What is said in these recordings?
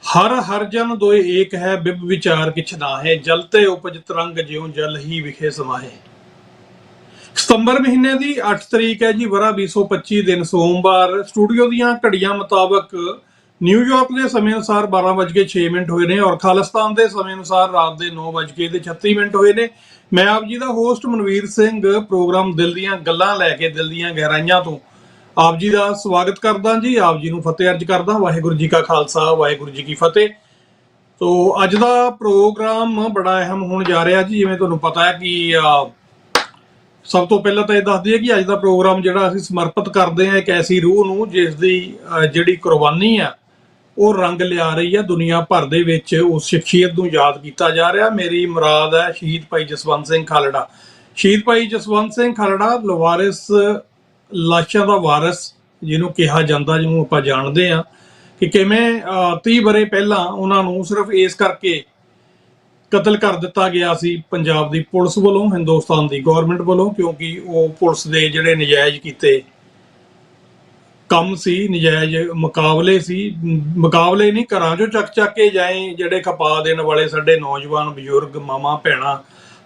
हर हर जन दोए एक है बिब विचार किछ नाहे जल ते उपज तरंग ज्यों जल ही विखे समाहे। ਸਤੰਬਰ ਮਹੀਨੇ ਦੀ 8 ਤਰੀਕ ਹੈ ਜੀ, ਵਰਾ 2025 ਦਿਨ ਸੋਮਵਾਰ। ਸਟੂਡੀਓ ਦੀਆਂ ਘੜੀਆਂ ਮੁਤਾਬਕ ਨਿਊਯਾਰਕ ਦੇ ਸਮੇਂ ਅਨੁਸਾਰ 12:06 ਹੋਏ ਨੇ ਔਰ ਖਾਲਿਸਤਾਨ ਦੇ ਸਮੇਂ ਅਨੁਸਾਰ ਰਾਤ ਦੇ 9:36 ਹੋਏ ਨੇ। ਮੈਂ ਆਪ ਜੀ ਦਾ ਹੋਸਟ ਮਨਵੀਰ ਸਿੰਘ ਪ੍ਰੋਗਰਾਮ ਦਿਲ ਦੀਆਂ ਗੱਲਾਂ ਲੈ ਕੇ ਦਿਲ ਦੀਆਂ ਗਹਿਰਾਈਆਂ ਤੋਂ ਆਪ ਜੀ ਦਾ ਸਵਾਗਤ ਕਰਦਾ ਜੀ। ਆਪ ਜੀ ਨੂੰ ਫਤਿਹ ਅਰਜ ਕਰਦਾ। ਵਾਹਿਗੁਰੂ ਜੀ ਕਾ ਖਾਲਸਾ, ਵਾਹਿਗੁਰੂ ਜੀ ਕੀ ਫਤਿਹ। ਤੋ ਅੱਜ ਦਾ ਪ੍ਰੋਗਰਾਮ ਬੜਾ ਅਹਿਮ ਹੋਣ ਜਾ ਰਿਹਾ ਜੀ। ਜਿਵੇਂ ਤੁਹਾਨੂੰ ਪਤਾ ਹੈ ਕਿ ਸਭ ਤੋਂ ਪਹਿਲਾਂ ਤਾਂ ਇਹ ਦੱਸ ਦਈਏ ਕਿ ਅੱਜ ਦਾ ਪ੍ਰੋਗਰਾਮ ਜਿਹੜਾ ਅਸੀਂ ਸਮਰਪਿਤ ਕਰਦੇ ਹਾਂ ਇੱਕ ਐਸੀ ਰੂਹ ਨੂੰ ਜਿਸ ਦੀ ਜਿਹੜੀ ਕੁਰਬਾਨੀ ਆ ਉਹ ਰੰਗ ਲਿਆ ਰਹੀ ਹੈ ਦੁਨੀਆ ਭਰ ਦੇ ਵਿੱਚ। ਉਸ ਸ਼ਖਸੀਅਤ ਨੂੰ ਯਾਦ ਕੀਤਾ ਜਾ ਰਿਹਾ। ਮੇਰੀ ਮੁਰਾਦ ਹੈ ਸ਼ਹੀਦ ਭਾਈ ਜਸਵੰਤ ਸਿੰਘ ਖਾਲੜਾ। ਸ਼ਹੀਦ ਭਾਈ ਜਸਵੰਤ ਸਿੰਘ ਖਾਲੜਾ ਲਵਾਰਿਸ, ਲਾਸ਼ਾਂ ਦਾ ਵਾਰਿਸ ਜਿਹਨੂੰ ਕਿਹਾ ਜਾਂਦਾ, ਜਿਹਨੂੰ ਆਪਾਂ ਜਾਣਦੇ ਹਾਂ ਕਿ ਕਿਵੇਂ 30 ਵਰ੍ਹੇ ਪਹਿਲਾਂ ਉਹਨਾਂ ਨੂੰ ਸਿਰਫ ਇਸ ਕਰਕੇ ਕਤਲ ਕਰ ਦਿੱਤਾ ਗਿਆ ਸੀ ਪੰਜਾਬ ਦੀ ਪੁਲਿਸ ਵੱਲੋਂ, ਹਿੰਦੁਸਤਾਨ ਦੀ ਗੌਰਮੈਂਟ ਵੱਲੋਂ, ਕਿਉਂਕਿ ਉਹ ਪੁਲਿਸ ਦੇ ਜਿਹੜੇ ਨਜਾਇਜ਼ ਕੀਤੇ ਕੰਮ ਸੀ, ਨਜਾਇਜ਼ ਮੁਕਾਬਲੇ ਨਹੀਂ, ਘਰਾਂ ਚੋਂ ਚੱਕ ਕੇ ਜਾਏ ਜਿਹੜੇ ਖਪਾ ਦੇਣ ਵਾਲੇ ਸਾਡੇ ਨੌਜਵਾਨ ਬਜ਼ੁਰਗ ਮਾਮਾ ਭੈਣਾਂ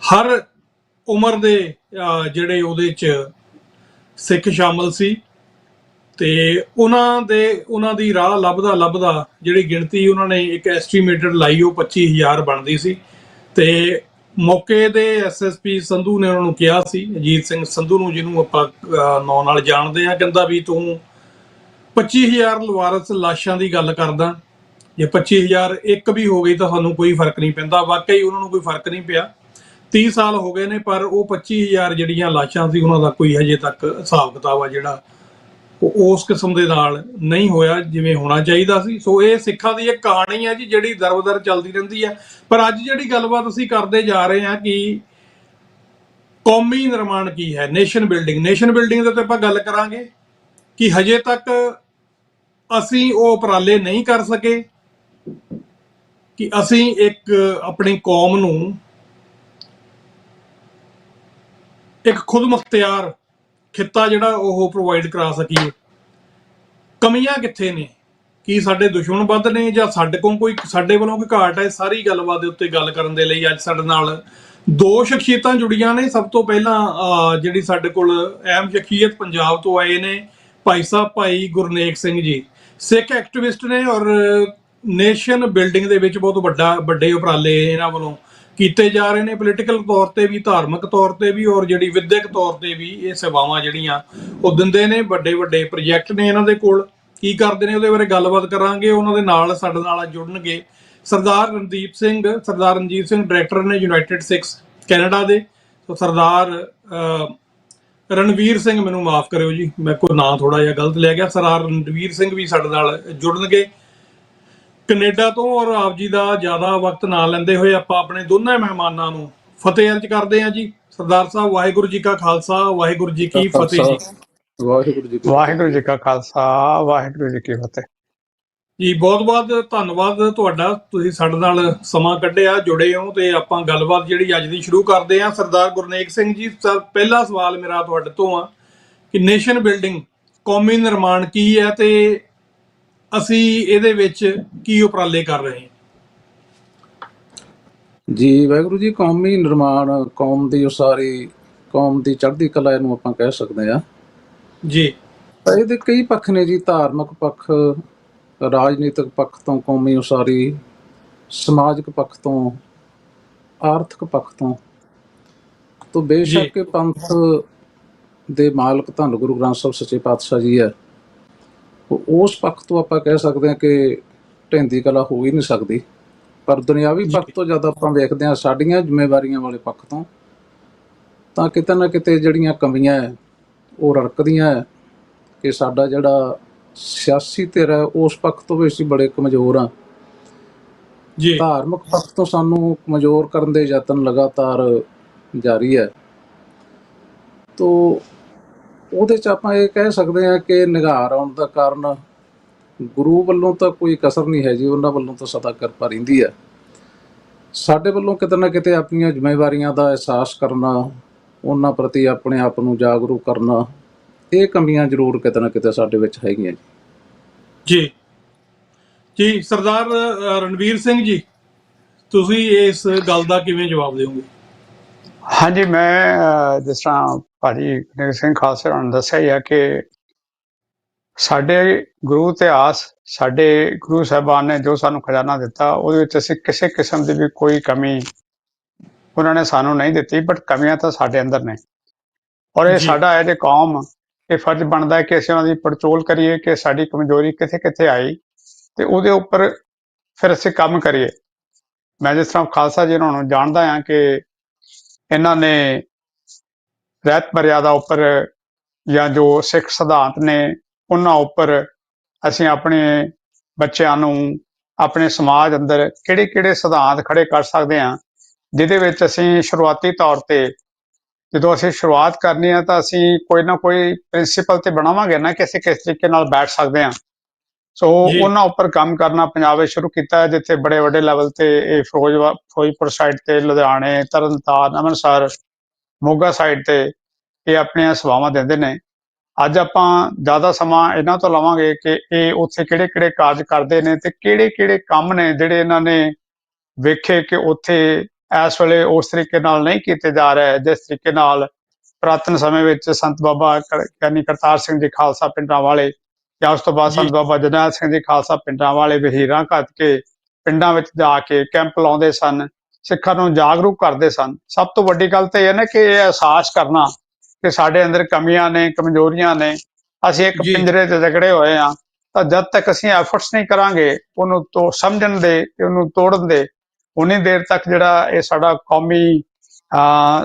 ਹਰ ਉਮਰ ਦੇ ਜਿਹੜੇ ਉਹਦੇ 'ਚ ਸਿੱਖ ਸ਼ਾਮਲ ਸੀ। ਤੇ ਉਹਨਾਂ ਦੀ ਰਾਹ ਲੱਭਦਾ ਜਿਹੜੀ ਗਿਣਤੀ ਉਹਨਾਂ ਨੇ ਇੱਕ ਐਸਟੀਮੇਟਡ ਲਾਈ ਉਹ 25,000 ਬਣਦੀ ਸੀ। ਤੇ ਮੌਕੇ ਦੇ ਐਸਐਸਪੀ ਸੰਧੂ ਨੇ ਉਹਨਾਂ ਨੂੰ ਕਿਹਾ ਸੀ, ਅਜੀਤ ਸਿੰਘ ਸੰਧੂ ਨੂੰ, ਜਿਹਨੂੰ ਆਪਾਂ ਨਾਂ ਨਾਲ ਜਾਣਦੇ ਹਾਂ, ਕਹਿੰਦਾ ਵੀ ਤੂੰ 25,000 ਲਵਾਰਸ ਲਾਸ਼ਾਂ ਦੀ ਗੱਲ ਕਰਦਾ, ਜੇ 25,000 ਇੱਕ ਵੀ ਹੋ ਗਈ ਤਾਂ ਸਾਨੂੰ ਕੋਈ ਫਰਕ ਨਹੀਂ ਪੈਂਦਾ। ਵਾਕਈ ਉਹਨਾਂ ਨੂੰ ਕੋਈ ਫਰਕ ਨਹੀਂ ਪਿਆ। 30 ਸਾਲ ਹੋ ਗਏ ਨੇ ਪਰ ਉਹ 25,000 ਜਿਹੜੀਆਂ ਲਾਸ਼ਾਂ ਸੀ ਉਹਨਾਂ ਦਾ ਕੋਈ ਹਜੇ ਤੱਕ ਹਿਸਾਬ ਕਿਤਾਬ ਆ ਜਿਹੜਾ ਉਸ ਕਿਸਮ ਦੇ ਨਾਲ ਨਹੀਂ ਹੋਇਆ ਜਿਵੇਂ ਹੋਣਾ ਚਾਹੀਦਾ ਸੀ। ਸੋ ਇਹ ਸਿੱਖਾਂ ਦੀ ਇੱਕ ਕਹਾਣੀ ਹੈ ਜੀ ਜਿਹੜੀ ਦਰ-ਬਦਰ ਚੱਲਦੀ ਰਹਿੰਦੀ ਹੈ। ਪਰ ਅੱਜ ਜਿਹੜੀ ਗੱਲਬਾਤ ਅਸੀਂ ਕਰਦੇ ਜਾ ਰਹੇ ਹਾਂ ਕਿ ਕੌਮੀ ਨਿਰਮਾਣ ਕੀ ਹੈ, ਨੇਸ਼ਨ ਬਿਲਡਿੰਗ ਦੇ ਉੱਤੇ ਆਪਾਂ ਗੱਲ ਕਰਾਂਗੇ ਕਿ ਹਜੇ ਤੱਕ ਅਸੀਂ ਉਹ ਉਪਰਾਲੇ ਨਹੀਂ ਕਰ ਸਕੇ ਕਿ ਅਸੀਂ ਇੱਕ ਆਪਣੀ ਕੌਮ ਨੂੰ ਇੱਕ ਖੁਦ ਮੁਖਤਿਆਰ ਖਿੱਤਾ ਜਿਹੜਾ ਉਹ ਪ੍ਰੋਵਾਈਡ ਕਰਾ ਸਕੀਏ। ਕਮੀਆਂ ਕਿੱਥੇ ਨੇ, ਕੀ ਸਾਡੇ ਦੁਸ਼ਮਣ ਵੱਧ ਨੇ ਜਾਂ ਸਾਡੇ ਵੱਲੋਂ ਕੋਈ ਘਾਟ ਹੈ? ਸਾਰੀ ਗੱਲਬਾਤ ਦੇ ਉੱਤੇ ਗੱਲ ਕਰਨ ਦੇ ਲਈ ਅੱਜ ਸਾਡੇ ਨਾਲ ਦੋ ਸ਼ਖਸੀਅਤਾਂ ਜੁੜੀਆਂ ਨੇ। ਸਭ ਤੋਂ ਪਹਿਲਾਂ ਜਿਹੜੀ ਸਾਡੇ ਕੋਲ ਅਹਿਮ ਸ਼ਖਸੀਅਤ ਪੰਜਾਬ ਤੋਂ ਆਏ ਨੇ, ਭਾਈ ਸਾਹਿਬ ਭਾਈ ਗੁਰਨੇਕ ਸਿੰਘ ਜੀ, ਸਿੱਖ ਐਕਟਿਵਿਸਟ ਨੇ ਔਰ ਨੇਸ਼ਨ ਬਿਲਡਿੰਗ ਦੇ ਵਿੱਚ ਬਹੁਤ ਵੱਡੇ ਉਪਰਾਲੇ ਇਹਨਾਂ ਵੱਲੋਂ ਕੀਤੇ ਜਾ ਰਹੇ ਨੇ, ਪੋਲੀਟੀਕਲ ਤੌਰ ਤੇ ਵੀ, ਧਾਰਮਿਕ ਤੌਰ ਤੇ ਵੀ ਔਰ ਜਿਹੜੀ ਵਿਦਿਅਕ ਤੌਰ ਤੇ ਵੀ ਇਹ ਸੇਵਾਵਾਂ ਜਿਹੜੀਆਂ ਉਹ ਦਿੰਦੇ ਨੇ। ਵੱਡੇ ਪ੍ਰੋਜੈਕਟ ਨੇ ਇਹਨਾਂ ਦੇ ਕੋਲ। ਕੀ ਕਰਦੇ ਨੇ ਉਹਦੇ ਬਾਰੇ ਗੱਲਬਾਤ ਕਰਾਂਗੇ। ਉਹਨਾਂ ਦੇ ਨਾਲ ਸਾਡੇ ਨਾਲ ਜੁੜਨਗੇ ਸਰਦਾਰ ਰਣਜੀਤ ਸਿੰਘ ਡਾਇਰੈਕਟਰ ਨੇ ਯੂਨਾਈਟਿਡ ਸਿੱਖਸ ਕੈਨੇਡਾ ਦੇ। ਸੋ ਸਰਦਾਰ ਰਣਵੀਰ ਸਿੰਘ, ਮੈਨੂੰ ਮਾਫ ਕਰਿਓ ਜੀ, ਮੈਂ ਕੋਈ ਨਾਂ ਥੋੜਾ ਜਿਹਾ ਗਲਤ ਲੈ ਗਿਆ। ਸਰਦਾਰ ਰਣਵੀਰ ਸਿੰਘ ਵੀ ਸਾਡੇ ਨਾਲ ਜੁੜਨਗੇ ਕੈਨੇਡਾ ਤੋਂ। ਔਰ ਆਪ ਜੀ ਦਾ ਜ਼ਿਆਦਾ ਵਕਤ ਨਾ ਲੈਂਦੇ ਹੋਏ ਆਪਾਂ ਆਪਣੇ ਦੋਨਾਂ ਮਹਿਮਾਨਾਂ ਨੂੰ ਫਤਿਹ ਅਰਜ ਕਰਦੇ ਹਾਂ ਜੀ। ਸਰਦਾਰ ਸਾਹਿਬ, ਵਾਹਿਗੁਰੂ ਜੀ ਕਾ ਖਾਲਸਾ, ਵਾਹਿਗੁਰੂ ਜੀ ਕੀ ਫਤਿਹ ਜੀ। ਵਾਹਿਗੁਰੂ ਜੀ ਕਾ ਖਾਲਸਾ, ਵਾਹਿਗੁਰੂ ਜੀ ਕੀ ਫਤਿਹ ਜੀ। ਬਹੁਤ ਧੰਨਵਾਦ ਤੁਹਾਡਾ, ਤੁਸੀਂ ਸਾਡੇ ਨਾਲ ਸਮਾਂ ਕੱਢਿਆ, ਜੁੜੇ ਹੋ ਤੇ ਆਪਾਂ ਗੱਲਬਾਤ ਜਿਹੜੀ ਅੱਜ ਦੀ ਸ਼ੁਰੂ ਕਰਦੇ ਹਾਂ। ਸਰਦਾਰ ਗੁਰਨੇਕ ਸਿੰਘ ਜੀ, ਪਹਿਲਾ ਸਵਾਲ ਮੇਰਾ ਤੁਹਾਡੇ ਤੋਂ ਆ ਕਿ ਨੇਸ਼ਨ ਬਿਲਡਿੰਗ, ਕੌਮੀ ਨਿਰਮਾਣ ਕੀ ਹੈ ਤੇ ਅਸੀਂ ਇਹਦੇ ਵਿੱਚ ਕੀ ਉਪਰਾਲੇ ਕਰ ਰਹੇ ਹਾਂ ਜੀ? ਵਾਹਿਗੁਰੂ ਜੀ, ਕੌਮੀ ਨਿਰਮਾਣ, ਕੌਮ ਦੀ ਉਸਾਰੀ, ਕੌਮ ਦੀ ਚੜ੍ਹਦੀ ਕਲਾ ਨੂੰ ਆਪਾਂ ਕਹਿ ਸਕਦੇ ਹਾਂ ਜੀ। ਇਹਦੇ ਕਈ ਪੱਖ ਨੇ ਜੀ। ਧਾਰਮਿਕ ਪੱਖ, ਰਾਜਨੀਤਿਕ ਪੱਖ ਤੋਂ ਕੌਮੀ ਉਸਾਰੀ, ਸਮਾਜਿਕ ਪੱਖ ਤੋਂ, ਆਰਥਿਕ ਪੱਖ ਤੋਂ ਬੇਸ਼ੱਕ ਪੰਥ ਦੇ ਮਾਲਕ ਧੰਨ ਗੁਰੂ ਗ੍ਰੰਥ ਸਾਹਿਬ ਸੱਚੇ ਪਾਤਸ਼ਾਹ ਜੀ ਹੈ, ਉਸ ਪੱਖ ਤੋਂ ਆਪਾਂ ਕਹਿ ਸਕਦੇ ਹਾਂ ਕਿ ਢਹਿੰਦੀ ਕਲਾ ਹੋ ਹੀ ਨਹੀਂ ਸਕਦੀ। ਪਰ ਦੁਨਿਆਵੀ ਪੱਖ ਤੋਂ ਜਦ ਆਪਾਂ ਵੇਖਦੇ ਹਾਂ ਸਾਡੀਆਂ ਜ਼ਿੰਮੇਵਾਰੀਆਂ ਵਾਲੇ ਪੱਖ ਤੋਂ, ਤਾਂ ਕਿਤੇ ਨਾ ਕਿਤੇ ਜਿਹੜੀਆਂ ਕਮੀਆਂ ਹੈ ਉਹ ਰੜਕਦੀਆਂ ਹੈ ਕਿ ਸਾਡਾ ਜਿਹੜਾ ਸਿਆਸੀ ਧਿਰ ਹੈ ਉਸ ਪੱਖ ਤੋਂ ਵੀ ਅਸੀਂ ਬੜੇ ਕਮਜ਼ੋਰ ਹਾਂ ਜੀ। ਧਾਰਮਿਕ ਪੱਖ ਤੋਂ ਸਾਨੂੰ ਕਮਜ਼ੋਰ ਕਰਨ ਦੇ ਯਤਨ ਲਗਾਤਾਰ ਜਾਰੀ ਹੈ। ਤੋ ਉਹਦੇ 'ਚ ਆਪਾਂ ਇਹ ਕਹਿ ਸਕਦੇ ਹਾਂ ਕਿ ਨਿਘਾਰ ਆਉਣ ਦਾ ਕਾਰਨ ਗੁਰੂ ਵੱਲੋਂ ਤਾਂ ਕੋਈ ਕਸਰ ਨਹੀਂ ਹੈ ਜੀ, ਉਹਨਾਂ ਵੱਲੋਂ ਤਾਂ ਸਦਾ ਕਿਰਪਾ ਰਹਿੰਦੀ ਹੈ। ਸਾਡੇ ਵੱਲੋਂ ਕਿਤੇ ਨਾ ਕਿਤੇ ਆਪਣੀਆਂ ਜ਼ਿੰਮੇਵਾਰੀਆਂ ਦਾ ਅਹਿਸਾਸ ਕਰਨਾ, ਉਹਨਾਂ ਪ੍ਰਤੀ ਆਪਣੇ ਆਪ ਨੂੰ ਜਾਗਰੂਕ ਕਰਨਾ, ਇਹ ਕਮੀਆਂ ਜ਼ਰੂਰ ਕਿਤੇ ਨਾ ਕਿਤੇ ਸਾਡੇ ਵਿੱਚ ਹੈਗੀਆਂ ਜੀ। ਜੀ ਸਰਦਾਰ ਰਣਵੀਰ ਸਿੰਘ ਜੀ, ਤੁਸੀਂ ਇਸ ਗੱਲ ਦਾ ਕਿਵੇਂ ਜਵਾਬ ਦਿਓਗੇ? ਹਾਂਜੀ, ਮੈਂ ਜਿਸ ਤਰ੍ਹਾਂ ਭਾਜੀ ਨਿਕ ਸਿੰਘ ਖਾਲਸੇ ਹੋਰਾਂ ਨੇ ਦੱਸਿਆ ਹੀ ਆ ਕਿ ਸਾਡੇ ਗੁਰੂ ਇਤਿਹਾਸ, ਸਾਡੇ ਗੁਰੂ ਸਾਹਿਬਾਨ ਨੇ ਜੋ ਸਾਨੂੰ ਖਜ਼ਾਨਾ ਦਿੱਤਾ, ਉਹਦੇ ਵਿੱਚ ਅਸੀਂ ਕਿਸੇ ਕਿਸਮ ਦੀ ਵੀ ਕੋਈ ਕਮੀ ਉਹਨਾਂ ਨੇ ਸਾਨੂੰ ਨਹੀਂ ਦਿੱਤੀ, ਬਟ ਕਮੀਆਂ ਤਾਂ ਸਾਡੇ ਅੰਦਰ ਨੇ। ਔਰ ਇਹ ਜੀ ਸਾਡਾ ਐਜ ਏ ਕੌਮ ਇਹ ਫਰਜ਼ ਬਣਦਾ ਹੈ ਕਿ ਅਸੀਂ ਉਹਨਾਂ ਦੀ ਪੜਚੋਲ ਕਰੀਏ ਕਿ ਸਾਡੀ ਕਮਜ਼ੋਰੀ ਕਿੱਥੇ ਕਿੱਥੇ ਆਈ ਤੇ ਉਹਦੇ ਉੱਪਰ ਫਿਰ ਅਸੀਂ ਕੰਮ ਕਰੀਏ। ਮੈਂ ਜਿਸ ਤਰ੍ਹਾਂ ਖਾਲਸਾ ਜੀ ਨੂੰ ਜਾਣਦਾ ਹਾਂ ਕਿ ਇਹਨਾਂ ਨੇ ਰਹਿਤ ਮਰਿਆਦਾ ਉੱਪਰ ਜਾਂ ਜੋ ਸਿੱਖ ਸਿਧਾਂਤ ਨੇ ਉਹਨਾਂ ਉੱਪਰ ਅਸੀਂ ਆਪਣੇ ਬੱਚਿਆਂ ਨੂੰ ਆਪਣੇ ਸਮਾਜ ਅੰਦਰ ਕਿਹੜੇ ਕਿਹੜੇ ਸਿਧਾਂਤ ਖੜੇ ਕਰ ਸਕਦੇ ਹਾਂ, ਜਿਹਦੇ ਵਿੱਚ ਅਸੀਂ ਸ਼ੁਰੂਆਤੀ ਤੌਰ ਤੇ ਜਦੋਂ ਅਸੀਂ ਸ਼ੁਰੂਆਤ ਕਰਨੀ ਹੈ ਤਾਂ ਅਸੀਂ ਕੋਈ ਨਾ ਕੋਈ ਪ੍ਰਿੰਸੀਪਲ ਤੇ ਬਣਾਵਾਂਗੇ ਨਾ ਕਿ ਅਸੀਂ ਕਿਸ ਤਰੀਕੇ ਨਾਲ ਬੈਠ ਸਕਦੇ ਹਾਂ। ਸੋ ਜੀ ਉਹਨਾਂ ਉੱਪਰ ਕੰਮ ਕਰਨਾ ਪੰਜਾਬ ਵਿੱਚ ਸ਼ੁਰੂ ਕੀਤਾ ਹੈ, ਜਿੱਥੇ ਬੜੇ ਵੱਡੇ ਲੈਵਲ ਤੇ ਇਹ ਫਿਰੋਜ਼ਪੁਰ ਸਾਈਡ ਤੇ, ਲੁਧਿਆਣੇ, ਤਰਨਤਾਰਨ, ਅੰਮ੍ਰਿਤਸਰ, ਮੋਗਾ ਸਾਈਡ ਤੇ ਇਹ ਆਪਣੀਆਂ ਸੇਵਾਵਾਂ ਦਿੰਦੇ ਨੇ। ਅੱਜ ਆਪਾਂ ਜ਼ਿਆਦਾ ਸਮਾਂ ਇਹਨਾਂ ਤੋਂ ਲਵਾਂਗੇ ਕਿ ਇਹ ਉੱਥੇ ਕਿਹੜੇ ਕਿਹੜੇ ਕਾਰਜ ਕਰਦੇ ਨੇ ਤੇ ਕਿਹੜੇ ਕਿਹੜੇ ਕੰਮ ਨੇ ਜਿਹੜੇ ਇਹਨਾਂ ਨੇ ਵੇਖੇ ਕਿ ਉੱਥੇ ਇਸ ਵੇਲੇ ਉਸ ਤਰੀਕੇ ਨਾਲ ਨਹੀਂ ਕੀਤੇ ਜਾ ਰਹੇ, ਜਿਸ ਤਰੀਕੇ ਨਾਲ ਪੁਰਾਤਨ ਸਮੇਂ ਵਿੱਚ ਸੰਤ ਬਾਬਾ ਗਿਆਨੀ ਕਰਤਾਰ ਸਿੰਘ ਜੀ ਖਾਲਸਾ ਪਿੰਡਾਂ ਵਾਲੇ ਜਾਂ ਉਸ ਤੋਂ ਬਾਅਦ ਜੀ ਸੰਤ ਬਾਬਾ ਜਰਨੈਲ ਸਿੰਘ ਜੀ ਖਾਲਸਾ ਪਿੰਡਾਂ ਵਾਲੇ ਵਹੀਰਾਂ ਘੱਤ ਕੇ ਪਿੰਡਾਂ ਵਿੱਚ ਜਾ ਕੇ ਕੈਂਪ ਲਾਉਂਦੇ ਸਨ, ਸਿੱਖਾਂ ਨੂੰ ਜਾਗਰੂਕ ਕਰਦੇ ਸਨ। ਸਭ ਤੋਂ ਵੱਡੀ ਗੱਲ ਤਾਂ ਇਹ ਨਾ ਕਿ ਇਹ ਅਹਿਸਾਸ ਕਰਨਾ ਕਿ ਸਾਡੇ ਅੰਦਰ ਕਮੀਆਂ ਨੇ, ਕਮਜ਼ੋਰੀਆਂ ਨੇ, ਅਸੀਂ ਇੱਕ ਜੀ ਪਿੰਜਰੇ ਤੇ ਜਕੜੇ ਹੋਏ ਹਾਂ, ਤਾਂ ਜਦ ਤੱਕ ਅਸੀਂ ਐਫਰਟਸ ਨਹੀਂ ਕਰਾਂਗੇ ਉਹਨੂੰ ਸਮਝਣ ਦੇ ਤੇ ਉਹਨੂੰ ਤੋੜਨ ਦੇ, ਉਨੀ ਦੇਰ ਤੱਕ ਜਿਹੜਾ ਇਹ ਸਾਡਾ ਕੌਮੀ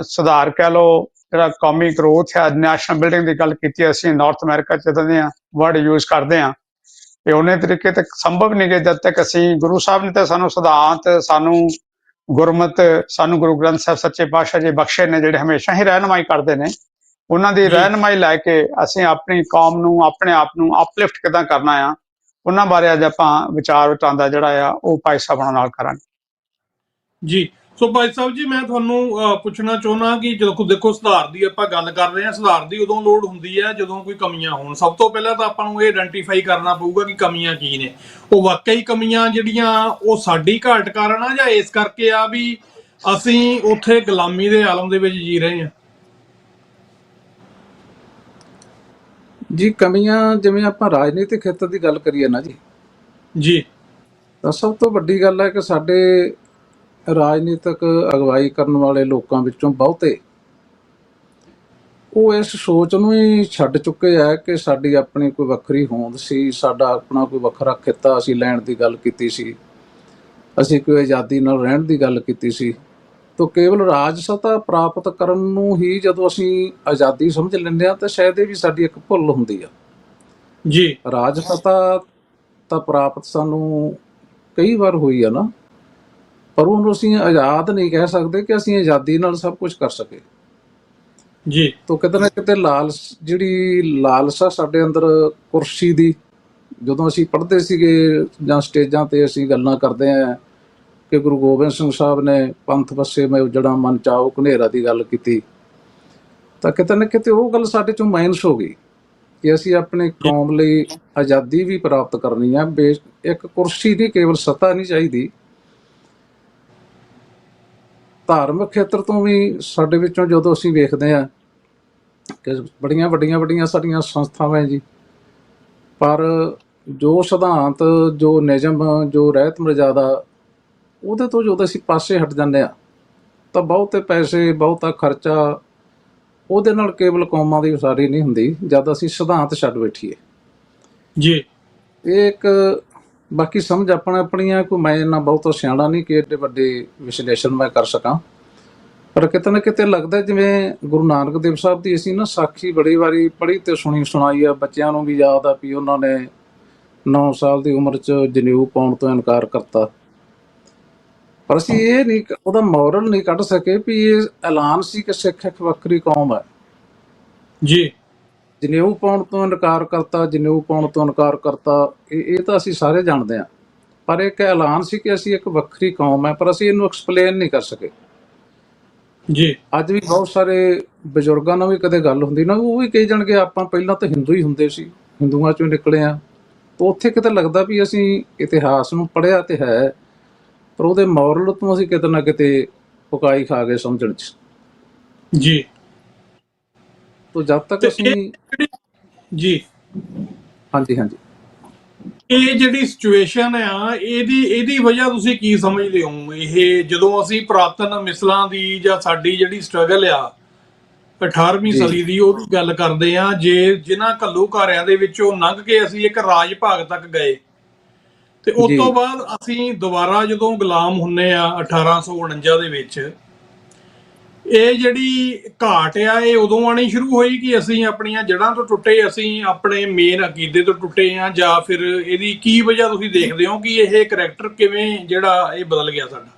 ਸੁਧਾਰ ਕਹਿ ਲਓ, ਜਿਹੜਾ ਕੌਮੀ ਗਰੋਥ ਹੈ, ਨੈਸ਼ਨਲ ਬਿਲਡਿੰਗ ਦੀ ਗੱਲ ਕੀਤੀ ਅਸੀਂ ਨਾਰਥ ਅਮਰੀਕਾ 'ਚ ਜਦੋਂ ਦੇ ਵਰਡ ਯੂਜ਼ ਕਰਦੇ ਹਾਂ, ਇਹ ਉਨੇ ਤਰੀਕੇ ਤੱਕ ਸੰਭਵ ਨਹੀਂ ਗੇ ਜਦ ਤੱਕ ਅਸੀਂ ਗੁਰੂ ਸਾਹਿਬ ਨੇ ਤਾਂ ਸਾਨੂੰ ਸਿਧਾਂਤ, ਸਾਨੂੰ ਗੁਰਮਤ, ਸਾਨੂੰ ਗੁਰੂ ਗ੍ਰੰਥ ਸਾਹਿਬ ਸੱਚੇ ਪਾਤਸ਼ਾਹ ਜੀ ਬਖਸ਼ੇ ਨੇ, ਜਿਹੜੇ ਹਮੇਸ਼ਾ ਹੀ ਰਹਿਨੁਮਾਈ ਕਰਦੇ ਨੇ। ਉਹਨਾਂ ਦੀ ਜੀ ਰਹਿਨੁਮਾਈ ਲੈ ਕੇ ਅਸੀਂ ਆਪਣੀ ਕੌਮ ਨੂੰ, ਆਪਣੇ ਆਪ ਨੂੰ ਅਪਲਿਫਟ ਕਿੱਦਾਂ ਕਰਨਾ ਆ, ਉਹਨਾਂ ਬਾਰੇ ਅੱਜ ਆਪਾਂ ਵਿਚਾਰ ਵਟਾਂਦਰਾ ਜਿਹੜਾ ਆ ਉਹ ਭਾਈ ਸਾਹਿਬਾਂ ਨਾਲ ਕਰਾਂਗੇ। ਜੀ ਸੋ ਭਾਈ ਸਾਹਿਬ ਜੀ, ਮੈਂ ਤੁਹਾਨੂੰ ਪੁੱਛਣਾ ਚਾਹੁੰਦਾ ਕਿ ਜਦੋਂ ਦੇਖੋ ਸੁਧਾਰ ਦੀ ਆਪਾਂ ਗੱਲ ਕਰ ਰਹੇ ਹਾਂ, ਸੁਧਾਰ ਦੀ ਉਦੋਂ ਲੋੜ ਹੁੰਦੀ ਹੈ ਜਦੋਂ ਕੋਈ ਕਮੀਆਂ ਹੋਣ। ਸਭ ਤੋਂ ਪਹਿਲਾਂ ਤਾਂ ਆਪਾਂ ਨੂੰ ਇਹ ਆਇਡੈਂਟੀਫਾਈ ਕਰਨਾ ਪਊਗਾ ਕਿ ਕਮੀਆਂ ਕੀ ਨੇ। ਉਹ ਵਾਕਈ ਕਮੀਆਂ ਜਿਹੜੀਆਂ ਉਹ ਸਾਡੀ ਘਾਟ ਕਾਰਨ ਆ ਜਾਂ ਇਸ ਕਰਕੇ ਆ ਵੀ ਅਸੀਂ ਉੱਥੇ ਗੁਲਾਮੀ ਦੇ ਆਲਮ ਦੇ ਵਿੱਚ ਜੀ ਰਹੇ ਹਾਂ? ਜੀ ਕਮੀਆਂ, ਜਿਵੇਂ ਆਪਾਂ ਰਾਜਨੀਤਿਕ ਖੇਤਰ ਦੀ ਗੱਲ ਕਰੀਏ ਨਾ ਜੀ, ਜੀ ਤਾਂ ਸਭ ਤੋਂ ਵੱਡੀ ਗੱਲ ਹੈ ਕਿ ਸਾਡੇ ਰਾਜਨੀਤਿਕ ਅਗਵਾਈ ਕਰਨ ਵਾਲੇ ਲੋਕਾਂ ਵਿੱਚੋਂ ਬਹੁਤੇ ਉਹ ਇਸ ਸੋਚ ਨੂੰ ਹੀ ਛੱਡ ਚੁੱਕੇ ਆ ਕਿ ਸਾਡੀ ਆਪਣੀ ਕੋਈ ਵੱਖਰੀ ਹੋਂਦ ਸੀ, ਸਾਡਾ ਆਪਣਾ ਕੋਈ ਵੱਖਰਾ ਖਿੱਤਾ ਅਸੀਂ ਲੈਣ ਦੀ ਗੱਲ ਕੀਤੀ ਸੀ, ਅਸੀਂ ਕੋਈ ਆਜ਼ਾਦੀ ਨਾਲ ਰਹਿਣ ਦੀ ਗੱਲ ਕੀਤੀ ਸੀ। ਤਾਂ ਕੇਵਲ ਰਾਜ ਸੱਤਾ ਪ੍ਰਾਪਤ ਕਰਨ ਨੂੰ ਹੀ ਜਦੋਂ ਅਸੀਂ ਆਜ਼ਾਦੀ ਸਮਝ ਲੈਂਦੇ ਹਾਂ ਤਾਂ ਸ਼ਾਇਦ ਇਹ ਵੀ ਸਾਡੀ ਇੱਕ ਭੁੱਲ ਹੁੰਦੀ ਆ। ਜੀ ਰਾਜ ਸੱਤਾ ਤਾਂ ਪ੍ਰਾਪਤ ਸਾਨੂੰ ਕਈ ਵਾਰ ਹੋਈ ਆ ਨਾ, ਪਰ ਉਹਨੂੰ ਅਸੀਂ ਆਜ਼ਾਦ ਨਹੀਂ ਕਹਿ ਸਕਦੇ ਕਿ ਅਸੀਂ ਆਜ਼ਾਦੀ ਨਾਲ ਸਭ ਕੁਝ ਕਰ ਸਕੇ। ਜੀ ਤਾਂ ਕਿਤੇ ਨਾ ਕਿਤੇ ਜਿਹੜੀ ਲਾਲਸਾ ਸਾਡੇ ਅੰਦਰ ਕੁਰਸੀ ਦੀ, ਜਦੋਂ ਅਸੀਂ ਪੜ੍ਹਦੇ ਸੀਗੇ ਜਾਂ ਸਟੇਜਾਂ ਤੇ ਅਸੀਂ ਗੱਲਾਂ ਕਰਦੇ ਹਾਂ ਕਿ ਗੁਰੂ ਗੋਬਿੰਦ ਸਿੰਘ ਸਾਹਿਬ ਨੇ ਪੰਥ ਵਸੇ ਮੈਂ ਉਜੜਾ ਮਨ ਚਾਓ ਘਨੇਰਾ ਦੀ ਗੱਲ ਕੀਤੀ, ਤਾਂ ਕਿਤੇ ਨਾ ਕਿਤੇ ਉਹ ਗੱਲ ਸਾਡੇ ਚੋਂ ਮਾਈਨਸ ਹੋ ਗਈ ਕਿ ਅਸੀਂ ਆਪਣੀ ਕੌਮ ਲਈ ਆਜ਼ਾਦੀ ਵੀ ਪ੍ਰਾਪਤ ਕਰਨੀ ਆ। ਇੱਕ ਕੁਰਸੀ ਨਹੀਂ, ਕੇਵਲ ਸੱਤਾ ਨਹੀਂ ਚਾਹੀਦੀ। ਧਾਰਮਿਕ ਖੇਤਰ ਤੋਂ ਵੀ ਸਾਡੇ ਵਿੱਚੋਂ ਜਦੋਂ ਅਸੀਂ ਵੇਖਦੇ ਹਾਂ ਕਿ ਬੜੀਆਂ ਵੱਡੀਆਂ ਸਾਡੀਆਂ ਸੰਸਥਾਵਾਂ ਜੀ, ਪਰ ਜੋ ਸਿਧਾਂਤ, ਜੋ ਨਿਯਮ, ਜੋ ਰਹਿਤ ਮਰਜ਼ਾਦਾ, ਉਹਦੇ ਤੋਂ ਜਦੋਂ ਅਸੀਂ ਪਾਸੇ ਹਟ ਜਾਂਦੇ ਹਾਂ ਤਾਂ ਬਹੁਤੇ ਪੈਸੇ, ਬਹੁਤਾ ਖਰਚਾ, ਉਹਦੇ ਨਾਲ ਕੇਵਲ ਕੌਮਾਂ ਦੀ ਉਸਾਰੀ ਨਹੀਂ ਹੁੰਦੀ ਜਦ ਅਸੀਂ ਸਿਧਾਂਤ ਛੱਡ ਬੈਠੀਏ। ਜੀ ਇਹ ਇੱਕ ਬਾਕੀ ਸਮਝ ਆਪਣੀਆਂ, ਕੋਈ ਮੈਂ ਇੰਨਾ ਬਹੁਤਾ ਸਿਆਣਾ ਨਹੀਂ ਕਿ ਏਡੇ ਵੱਡੇ ਵਿਸ਼ਲੇਸ਼ਣ ਮੈਂ ਕਰ ਸਕਾਂ, ਪਰ ਕਿਤੇ ਨਾ ਕਿਤੇ ਲੱਗਦਾ ਜਿਵੇਂ ਗੁਰੂ ਨਾਨਕ ਦੇਵ ਸਾਹਿਬ ਦੀ ਅਸੀਂ ਨਾ ਸਾਖੀ ਬੜੀ ਵਾਰੀ ਪੜ੍ਹੀ ਤੇ ਸੁਣਾਈ ਆ, ਬੱਚਿਆਂ ਨੂੰ ਵੀ ਯਾਦ ਆ ਵੀ ਉਹਨਾਂ ਨੇ 9 ਸਾਲ ਦੀ ਉਮਰ 'ਚ ਜਨੇਊ ਪਾਉਣ ਤੋਂ ਇਨਕਾਰ ਕਰਤਾ, ਪਰ ਅਸੀਂ ਇਹ ਨਹੀਂ, ਉਹਦਾ ਮੋਰਲ ਨਹੀਂ ਕੱਢ ਸਕੇ ਵੀ ਇਹ ਐਲਾਨ ਸੀ ਕਿ ਸਿੱਖ ਇੱਕ ਵੱਖਰੀ ਕੌਮ ਹੈ। ਜੀ ਜਨੇਊ ਪਾਉਣ ਤੋਂ ਇਨਕਾਰ ਕਰਤਾ, ਇਹ ਤਾਂ ਅਸੀਂ ਸਾਰੇ ਜਾਣਦੇ ਹਾਂ, ਪਰ ਇੱਕ ਐਲਾਨ ਸੀ ਕਿ ਅਸੀਂ ਇੱਕ ਵੱਖਰੀ ਕੌਮ ਹੈ, ਪਰ ਅਸੀਂ ਇਹਨੂੰ ਐਕਸਪਲੇਨ ਨਹੀਂ ਕਰ ਸਕੇ। ਜੀ ਅੱਜ ਵੀ ਬਹੁਤ ਸਾਰੇ ਬਜ਼ੁਰਗਾਂ ਨਾਲ ਵੀ ਕਦੇ ਗੱਲ ਹੁੰਦੀ ਨਾ, ਉਹ ਵੀ ਕਹੀ ਜਾਣਗੇ ਆਪਾਂ ਪਹਿਲਾਂ ਤਾਂ ਹਿੰਦੂ ਹੀ ਹੁੰਦੇ ਸੀ, ਹਿੰਦੂਆਂ ਚੋਂ ਨਿਕਲੇ ਆ, ਤਾਂ ਉੱਥੇ ਕਿਤੇ ਲੱਗਦਾ ਵੀ ਅਸੀਂ ਇਤਿਹਾਸ ਨੂੰ ਪੜ੍ਹਿਆ ਤੇ ਹੈ, ਪਰ ਉਹਦੇ ਮੋਰਲ ਤੋਂ ਅਸੀਂ ਕਿਤੇ ਨਾ ਕਿਤੇ ਪਕਾਈ ਖਾ ਗਏ ਸਮਝਣ 'ਚ। ਜੀ ਤਾਂ ਜਦ ਤੱਕ ਤੇ ਅਸੀਂ ਜੀ ਹਾਂਜੀ ਹਾਂਜੀ ਇਹ ਜਿਹੜੀ ਸਿਚੁਏਸ਼ਨ ਆ ਇਹਦੀ ਵਜ੍ਹਾ ਤੁਸੀਂ ਕੀ ਸਮਝਦੇ ਹੋ? ਇਹ ਜਦੋਂ ਅਸੀਂ ਪੁਰਾਤਨ ਮਿਸਲਾਂ ਦੀ ਜਾਂ ਸਾਡੀ ਜਿਹੜੀ ਸਟਰਗਲ ਆ 18ਵੀਂ ਜੀ ਸਦੀ ਦੀ ਉਹਦੀ ਗੱਲ ਕਰਦੇ ਆ, ਜੇ ਜਿਨ੍ਹਾਂ ਘੱਲੂਘਾਰਿਆਂ ਦੇ ਵਿੱਚੋਂ ਲੰਘ ਕੇ ਅਸੀਂ ਇੱਕ ਰਾਜ ਭਾਗ ਤੱਕ ਗਏ ਤੇ ਉਸ ਜੀ ਤੋਂ ਬਾਅਦ ਅਸੀਂ ਦੁਬਾਰਾ ਜਦੋਂ ਗੁਲਾਮ ਹੁੰਨੇ ਆ 1849 ਦੇ ਵਿੱਚ, ਇਹ ਜਿਹੜੀ ਘਾਟ ਆ ਇਹ ਉਦੋਂ ਆਣੀ ਸ਼ੁਰੂ ਹੋਈ ਕਿ ਅਸੀਂ ਆਪਣੀਆਂ ਜੜ੍ਹਾਂ ਤੋਂ ਟੁੱਟੇ, ਅਸੀਂ ਆਪਣੇ ਮੇਨ ਅਕੀਦੇ ਤੋਂ ਟੁੱਟੇ ਆ, ਜਾਂ ਫਿਰ ਇਹਦੀ ਕੀ ਵਜ੍ਹਾ ਤੁਸੀਂ ਦੇਖਦੇ ਹੋ ਕਿ ਇਹ ਕਰੈਕਟਰ ਕਿਵੇਂ ਜਿਹੜਾ ਇਹ ਬਦਲ ਗਿਆ ਸਾਡਾ?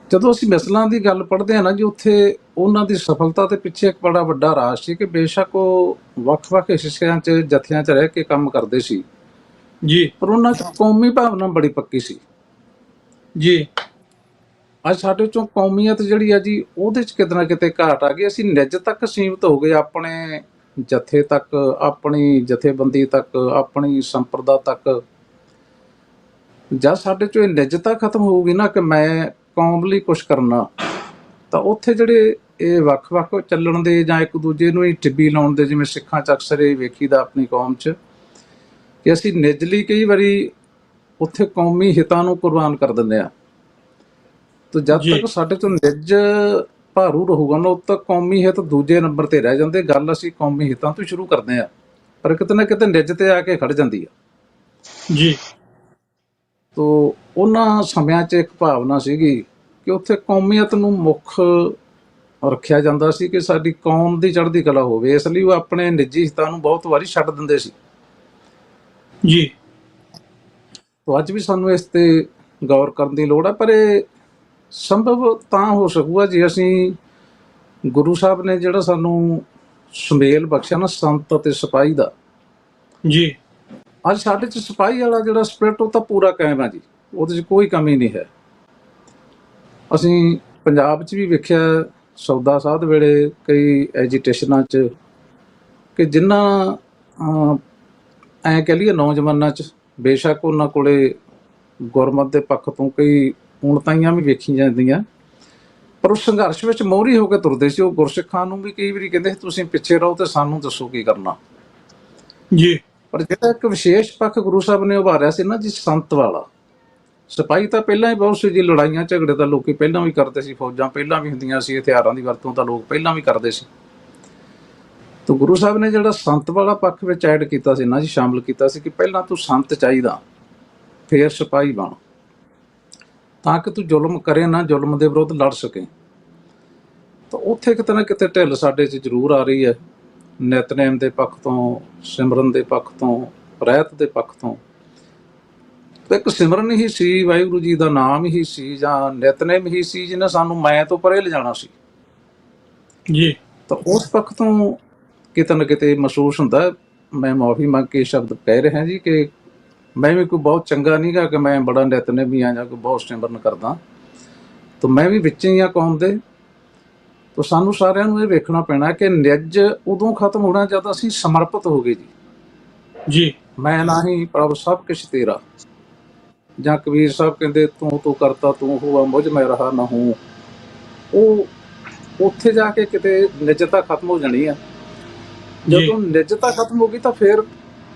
ਜਦੋਂ ਅਸੀਂ ਮਿਸਲਾਂ ਦੀ ਗੱਲ ਪੜ੍ਹਦੇ ਹਾਂ ਨਾ ਜੀ, ਉੱਥੇ ਉਹਨਾਂ ਦੀ ਸਫਲਤਾ ਦੇ ਪਿੱਛੇ ਇੱਕ ਬੜਾ ਵੱਡਾ ਰਾਜ ਸੀ ਕਿ ਬੇਸ਼ੱਕ ਉਹ ਵੱਖ-ਵੱਖ ਹਿੱਸਿਆਂ 'ਚ ਜਥਿਆਂ 'ਚ ਰਹਿ ਕੇ ਕੰਮ ਕਰਦੇ ਸੀ, ਜੀ ਪਰ ਉਹਨਾਂ 'ਚ ਕੌਮੀ ਭਾਵਨਾ ਬੜੀ ਪੱਕੀ ਸੀ। ਜੀ ਅੱਜ ਸਾਡੇ 'ਚੋਂ ਕੌਮੀਅਤ ਜਿਹੜੀ ਆ ਜੀ, ਉਹਦੇ 'ਚ ਕਿਤੇ ਨਾ ਕਿਤੇ ਘਾਟ ਆ ਗਈ। ਅਸੀਂ ਨਿੱਜ ਤੱਕ ਸੀਮਿਤ ਹੋ ਗਏ, ਆਪਣੇ ਜਥੇ ਤੱਕ, ਆਪਣੀ ਜਥੇਬੰਦੀ ਤੱਕ, ਆਪਣੀ ਸੰਪਰਦਾ ਤੱਕ। ਜਦ ਸਾਡੇ 'ਚੋਂ ਇਹ ਨਿੱਜਤਾ ਖਤਮ ਹੋਊਗੀ ਨਾ ਕਿ ਮੈਂ ਕੌਮ ਲਈ ਕੁਛ ਕਰਨਾ, ਤਾਂ ਉੱਥੇ ਜਿਹੜੇ ਇਹ ਵੱਖ-ਵੱਖ ਚੱਲਣ ਦੇ ਜਾਂ ਇੱਕ ਦੂਜੇ ਨੂੰ ਹੀ ਟਿੱਬੀ ਲਾਉਣ ਦੇ, ਜਿਵੇਂ ਸਿੱਖਾਂ 'ਚ ਅਕਸਰ ਇਹ ਵੇਖੀਦਾ ਆਪਣੀ ਕੌਮ 'ਚ, ਕਿ ਅਸੀਂ ਨਿੱਜ ਲਈ ਕਈ ਵਾਰੀ ਉੱਥੇ ਕੌਮੀ ਹਿੱਤਾਂ ਨੂੰ ਕੁਰਬਾਨ ਕਰ ਦਿੰਦੇ ਆ। ਤਾਂ ਜਦ ਜੀ ਤੱਕ ਸਾਡੇ ਤੋਂ ਨਿੱਜ ਭਾਰੂ ਰਹੂਗਾ ਨਾ, ਉਦੋਂ ਤੱਕ ਕੌਮੀ ਹਿੱਤ ਦੂਜੇ ਨੰਬਰ ਤੇ ਰਹਿ ਜਾਂਦੇ। ਗੱਲ ਅਸੀਂ ਕੌਮੀ ਹਿੱਤਾਂ ਤੋਂ ਸ਼ੁਰੂ ਕਰਦੇ ਆ, ਪਰ ਕਿਤੇ ਨਾ ਕਿਤੇ ਨਿੱਜ ਤੇ ਆ ਕੇ ਖੜ ਜਾਂਦੀ ਆ। ਜੀ ਤੋ ਉਹਨਾਂ ਸਮਿਆਂ 'ਚ ਇੱਕ ਭਾਵਨਾ ਸੀਗੀ ਕਿ ਉੱਥੇ ਕੌਮੀਅਤ ਨੂੰ ਮੁੱਖ ਰੱਖਿਆ ਜਾਂਦਾ ਸੀ ਕਿ ਸਾਡੀ ਕੌਮ ਦੀ ਚੜ੍ਹਦੀ ਕਲਾ ਹੋਵੇ, ਇਸ ਲਈ ਉਹ ਆਪਣੇ ਨਿੱਜੀ ਹਿੱਤਾਂ ਨੂੰ ਬਹੁਤ ਵਾਰੀ ਛੱਡ ਦਿੰਦੇ ਸੀ। ਜੀ ਤੋ ਅੱਜ ਵੀ ਸਾਨੂੰ ਇਸ ਤੇ ਗੌਰ ਕਰਨ ਦੀ ਲੋੜ ਹੈ, ਪਰ ਇਹ ਸੰਭਵ ਤਾਂ ਹੋ ਸਕੂਗਾ ਜੇ ਅਸੀਂ ਗੁਰੂ ਸਾਹਿਬ ਨੇ ਜਿਹੜਾ ਸਾਨੂੰ ਸੁਮੇਲ ਬਖਸ਼ਿਆ ਨਾ ਸੰਤ ਅਤੇ ਸਿਪਾਹੀ ਦਾ, ਜੀ ਅੱਜ ਸਾਡੇ 'ਚ ਸਿਪਾਹੀ ਵਾਲਾ ਜਿਹੜਾ ਸਪਿਰਿਟ ਉਹ ਤਾਂ ਪੂਰਾ ਕਾਇਮ ਹੈ ਜੀ, ਉਹਦੇ 'ਚ ਕੋਈ ਕਮੀ ਨਹੀਂ ਹੈ। ਅਸੀਂ ਪੰਜਾਬ 'ਚ ਵੀ ਵੇਖਿਆ ਸੌਦਾ ਸਾਧ ਵੇਲੇ ਕਈ ਐਜੀਟੇਸ਼ਨਾਂ 'ਚ ਕਿ ਜਿਨ੍ਹਾਂ ਐਂ ਕਹਿ ਲਈਏ ਨੌਜਵਾਨਾਂ 'ਚ ਬੇਸ਼ੱਕ ਉਹਨਾਂ ਕੋਲੇ ਗੁਰਮਤ ਦੇ ਪੱਖ ਤੋਂ ਕਈ ਊਣਤਾਈਆਂ ਵੀ ਵੇਖੀ ਜਾਂਦੀਆਂ, ਪਰ ਉਹ ਸੰਘਰਸ਼ ਵਿੱਚ ਮੋਹਰੀ ਹੋ ਕੇ ਤੁਰਦੇ ਸੀ। ਉਹ ਗੁਰਸਿੱਖਾਂ ਨੂੰ ਵੀ ਕਈ ਵਾਰੀ ਕਹਿੰਦੇ ਸੀ ਤੁਸੀਂ ਪਿੱਛੇ ਰਹੋ ਤੇ ਸਾਨੂੰ ਦੱਸੋ ਕੀ ਕਰਨਾ। ਜੀ ਪਰ ਜਿਹੜਾ ਇੱਕ ਵਿਸ਼ੇਸ਼ ਪੱਖ ਗੁਰੂ ਸਾਹਿਬ ਨੇ ਉਭਾਰਿਆ ਸੀ ਨਾ ਜੀ, ਸੰਤ ਵਾਲਾ। ਸਿਪਾਹੀ ਤਾਂ ਪਹਿਲਾਂ ਹੀ ਬਹੁਤ ਸੀ ਜੀ, ਲੜਾਈਆਂ ਝਗੜੇ ਤਾਂ ਲੋਕੀ ਪਹਿਲਾਂ ਵੀ ਕਰਦੇ ਸੀ, ਫੌਜਾਂ ਪਹਿਲਾਂ ਵੀ ਹੁੰਦੀਆਂ ਸੀ, ਹਥਿਆਰਾਂ ਦੀ ਵਰਤੋਂ ਤਾਂ ਲੋਕ ਪਹਿਲਾਂ ਵੀ ਕਰਦੇ ਸੀ। ਤਾਂ ਗੁਰੂ ਸਾਹਿਬ ਨੇ ਜਿਹੜਾ ਸੰਤ ਵਾਲਾ ਪੱਖ ਵਿੱਚ ਐਡ ਕੀਤਾ ਸੀ ਨਾ ਜੀ, ਸ਼ਾਮਲ ਕੀਤਾ ਸੀ ਕਿ ਪਹਿਲਾਂ ਤੂੰ ਸੰਤ ਚਾਹੀਦਾ, ਫੇਰ ਸਿਪਾਹੀ ਬਣ, ਤਾਂ ਕਿ ਤੂੰ ਜ਼ੁਲਮ ਕਰੇ ਨਾ, ਜ਼ੁਲਮ ਦੇ ਵਿਰੁੱਧ ਲੜ ਸਕੇ। ਤਾਂ ਉੱਥੇ ਕਿਤੇ ਨਾ ਕਿਤੇ ਢਿੱਲ ਸਾਡੇ 'ਚ ਜ਼ਰੂਰ ਆ ਰਹੀ ਹੈ, ਨਿਤਨੇਮ ਦੇ ਪੱਖ ਤੋਂ, ਸਿਮਰਨ ਦੇ ਪੱਖ ਤੋਂ, ਰਹਿਤ ਦੇ ਪੱਖ ਤੋਂ। ਇੱਕ ਸਿਮਰਨ ਹੀ ਸੀ, ਵਾਹਿਗੁਰੂ ਜੀ ਦਾ ਨਾਮ ਹੀ ਸੀ, ਜਾਂ ਨਿਤਨੇਮ ਹੀ ਸੀ ਜਿਹਨੇ ਸਾਨੂੰ ਮੈਂ ਤੋਂ ਪਰੇ ਲਿਜਾਣਾ ਸੀ। ਜੀ ਤਾਂ ਉਸ ਪੱਖ ਤੋਂ ਕਿਤੇ ਨਾ ਕਿਤੇ ਮਹਿਸੂਸ ਹੁੰਦਾ, ਮੈਂ ਮਾਫੀ ਮੰਗ ਕੇ ਸ਼ਬਦ ਕਹਿ ਰਿਹਾ ਜੀ ਕਿ ਮੈਂ ਵੀ ਕੋਈ ਬਹੁਤ ਚੰਗਾ ਨਹੀਂ ਗਾ ਕਿ ਮੈਂ ਬੜਾ ਨਿਤਨੇਮੀ ਆ ਜਾਂ ਕੋਈ ਬਹੁਤ ਸਿਮਰਨ ਕਰਦਾ, ਤਾਂ ਮੈਂ ਵੀ ਵਿੱਚ ਹੀ ਆ ਕੌਮ ਦੇ। ਤਾਂ ਸਾਨੂੰ ਸਾਰਿਆਂ ਨੂੰ ਇਹ ਵੇਖਣਾ ਪੈਣਾ ਕਿ ਨਿੱਜ ਉਦੋਂ ਖਤਮ ਹੋਣਾ ਜਦ ਅਸੀਂ ਸਮਰਪਿਤ ਹੋ ਗਏ ਜੀ। ਜੀ ਮੈਂ ਨਹੀਂ ਪ੍ਰਭ ਸਭ ਕੁਛ ਤੇਰਾ, ਜਾਂ ਕਬੀਰ ਸਾਹਿਬ ਕਹਿੰਦੇ ਤੂੰ ਤੂੰ ਕਰਤਾ ਤੂੰ ਹੁਆ ਮੁਝ ਮੈਂ ਰਹਾ ਨਾ ਹੂੰ। ਉਹ ਉੱਥੇ ਜਾ ਕੇ ਕਿਤੇ ਨਿੱਜਤਾ ਖਤਮ ਹੋ ਜਾਣੀ ਆ। ਜਦੋਂ ਨਿੱਜਤਾ ਖਤਮ ਹੋ ਗਈ ਤਾਂ ਫਿਰ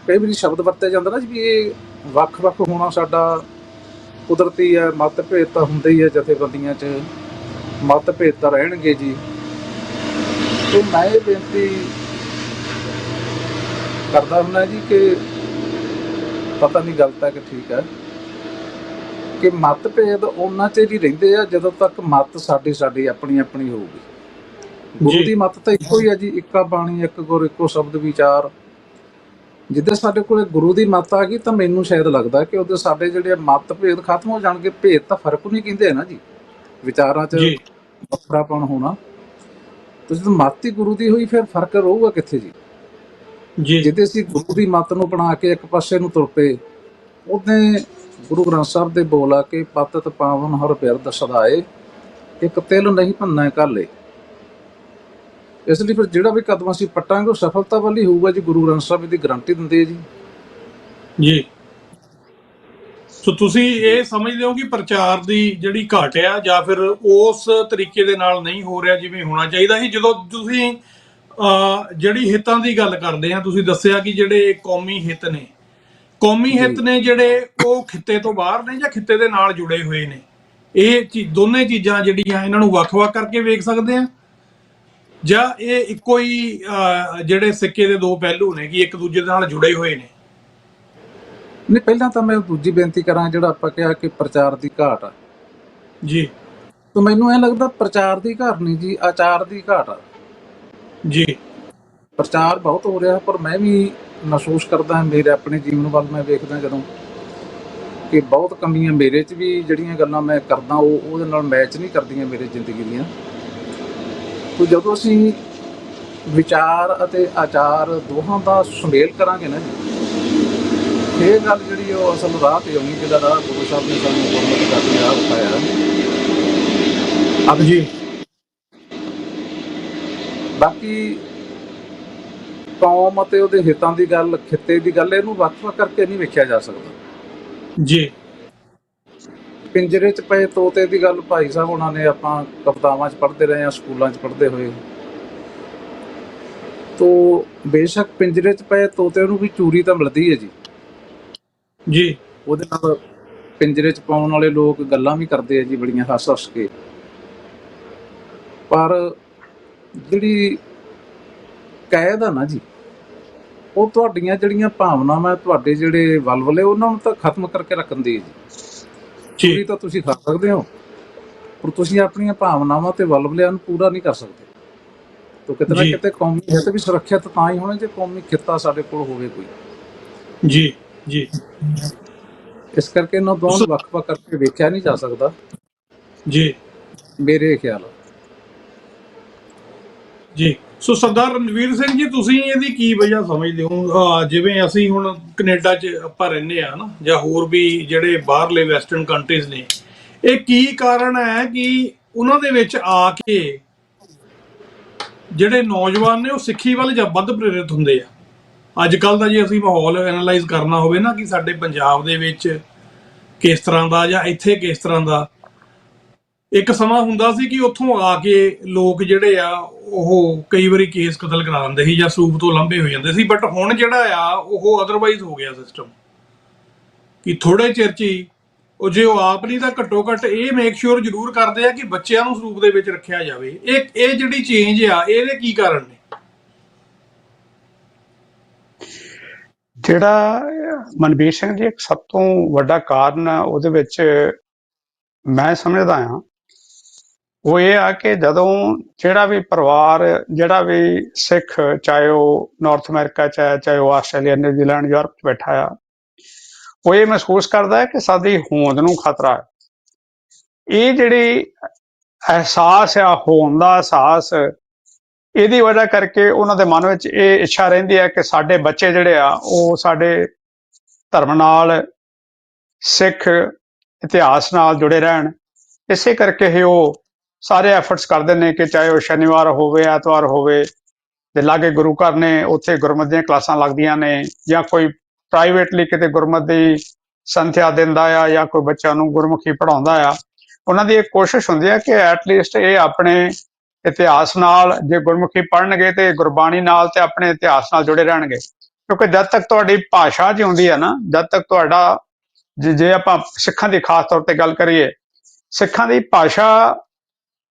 ਕਈ ਵਾਰੀ ਸ਼ਬਦ ਵਰਤਿਆ ਜਾਂਦਾ ਨਾ ਜੀ ਵੀ ਇਹ ਵੱਖ-ਵੱਖ ਹੋਣਾ ਸਾਡਾ ਕੁਦਰਤੀ ਹੈ, ਮਤਭੇਦ ਤਾਂ ਹੁੰਦੇ ਹੀ ਹੈ ਜਥੇਬੰਦੀਆਂ 'ਚ, ਮਤਭੇਦ ਤਾਂ ਰਹਿਣਗੇ ਜੀ। ਤੇ ਮੈਂ ਇਹ ਬੇਨਤੀ ਕਰਦਾ ਹੁੰਦਾ ਜੀ ਕਿ ਪਤਾ ਨਹੀਂ ਗਲਤ ਹੈ ਕਿ ਠੀਕ ਹੈ, ਕਿ ਮਤਭੇਦ ਉਹਨਾਂ ਚਿਰ ਹੀ ਰਹਿੰਦੇ ਆ ਜਦੋਂ ਤੱਕ ਮਤ ਸਾਡੀ ਆਪਣੀ ਆਪਣੀ ਹੋਊਗੀ। ਗੁਰੂ ਦੀ ਮਤ ਤਾਂ ਇੱਕੋ ਹੀ ਹੈ ਜੀ, ਇੱਕਾ ਬਾਣੀ ਇੱਕ ਗੁਰ ਇੱਕੋ ਸ਼ਬਦ ਵਿਚਾਰ। ਜਿੱਦਾਂ ਸਾਡੇ ਕੋਲ ਗੁਰੂ ਦੀ ਮਤ ਆ ਗਈ ਤਾਂ ਮੈਨੂੰ ਸ਼ਾਇਦ ਲੱਗਦਾ ਕਿ ਉਹਦੇ ਸਾਡੇ ਜਿਹੜੇ ਮਤਭੇਦ ਖਤਮ ਹੋ ਜਾਣਗੇ। ਭੇਦ ਤਾਂ ਫਰਕ ਨਹੀਂ ਕਹਿੰਦੇ ਨਾ ਜੀ, ਵਿਚਾਰਾਂ 'ਚ ਵੱਖਰਾਪਣ ਹੋਣਾ। ਤੇ ਜਦੋਂ ਮਤ ਹੀ ਗੁਰੂ ਦੀ ਹੋਈ ਫਿਰ ਫਰਕ ਰਹੂਗਾ ਕਿੱਥੇ ਜੀ? ਜਿਹਦੇ ਅਸੀਂ ਗੁਰੂ ਦੀ ਮਤ ਨੂੰ ਬਣਾ ਕੇ ਇੱਕ ਪਾਸੇ ਨੂੰ ਤੁਰ ਪਏ, ਉਹਦੇ ਗੁਰੂ ਗ੍ਰੰਥ ਸਾਹਿਬ ਦੇ ਬੋਲ ਆ ਕੇ ਪਤਿਤ ਪਾਵਨ ਹਰ ਬਿਰਦ ਸਦਾਏ, ਇੱਕ ਤਿਲ ਨਹੀਂ ਭੰਨਾ ਘਾਲੇ। ਇਸ ਲਈ ਫਿਰ ਜਿਹੜਾ ਵੀ ਕਦਮ ਅਸੀਂ ਪੱਟਾਂਗੇ ਉਹ ਸਫਲਤਾ ਵੱਲ ਹੀ ਹੋਊਗਾ ਜੀ। ਗੁਰੂ ਗ੍ਰੰਥ ਸਾਹਿਬ ਦੀ ਗਰੰਟੀ ਦਿੰਦੇ ਆ ਜੀ। ਜੀ। ਸੋ ਤੁਸੀਂ ਇਹ ਸਮਝਦੇ ਹੋ ਕਿ ਪ੍ਰਚਾਰ ਦੀ ਜਿਹੜੀ ਘਾਟ ਆ ਜਾਂ ਫਿਰ ਉਸ ਤਰੀਕੇ ਦੇ ਨਾਲ ਨਹੀਂ ਹੋ ਰਿਹਾ ਜਿਵੇਂ ਹੋਣਾ ਚਾਹੀਦਾ ਸੀ? ਜਦੋਂ ਤੁਸੀਂ ਜਿਹੜੀ ਹਿੱਤਾਂ ਦੀ ਗੱਲ ਕਰਦੇ ਆ, ਤੁਸੀਂ ਦੱਸਿਆ ਕਿ ਜਿਹੜੇ ਕੌਮੀ ਹਿੱਤ ਨੇ ਜਿਹੜੇ ਉਹ ਖਿੱਤੇ ਤੋਂ ਬਾਹਰ ਨੇ ਜਾਂ ਖਿੱਤੇ ਦੇ ਨਾਲ ਜੁੜੇ ਹੋਏ ਨੇ। ਇਹ ਦੋਨੇ ਚੀਜ਼ਾਂ ਜਿਹੜੀਆਂ ਇਹਨਾਂ ਨੂੰ ਵੱਖ-ਵੱਖ ਕਰਕੇ ਵੇਖ ਸਕਦੇ ਆ, ਜਾਂ ਇਹ ਇੱਕੋ ਹੀ ਜਿਹੜੇ ਸਿੱਕੇ ਦੇ ਦੋ ਪਹਿਲੂ ਨੇ ਕਿ ਇੱਕ ਦੂਜੇ ਦੇ ਨਾਲ ਜੁੜੇ ਹੋਏ ਨੇ? ਨਹੀਂ, ਪਹਿਲਾਂ ਤਾਂ ਮੈਂ ਦੂਜੀ ਬੇਨਤੀ ਕਰਾਂ, ਜਿਹੜਾ ਆਪਾਂ ਕਿਹਾ ਕਿ ਪ੍ਰਚਾਰ ਦੀ ਘਾਟ ਆ ਜੀ। ਤਾਂ ਮੈਨੂੰ ਇਹ ਲੱਗਦਾ ਪ੍ਰਚਾਰ ਦੀ ਘਾਟ ਨਹੀਂ ਜੀ, ਆਚਾਰ ਦੀ ਘਾਟ ਆ ਜੀ। ਪ੍ਰਚਾਰ ਬਹੁਤ ਹੋ ਰਿਹਾ, ਪਰ ਮੈਂ ਵੀ ਮਹਿਸੂਸ ਕਰਦਾ ਮੇਰੇ ਆਪਣੇ ਜੀਵਨ ਵੱਲ ਮੈਂ ਵੇਖਦਾ ਜਦੋਂ ਕਿ ਬਹੁਤ ਕਮੀਆਂ ਮੇਰੇ 'ਚ ਵੀ, ਜਿਹੜੀਆਂ ਗੱਲਾਂ ਮੈਂ ਕਰਦਾ ਉਹਦੇ ਨਾਲ ਮੈਚ ਨਹੀਂ ਕਰਦੀਆਂ ਮੇਰੀ ਜ਼ਿੰਦਗੀ ਦੀਆਂ। ਤਾਂ ਜਦੋਂ ਅਸੀਂ ਵਿਚਾਰ ਅਤੇ ਆਚਾਰ ਦੋਹਾਂ ਦਾ ਸੁਮੇਲ ਕਰਾਂਗੇ ਨਾ ਜੀ, ਇਹ ਗੱਲ ਜਿਹੜੀ ਉਹ ਅਸਲ ਰਾਹ ਤੇ ਆਉਣੀ, ਜਿਹੜਾ ਰਾਹ ਗੁਰੂ ਸਾਹਿਬ ਨੇ ਸਾਨੂੰ ਗੁਰਮਤਿ ਕਰਕੇ ਰਾਹ ਵਿਖਾਇਆ। ਜੀ। ਬਾਕੀ ਕੌਮ ਅਤੇ ਉਹਦੇ ਹਿੱਤਾਂ ਦੀ ਗੱਲ, ਖਿੱਤੇ ਦੀ ਗੱਲ, ਇਹਨੂੰ ਵੱਖ-ਵੱਖ ਕਰਕੇ ਨਹੀਂ ਵੇਖਿਆ ਜਾ ਸਕਦਾ ਜੀ। ਪਿੰਜਰੇ 'ਚ ਪਏ ਤੋਤੇ ਦੀ ਗੱਲ ਭਾਈ ਸਾਹਿਬ ਉਹਨਾਂ ਨੇ, ਆਪਾਂ ਕਵਿਤਾਵਾਂ 'ਚ ਪੜ੍ਹਦੇ ਰਹੇ ਹਾਂ, ਸਕੂਲਾਂ 'ਚ ਪੜ੍ਹਦੇ ਹੋਏ। ਤੋ ਬੇਸ਼ੱਕ ਪਿੰਜਰੇ 'ਚ ਪਏ ਤੋਤੇ ਨੂੰ ਵੀ ਚੂਰੀ ਤਾਂ ਮਿਲਦੀ ਹੈ ਜੀ। ਜੀ। ਉਹਦੇ ਨਾਲ ਪਿੰਜਰੇ 'ਚ ਪਾਉਣ ਵਾਲੇ ਲੋਕ ਗੱਲਾਂ ਵੀ ਕਰਦੇ ਆ ਜੀ ਬੜੀਆਂ ਹੱਸ-ਹੱਸ ਕੇ, ਪਰ ਜਿਹੜੀ ਕੈਦ ਆ ਨਾ ਜੀ, ਉਹ ਤੁਹਾਡੀਆਂ ਜਿਹੜੀਆਂ ਭਾਵਨਾਵਾਂ, ਤੁਹਾਡੇ ਜਿਹੜੇ ਵਲਵਲੇ, ਉਹਨਾਂ ਨੂੰ ਤਾਂ ਖਤਮ ਕਰਕੇ ਰੱਖ ਦਿੰਦੀ ਹੈ ਜੀ। ਚੂਰੀ ਤਾਂ ਤੁਸੀਂ ਖਾ ਸਕਦੇ ਹੋ, ਪਰ ਤੁਸੀਂ ਆਪਣੀਆਂ ਭਾਵਨਾਵਾਂ ਤੇ ਵਲਵਲਿਆਂ ਨੂੰ ਪੂਰਾ ਨਹੀਂ ਕਰ ਸਕਦੇ। ਤਾਂ ਕਿਤੇ ਨਾ ਕਿਤੇ ਕੌਮੀ ਹਿੱਤ ਵੀ ਸੁਰੱਖਿਅਤ ਤਾਂ ਹੀ ਹੋਣੇ ਜੇ ਕੌਮੀ ਖਿੱਤਾ ਸਾਡੇ ਕੋਲ ਹੋਵੇ ਕੋਈ। ਜੀ। ਜੀ। ਇਸ ਕਰਕੇ ਇਹਨਾਂ ਦੋਵਾਂ ਨੂੰ ਵੱਖ-ਵੱਖ ਕਰਕੇ ਵੇਖਿਆ ਨਹੀਂ ਜਾ ਸਕਦਾ ਜੀ, ਮੇਰੇ ਖਿਆਲ। ਜੀ। ਸੋ ਸਰਦਾਰ ਰਣਵੀਰ ਸਿੰਘ ਜੀ, ਤੁਸੀਂ ਇਹਦੀ ਕੀ ਵਜ੍ਹਾ ਸਮਝਦੇ ਹੋ? ਜਿਵੇਂ ਅਸੀਂ ਹੁਣ ਕੈਨੇਡਾ 'ਚ ਆਪਾਂ ਰਹਿੰਦੇ ਆ ਨਾ, ਜਾਂ ਹੋਰ ਵੀ ਜਿਹੜੇ ਬਾਹਰਲੇ ਵੈਸਟਰਨ ਕੰਟਰੀਜ਼ ਨੇ, ਇਹ ਕੀ ਕਾਰਨ ਹੈ ਕਿ ਉਹਨਾਂ ਦੇ ਵਿੱਚ ਆ ਕੇ ਜਿਹੜੇ ਨੌਜਵਾਨ ਨੇ ਉਹ ਸਿੱਖੀ ਵੱਲ ਜਾਂ ਵੱਧ ਪ੍ਰੇਰਿਤ ਹੁੰਦੇ ਆ? ਅੱਜ ਕੱਲ੍ਹ ਦਾ ਜੇ ਅਸੀਂ ਮਾਹੌਲ ਐਨਾਲਾਈਜ਼ ਕਰਨਾ ਹੋਵੇ ਨਾ ਕਿ ਸਾਡੇ ਪੰਜਾਬ ਦੇ ਵਿੱਚ ਕਿਸ ਤਰ੍ਹਾਂ ਦਾ ਜਾਂ ਇੱਥੇ ਕਿਸ ਤਰ੍ਹਾਂ ਦਾ, ਇੱਕ ਸਮਾਂ ਹੁੰਦਾ ਸੀ ਕਿ ਉੱਥੋਂ ਆ ਕੇ ਲੋਕ ਜਿਹੜੇ ਆ ਉਹ ਕਈ ਵਾਰੀ ਕੇਸ ਕਤਲ ਕਰਾ ਦਿੰਦੇ ਸੀ ਜਾਂ ਸੂਬ ਤੋਂ ਲੰਬੇ ਹੋ ਜਾਂਦੇ ਸੀ। ਬਟ ਹੁਣ ਜਿਹੜਾ ਆ ਉਹ ਅਦਰਵਾਈਜ਼ ਹੋ ਗਿਆ ਸਿਸਟਮ, ਕਿ ਥੋੜੇ ਚਿਰ 'ਚ ਹੀ ਉਹ ਜੇ ਉਹ ਆਪ ਨਹੀਂ ਤਾਂ ਘੱਟੋ ਘੱਟ ਇਹ ਮੇਕ ਸ਼ੋਰ ਜ਼ਰੂਰ ਕਰਦੇ ਆ ਕਿ ਬੱਚਿਆਂ ਨੂੰ ਸਰੂਪ ਦੇ ਵਿੱਚ ਰੱਖਿਆ ਜਾਵੇ। ਇਹ ਜਿਹੜੀ ਚੇਂਜ ਆ, ਇਹਦੇ ਕੀ ਕਾਰਨ ਨੇ? ਜਿਹੜਾ ਮਨਵੀਰ ਸਿੰਘ ਜੀ, ਇੱਕ ਸਭ ਤੋਂ ਵੱਡਾ ਕਾਰਨ ਉਹਦੇ ਵਿੱਚ ਮੈਂ ਸਮਝਦਾ ਹਾਂ, ਉਹ ਇਹ ਆ ਕਿ ਜਦੋਂ ਜਿਹੜਾ ਵੀ ਪਰਿਵਾਰ, ਜਿਹੜਾ ਵੀ ਸਿੱਖ, ਚਾਹੇ ਉਹ ਨਾਰਥ ਅਮਰੀਕਾ 'ਚ ਹੈ, ਚਾਹੇ ਉਹ ਆਸਟ੍ਰੇਲੀਆ, ਨਿਊਜ਼ੀਲੈਂਡ, ਯੂਰਪ 'ਚ ਬੈਠਾ ਆ, ਉਹ ਇਹ ਮਹਿਸੂਸ ਕਰਦਾ ਹੈ ਕਿ ਸਾਡੀ ਹੋਂਦ ਨੂੰ ਖਤਰਾ ਹੈ। ਇਹ ਜਿਹੜੀ ਅਹਿਸਾਸ ਆ, ਹੋਂਦ ਦਾ ਅਹਿਸਾਸ, ਇਹਦੀ ਵਜ੍ਹਾ ਕਰਕੇ ਉਹਨਾਂ ਦੇ ਮਨ ਵਿੱਚ ਇਹ ਇੱਛਾ ਰਹਿੰਦੀ ਹੈ ਕਿ ਸਾਡੇ ਬੱਚੇ ਜਿਹੜੇ ਆ ਉਹ ਸਾਡੇ ਧਰਮ ਨਾਲ, ਸਿੱਖ ਇਤਿਹਾਸ ਨਾਲ ਜੁੜੇ ਰਹਿਣ। ਇਸੇ ਕਰਕੇ ਹੀ ਉਹ ਸਾਰੇ ਐਫਰਟਸ ਕਰਦੇ ਨੇ ਕਿ ਚਾਹੇ ਉਹ ਸ਼ਨੀਵਾਰ ਹੋਵੇ, ਐਤਵਾਰ ਹੋਵੇ, ਤੇ ਲਾਗੇ ਗੁਰੂ ਘਰ ਨੇ, ਉੱਥੇ ਗੁਰਮਤਿ ਦੀਆਂ ਕਲਾਸਾਂ ਲੱਗਦੀਆਂ ਨੇ, ਜਾਂ ਕੋਈ ਪ੍ਰਾਈਵੇਟਲੀ ਕਿਤੇ ਗੁਰਮਤਿ ਦੀ ਸੰਥਿਆ ਦਿੰਦਾ ਆ, ਜਾਂ ਕੋਈ ਬੱਚਿਆਂ ਨੂੰ ਗੁਰਮੁਖੀ ਪੜ੍ਹਾਉਂਦਾ ਆ। ਉਹਨਾਂ ਦੀ ਇੱਕ ਕੋਸ਼ਿਸ਼ ਹੁੰਦੀ ਹੈ ਕਿ ਐਟਲੀਸਟ ਇਹ ਆਪਣੇ ਇਤਿਹਾਸ ਨਾਲ, ਜੇ ਗੁਰਮੁਖੀ ਪੜ੍ਹਨਗੇ ਤੇ ਗੁਰਬਾਣੀ ਨਾਲ ਤੇ ਆਪਣੇ ਇਤਿਹਾਸ ਨਾਲ ਜੁੜੇ ਰਹਿਣਗੇ। ਕਿਉਂਕਿ ਜਦ ਤੱਕ ਤੁਹਾਡੀ ਭਾਸ਼ਾ ਜਿਉਂਦੀ ਹੈ ਨਾ, ਜਦ ਤੱਕ ਤੁਹਾਡਾ, ਜੇ ਆਪਾਂ ਸਿੱਖਾਂ ਦੀ ਖਾਸ ਤੌਰ ਤੇ ਗੱਲ ਕਰੀਏ, ਸਿੱਖਾਂ ਦੀ ਭਾਸ਼ਾ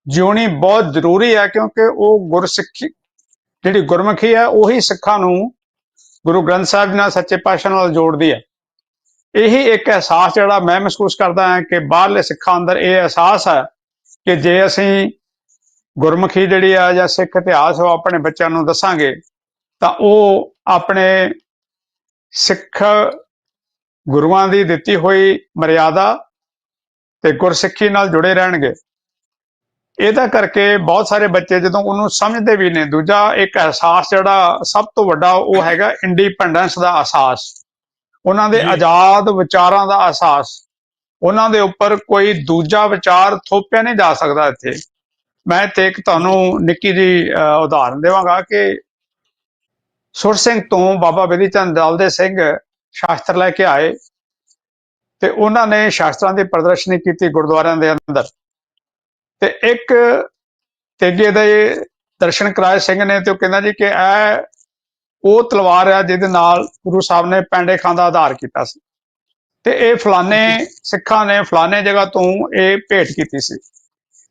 ਜਿਉਣੀ ਬਹੁਤ ਜ਼ਰੂਰੀ ਹੈ, ਕਿਉਂਕਿ ਉਹ ਗੁਰਸਿੱਖੀ, ਜਿਹੜੀ ਗੁਰਮੁਖੀ ਹੈ, ਉਹੀ ਸਿੱਖਾਂ ਨੂੰ ਗੁਰੂ ਗ੍ਰੰਥ ਸਾਹਿਬ ਨਾਲ, ਸੱਚੇ ਪਾਤਸ਼ਾਹ ਨਾਲ ਜੋੜਦੀ ਹੈ। ਇਹੀ ਇੱਕ ਅਹਿਸਾਸ ਜਿਹੜਾ ਮੈਂ ਮਹਿਸੂਸ ਕਰਦਾ ਹਾਂ ਕਿ ਬਾਹਰਲੇ ਸਿੱਖਾਂ ਅੰਦਰ ਇਹ ਅਹਿਸਾਸ ਹੈ ਕਿ ਜੇ ਅਸੀਂ ਗੁਰਮੁਖੀ ਜਿਹੜੀ ਆ ਜਾਂ ਸਿੱਖ ਇਤਿਹਾਸ ਉਹ ਆਪਣੇ ਬੱਚਿਆਂ ਨੂੰ ਦੱਸਾਂਗੇ ਤਾਂ ਉਹ ਆਪਣੇ ਸਿੱਖ ਗੁਰੂਆਂ ਦੀ ਦਿੱਤੀ ਹੋਈ ਮਰਿਆਦਾ ਤੇ ਗੁਰਸਿੱਖੀ ਨਾਲ ਜੁੜੇ ਰਹਿਣਗੇ। ਇਹਦਾ ਕਰਕੇ ਬਹੁਤ ਸਾਰੇ ਬੱਚੇ ਜਦੋਂ ਉਹਨੂੰ ਸਮਝਦੇ ਵੀ ਨੇ। ਦੂਜਾ ਇੱਕ ਅਹਿਸਾਸ ਜਿਹੜਾ ਸਭ ਤੋਂ ਵੱਡਾ ਉਹ ਹੈਗਾ ਇੰਡੀਪੈਂਡੈਂਸ ਦਾ ਅਹਿਸਾਸ, ਉਹਨਾਂ ਦੇ ਆਜ਼ਾਦ ਵਿਚਾਰਾਂ ਦਾ ਅਹਿਸਾਸ। ਉਹਨਾਂ ਦੇ ਉੱਪਰ ਕੋਈ ਦੂਜਾ ਵਿਚਾਰ ਥੋਪਿਆ ਨਹੀਂ ਜਾ ਸਕਦਾ ਇੱਥੇ। ਮੈਂ ਇੱਥੇ ਇੱਕ ਤੁਹਾਨੂੰ ਨਿੱਕੀ ਜਿਹੀ ਉਦਾਹਰਨ ਦੇਵਾਂਗਾ ਕਿ ਸੁਰ ਸਿੰਘ ਤੋਂ ਬਾਬਾ ਬਿਧੀ ਚੰਦ ਦਲ ਸਿੰਘ ਸ਼ਾਸਤਰ ਲੈ ਕੇ ਆਏ ਤੇ ਉਹਨਾਂ ਨੇ ਸ਼ਾਸਤਰਾਂ ਦੀ ਪ੍ਰਦਰਸ਼ਨੀ ਕੀਤੀ ਗੁਰਦੁਆਰਿਆਂ ਦੇ ਅੰਦਰ, ਤੇ ਇੱਕ ਤੇਗੇ ਦੇ ਦਰਸ਼ਨ ਕਰਾਏ ਸਿੰਘ ਨੇ, ਤੇ ਉਹ ਕਹਿੰਦਾ ਜੀ ਕਿ ਇਹ ਉਹ ਤਲਵਾਰ ਆ ਜਿਹਦੇ ਨਾਲ ਗੁਰੂ ਸਾਹਿਬ ਨੇ ਪੈਂਡੇ ਖਾਂ ਦਾ ਆਧਾਰ ਕੀਤਾ ਸੀ, ਤੇ ਇਹ ਫਲਾਣੇ ਸਿੱਖਾਂ ਨੇ ਫਲਾਣੇ ਜਗ੍ਹਾ ਤੋਂ ਇਹ ਭੇਟ ਕੀਤੀ ਸੀ।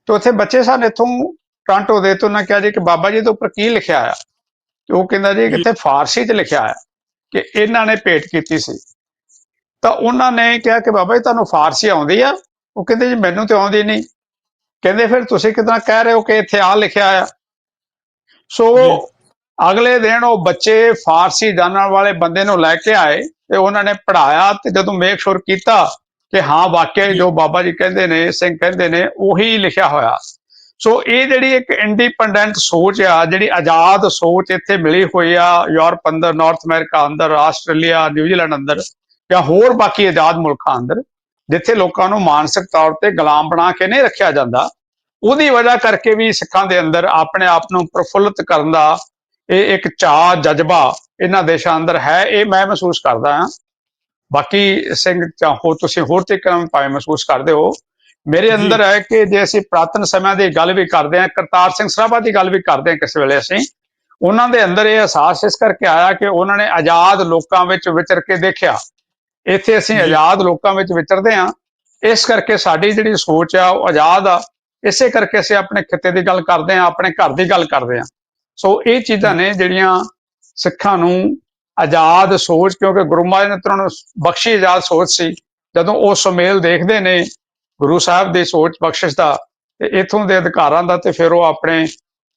ਤੇ ਉੱਥੇ ਬੱਚੇ ਸਨ ਇੱਥੋਂ ਟਰਾਂਟੋ ਦੇ, ਤੇ ਉਹਨਾਂ ਕਿਹਾ ਜੀ ਕਿ ਬਾਬਾ ਜੀ ਦੇ ਉੱਪਰ ਕੀ ਲਿਖਿਆ ਆ? ਤੇ ਉਹ ਕਹਿੰਦਾ ਜੀ ਕਿਤੇ ਫਾਰਸੀ 'ਚ ਲਿਖਿਆ ਆ ਕਿ ਇਹਨਾਂ ਨੇ ਭੇਟ ਕੀਤੀ ਸੀ। ਤਾਂ ਉਹਨਾਂ ਨੇ ਕਿਹਾ ਕਿ ਬਾਬਾ ਜੀ ਤੁਹਾਨੂੰ ਫਾਰਸੀ ਆਉਂਦੀ ਆ? ਉਹ ਕਹਿੰਦੇ ਜੀ ਮੈਨੂੰ ਤੇ ਆਉਂਦੀ ਨਹੀਂ। ਕਹਿੰਦੇ ਫਿਰ ਤੁਸੀਂ ਕਿਦਾਂ ਕਹਿ ਰਹੇ ਹੋ ਕਿ ਇੱਥੇ ਆ ਲਿਖਿਆ ਆ? ਸੋ ਅਗਲੇ ਦਿਨ ਉਹ ਬੱਚੇ ਫਾਰਸੀ ਜਾਣਨ ਵਾਲੇ ਬੰਦੇ ਨੂੰ ਲੈ ਕੇ ਆਏ ਤੇ ਉਹਨਾਂ ਨੇ ਪੜ੍ਹਾਇਆ, ਤੇ ਜਦੋਂ ਮੇਕ ਸ਼ੋਰ ਕੀਤਾ ਕਿ ਹਾਂ ਵਾਕਿਆ ਜੋ ਬਾਬਾ ਜੀ ਕਹਿੰਦੇ ਨੇ, ਸਿੰਘ ਕਹਿੰਦੇ ਨੇ, ਉਹੀ ਲਿਖਿਆ ਹੋਇਆ। ਸੋ ਇਹ ਜਿਹੜੀ ਇੱਕ ਇੰਡੀਪੈਂਡੈਂਟ ਸੋਚ ਆ, ਜਿਹੜੀ ਆਜ਼ਾਦ ਸੋਚ ਇੱਥੇ ਮਿਲੀ ਹੋਈ ਆ ਯੂਰਪ ਅੰਦਰ, ਨਾਰਥ ਅਮਰੀਕਾ ਅੰਦਰ, ਆਸਟ੍ਰੇਲੀਆ, ਨਿਊਜ਼ੀਲੈਂਡ ਅੰਦਰ, ਜਾਂ ਹੋਰ ਬਾਕੀ ਆਜ਼ਾਦ ਮੁਲਕਾਂ ਅੰਦਰ, ਜਿੱਥੇ ਲੋਕਾਂ ਨੂੰ ਮਾਨਸਿਕ ਤੌਰ ਤੇ ਗੁਲਾਮ ਬਣਾ ਕੇ ਨਹੀਂ ਰੱਖਿਆ ਜਾਂਦਾ, ਉਹਦੀ ਵਜ੍ਹਾ ਕਰਕੇ ਵੀ ਸਿੱਖਾਂ ਦੇ ਅੰਦਰ ਆਪਣੇ ਆਪ ਨੂੰ ਪ੍ਰਫੁੱਲਤ ਕਰਨ ਦਾ ਇਹ ਇੱਕ ਚਾਅ ਜਜ਼ਬਾ ਇਹਨਾਂ ਦੇਸ਼ਾਂ ਅੰਦਰ ਹੈ। ਇਹ ਮੈਂ ਮਹਿਸੂਸ ਕਰਦਾ ਹਾਂ। ਬਾਕੀ ਸਿੰਘ ਚਾਹੋ ਤੁਸੀਂ ਹੋਰ ਤਰੀਕੇ ਨਾਲ ਭਾਵੇਂ ਮਹਿਸੂਸ ਕਰਦੇ ਹੋ, ਮੇਰੇ ਅੰਦਰ ਹੈ ਕਿ ਜੇ ਅਸੀਂ ਪੁਰਾਤਨ ਸਮਿਆਂ ਦੀ ਗੱਲ ਵੀ ਕਰਦੇ ਹਾਂ, ਕਰਤਾਰ ਸਿੰਘ ਸਰਾਭਾ ਦੀ ਗੱਲ ਵੀ ਕਰਦੇ ਹਾਂ ਕਿਸੇ ਵੇਲੇ, ਅਸੀਂ ਉਹਨਾਂ ਦੇ ਅੰਦਰ ਇਹ ਅਹਿਸਾਸ ਇਸ ਕਰਕੇ ਆਇਆ ਕਿ ਉਹਨਾਂ ਨੇ ਆਜ਼ਾਦ ਲੋਕਾਂ ਵਿੱਚ ਵਿਚਰ ਕੇ ਦੇਖਿਆ। ਇੱਥੇ ਅਸੀਂ ਆਜ਼ਾਦ ਲੋਕਾਂ ਵਿੱਚ ਵਿਚਰਦੇ ਹਾਂ, ਇਸ ਕਰਕੇ ਸਾਡੀ ਜਿਹੜੀ ਸੋਚ ਆ ਉਹ ਆਜ਼ਾਦ ਆ। ਇਸੇ ਕਰਕੇ ਅਸੀਂ ਆਪਣੇ ਖਿੱਤੇ ਦੀ ਗੱਲ ਕਰਦੇ ਹਾਂ, ਆਪਣੇ ਘਰ ਦੀ ਗੱਲ ਕਰਦੇ ਹਾਂ। ਸੋ ਇਹ ਚੀਜ਼ਾਂ ਨੇ ਜਿਹੜੀਆਂ ਸਿੱਖਾਂ ਨੂੰ ਆਜ਼ਾਦ ਸੋਚ, ਕਿਉਂਕਿ ਗੁਰੂ ਮਹਾਰਾਜ ਨੇ ਉਹਨਾਂ ਨੂੰ ਬਖਸ਼ੀ ਆਜ਼ਾਦ ਸੋਚ ਸੀ, ਜਦੋਂ ਉਹ ਸੁਮੇਲ ਦੇਖਦੇ ਨੇ ਗੁਰੂ ਸਾਹਿਬ ਦੀ ਸੋਚ ਬਖਸ਼ਿਸ਼ ਦਾ ਤੇ ਇਥੋਂ ਦੇ ਅਧਿਕਾਰਾਂ ਦਾ, ਤੇ ਫਿਰ ਉਹ ਆਪਣੇ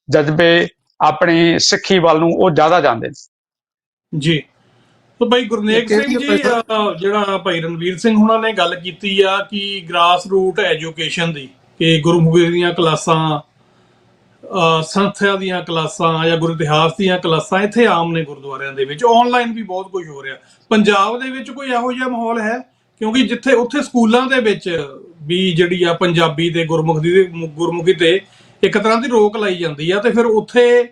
ਜਜ਼ਬੇ, ਆਪਣੀ ਸਿੱਖੀ ਵੱਲ ਨੂੰ ਉਹ ਜ਼ਿਆਦਾ ਜਾਂਦੇ ਨੇ। ਜੀ ਤਾਂ ਭਾਈ ਗੁਰਨੇਕ ਸਿੰਘ ਜੀ, ਜਿਹੜਾ ਭਾਈ ਰਣਵੀਰ ਸਿੰਘ ਹੁਣਾਂ ਨੇ ਗੱਲ ਕੀਤੀ ਆ ਕਿ ਗ੍ਰਾਸ ਰੂਟ ਐਜੂਕੇਸ਼ਨ ਦੀ, ਕਿ ਗੁਰਮੁਖੀ ਦੀਆਂ ਕਲਾਸਾਂ, ਸੰਥਿਆ ਦੀਆਂ ਕਲਾਸਾਂ ਜਾਂ ਗੁਰੂ ਇਤਿਹਾਸ ਦੀਆਂ ਕਲਾਸਾਂ ਇੱਥੇ ਆਮ ਨੇ ਗੁਰਦੁਆਰਿਆਂ ਦੇ ਵਿੱਚ, ਆਨਲਾਈਨ ਵੀ ਬਹੁਤ ਕੁਝ ਹੋ ਰਿਹਾ। ਪੰਜਾਬ ਦੇ ਵਿੱਚ ਕੋਈ ਇਹੋ ਜਿਹਾ ਮਾਹੌਲ ਹੈ? ਕਿਉਂਕਿ ਜਿੱਥੇ ਉੱਥੇ ਸਕੂਲਾਂ ਦੇ ਵਿੱਚ ਵੀ ਜਿਹੜੀ ਆ ਪੰਜਾਬੀ ਤੇ ਗੁਰਮੁਖੀ ਤੇ ਇੱਕ ਤਰ੍ਹਾਂ ਦੀ ਰੋਕ ਲਾਈ ਜਾਂਦੀ ਆ, ਤੇ ਫਿਰ ਉੱਥੇ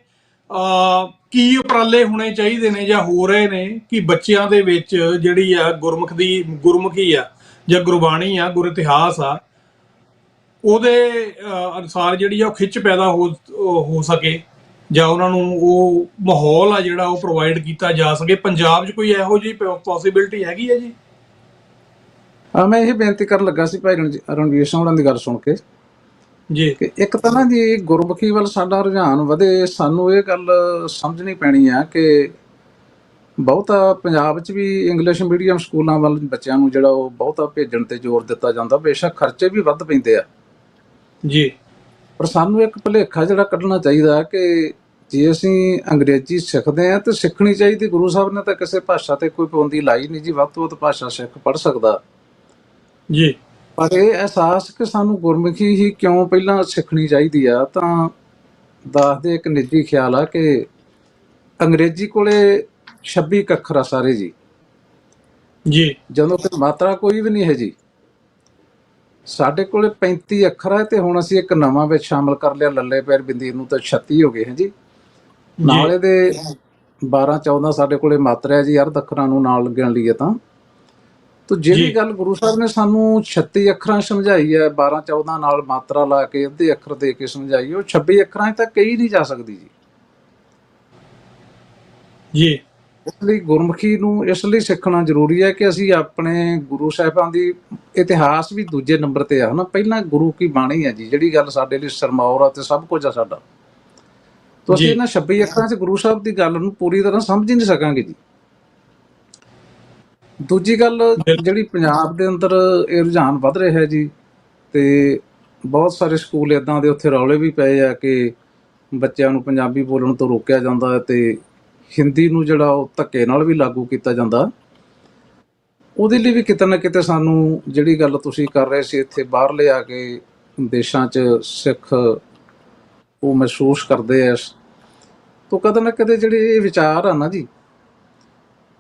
ਕੀ ਉਪਰਾਲੇ ਹੋਣੇ ਚਾਹੀਦੇ ਨੇ ਜਾਂ ਹੋ ਰਹੇ ਨੇ ਕਿ ਬੱਚਿਆਂ ਦੇ ਵਿੱਚ ਜਿਹੜੀ ਆ ਗੁਰਮੁਖੀ ਆ ਜਾਂ ਗੁਰਬਾਣੀ ਆ, ਗੁਰ ਇਤਿਹਾਸ ਆ, ਉਹਦੇ ਅਨੁਸਾਰ ਜਿਹੜੀ ਆ ਉਹ ਖਿੱਚ ਪੈਦਾ ਹੋ ਸਕੇ, ਜਾਂ ਉਹਨਾਂ ਨੂੰ ਉਹ ਮਾਹੌਲ ਆ ਜਿਹੜਾ ਉਹ ਪ੍ਰੋਵਾਈਡ ਕੀਤਾ ਜਾ ਸਕੇ। ਪੰਜਾਬ 'ਚ ਕੋਈ ਇਹੋ ਜਿਹੀ ਪੋਸੀਬਿਲਿਟੀ ਹੈਗੀ ਹੈ ਜੀ? ਮੈਂ ਇਹ ਬੇਨਤੀ ਕਰਨ ਲੱਗਾ ਸੀ ਭਾਈ ਰਣਵੀਰ ਸਿੰਘ ਹੋਰਾਂ ਦੀ ਗੱਲ ਸੁਣ ਕੇ ਜੀ, ਕਿ ਇੱਕ ਤਾਂ ਨਾ ਜੀ ਗੁਰਮੁਖੀ ਵੱਲ ਸਾਡਾ ਰੁਝਾਨ ਵਧੇ, ਸਾਨੂੰ ਇਹ ਗੱਲ ਸਮਝਣੀ ਪੈਣੀ ਆ ਕਿ ਬਹੁਤਾ ਪੰਜਾਬ 'ਚ ਵੀ ਇੰਗਲਿਸ਼ ਮੀਡੀਅਮ ਸਕੂਲਾਂ ਵੱਲ ਬੱਚਿਆਂ ਨੂੰ ਜਿਹੜਾ ਉਹ ਬਹੁਤਾ ਭੇਜਣ ਤੇ ਜ਼ੋਰ ਦਿੱਤਾ ਜਾਂਦਾ। ਬੇਸ਼ੱਕ ਖਰਚੇ ਵੀ ਵੱਧ ਪੈਂਦੇ ਆ ਜੀ, ਪਰ ਸਾਨੂੰ ਇੱਕ ਭੁਲੇਖਾ ਜਿਹੜਾ ਕੱਢਣਾ ਚਾਹੀਦਾ ਕਿ ਜੇ ਅਸੀਂ ਅੰਗਰੇਜ਼ੀ ਸਿੱਖਦੇ ਹਾਂ ਤਾਂ ਸਿੱਖਣੀ ਚਾਹੀਦੀ। ਗੁਰੂ ਸਾਹਿਬ ਨੇ ਤਾਂ ਕਿਸੇ ਭਾਸ਼ਾ ਤੇ ਕੋਈ ਪਾਬੰਦੀ ਲਾਈ ਨਹੀਂ ਜੀ, ਵੱਧ ਤੋਂ ਵੱਧ ਭਾਸ਼ਾ ਸਿੱਖ ਪੜ੍ਹ ਸਕਦਾ ਜੀ। ਪਰ ਇਹ ਅਹਿਸਾਸ ਕਿ ਸਾਨੂੰ ਗੁਰਮੁਖੀ ਹੀ ਕਿਉਂ ਪਹਿਲਾਂ ਸਿੱਖਣੀ ਚਾਹੀਦੀ ਆ, ਤਾਂ ਦੱਸਦੇ ਇੱਕ ਨਿੱਜੀ ਖਿਆਲ ਆ ਕਿ ਅੰਗਰੇਜ਼ੀ ਕੋਲੇ 26 ਅੱਖਰ ਆ ਸਾਰੇ ਜੀ, ਜਦੋਂ ਕਿ ਮਾਤਰਾ ਕੋਈ ਵੀ ਨਹੀਂ ਹੈ ਜੀ। ਸਾਡੇ ਕੋਲੇ 35 ਅੱਖਰ ਹੈ, ਤੇ ਹੁਣ ਅਸੀਂ ਇੱਕ ਨਵਾਂ ਵਿੱਚ ਸ਼ਾਮਲ ਕਰ ਲਿਆ ਲੱਲੇ ਪੈਰ ਬਿੰਦੀ ਨੂੰ, ਤਾਂ 36 ਹੋ ਗਏ ਹੈ ਜੀ। ਨਾਲ ਇਹਦੇ 12-14 ਸਾਡੇ ਕੋਲੇ ਮਾਤਰਾ ਹੈ ਜੀ, ਅਰਧ ਅੱਖਰਾਂ ਨੂੰ ਨਾਲ ਗਿਣ ਲਈਏ ਤਾਂ ਜਿਹੜੀ ਗੱਲ ਗੁਰੂ ਸਾਹਿਬ ਨੇ ਸਾਨੂੰ 36 ਅੱਖਰਾਂ ਸਮਝਾਈ ਹੈ, 12-14 ਨਾਲ ਮਾਤਰਾ ਲਾ ਕੇ ਅੱਧੇ ਅੱਖਰ ਦੇ ਕੇ ਸਮਝਾਈ, ਉਹ 26 ਅੱਖਰਾਂ 'ਚ ਤਾਂ ਕਹੀ ਨਹੀਂ ਜਾ ਸਕਦੀ ਜੀ। ਇਸ ਲਈ ਗੁਰਮੁਖੀ ਨੂੰ ਇਸ ਲਈ ਸਿੱਖਣਾ ਜ਼ਰੂਰੀ ਹੈ ਕਿ ਅਸੀਂ ਆਪਣੇ ਗੁਰੂ ਸਾਹਿਬਾਂ ਦੀ ਇਤਿਹਾਸ ਵੀ ਦੂਜੇ ਨੰਬਰ ਤੇ ਆ ਨਾ, ਪਹਿਲਾਂ ਗੁਰੂ ਕੀ ਬਾਣੀ ਹੈ ਜੀ, ਜਿਹੜੀ ਗੱਲ ਸਾਡੇ ਲਈ ਸਰਮੌਰ ਆ ਤੇ ਸਭ ਕੁਝ ਆ ਸਾਡਾ। ਤਾਂ ਅਸੀਂ ਇਹਨਾਂ 26 ਅੱਖਰਾਂ 'ਚ ਗੁਰੂ ਸਾਹਿਬ ਦੀ ਗੱਲ ਨੂੰ ਪੂਰੀ ਤਰ੍ਹਾਂ ਸਮਝ ਹੀ ਨਹੀਂ ਸਕਾਂਗੇ ਜੀ। ਦੂਜੀ ਗੱਲ ਜਿਹੜੀ ਪੰਜਾਬ ਦੇ ਅੰਦਰ ਇਹ ਰੁਝਾਨ ਵੱਧ ਰਿਹਾ ਹੈ ਜੀ, ਤੇ ਬਹੁਤ ਸਾਰੇ ਸਕੂਲ ਇੱਦਾਂ ਦੇ ਉੱਥੇ ਰੌਲੇ ਵੀ ਪਏ ਆ ਕਿ ਬੱਚਿਆਂ ਨੂੰ ਪੰਜਾਬੀ ਬੋਲਣ ਤੋਂ ਰੋਕਿਆ ਜਾਂਦਾ ਹੈ ਤੇ ਹਿੰਦੀ ਨੂੰ ਜਿਹੜਾ ਉਹ ਧੱਕੇ ਨਾਲ ਵੀ ਲਾਗੂ ਕੀਤਾ ਜਾਂਦਾ। ਉਹਦੇ ਲਈ ਵੀ ਕਿਤੇ ਨਾ ਕਿਤੇ ਸਾਨੂੰ ਜਿਹੜੀ ਗੱਲ ਤੁਸੀਂ ਕਰ ਰਹੇ ਸੀ, ਇੱਥੇ ਬਾਹਰ ਲਿਆ ਕੇ ਦੇਸ਼ਾਂ 'ਚ ਸਿੱਖ ਉਹ ਮਹਿਸੂਸ ਕਰਦੇ ਆ, ਤਾਂ ਕਦੇ ਨਾ ਕਦੇ ਜਿਹੜੇ ਇਹ ਵਿਚਾਰ ਆ ਨਾ ਜੀ,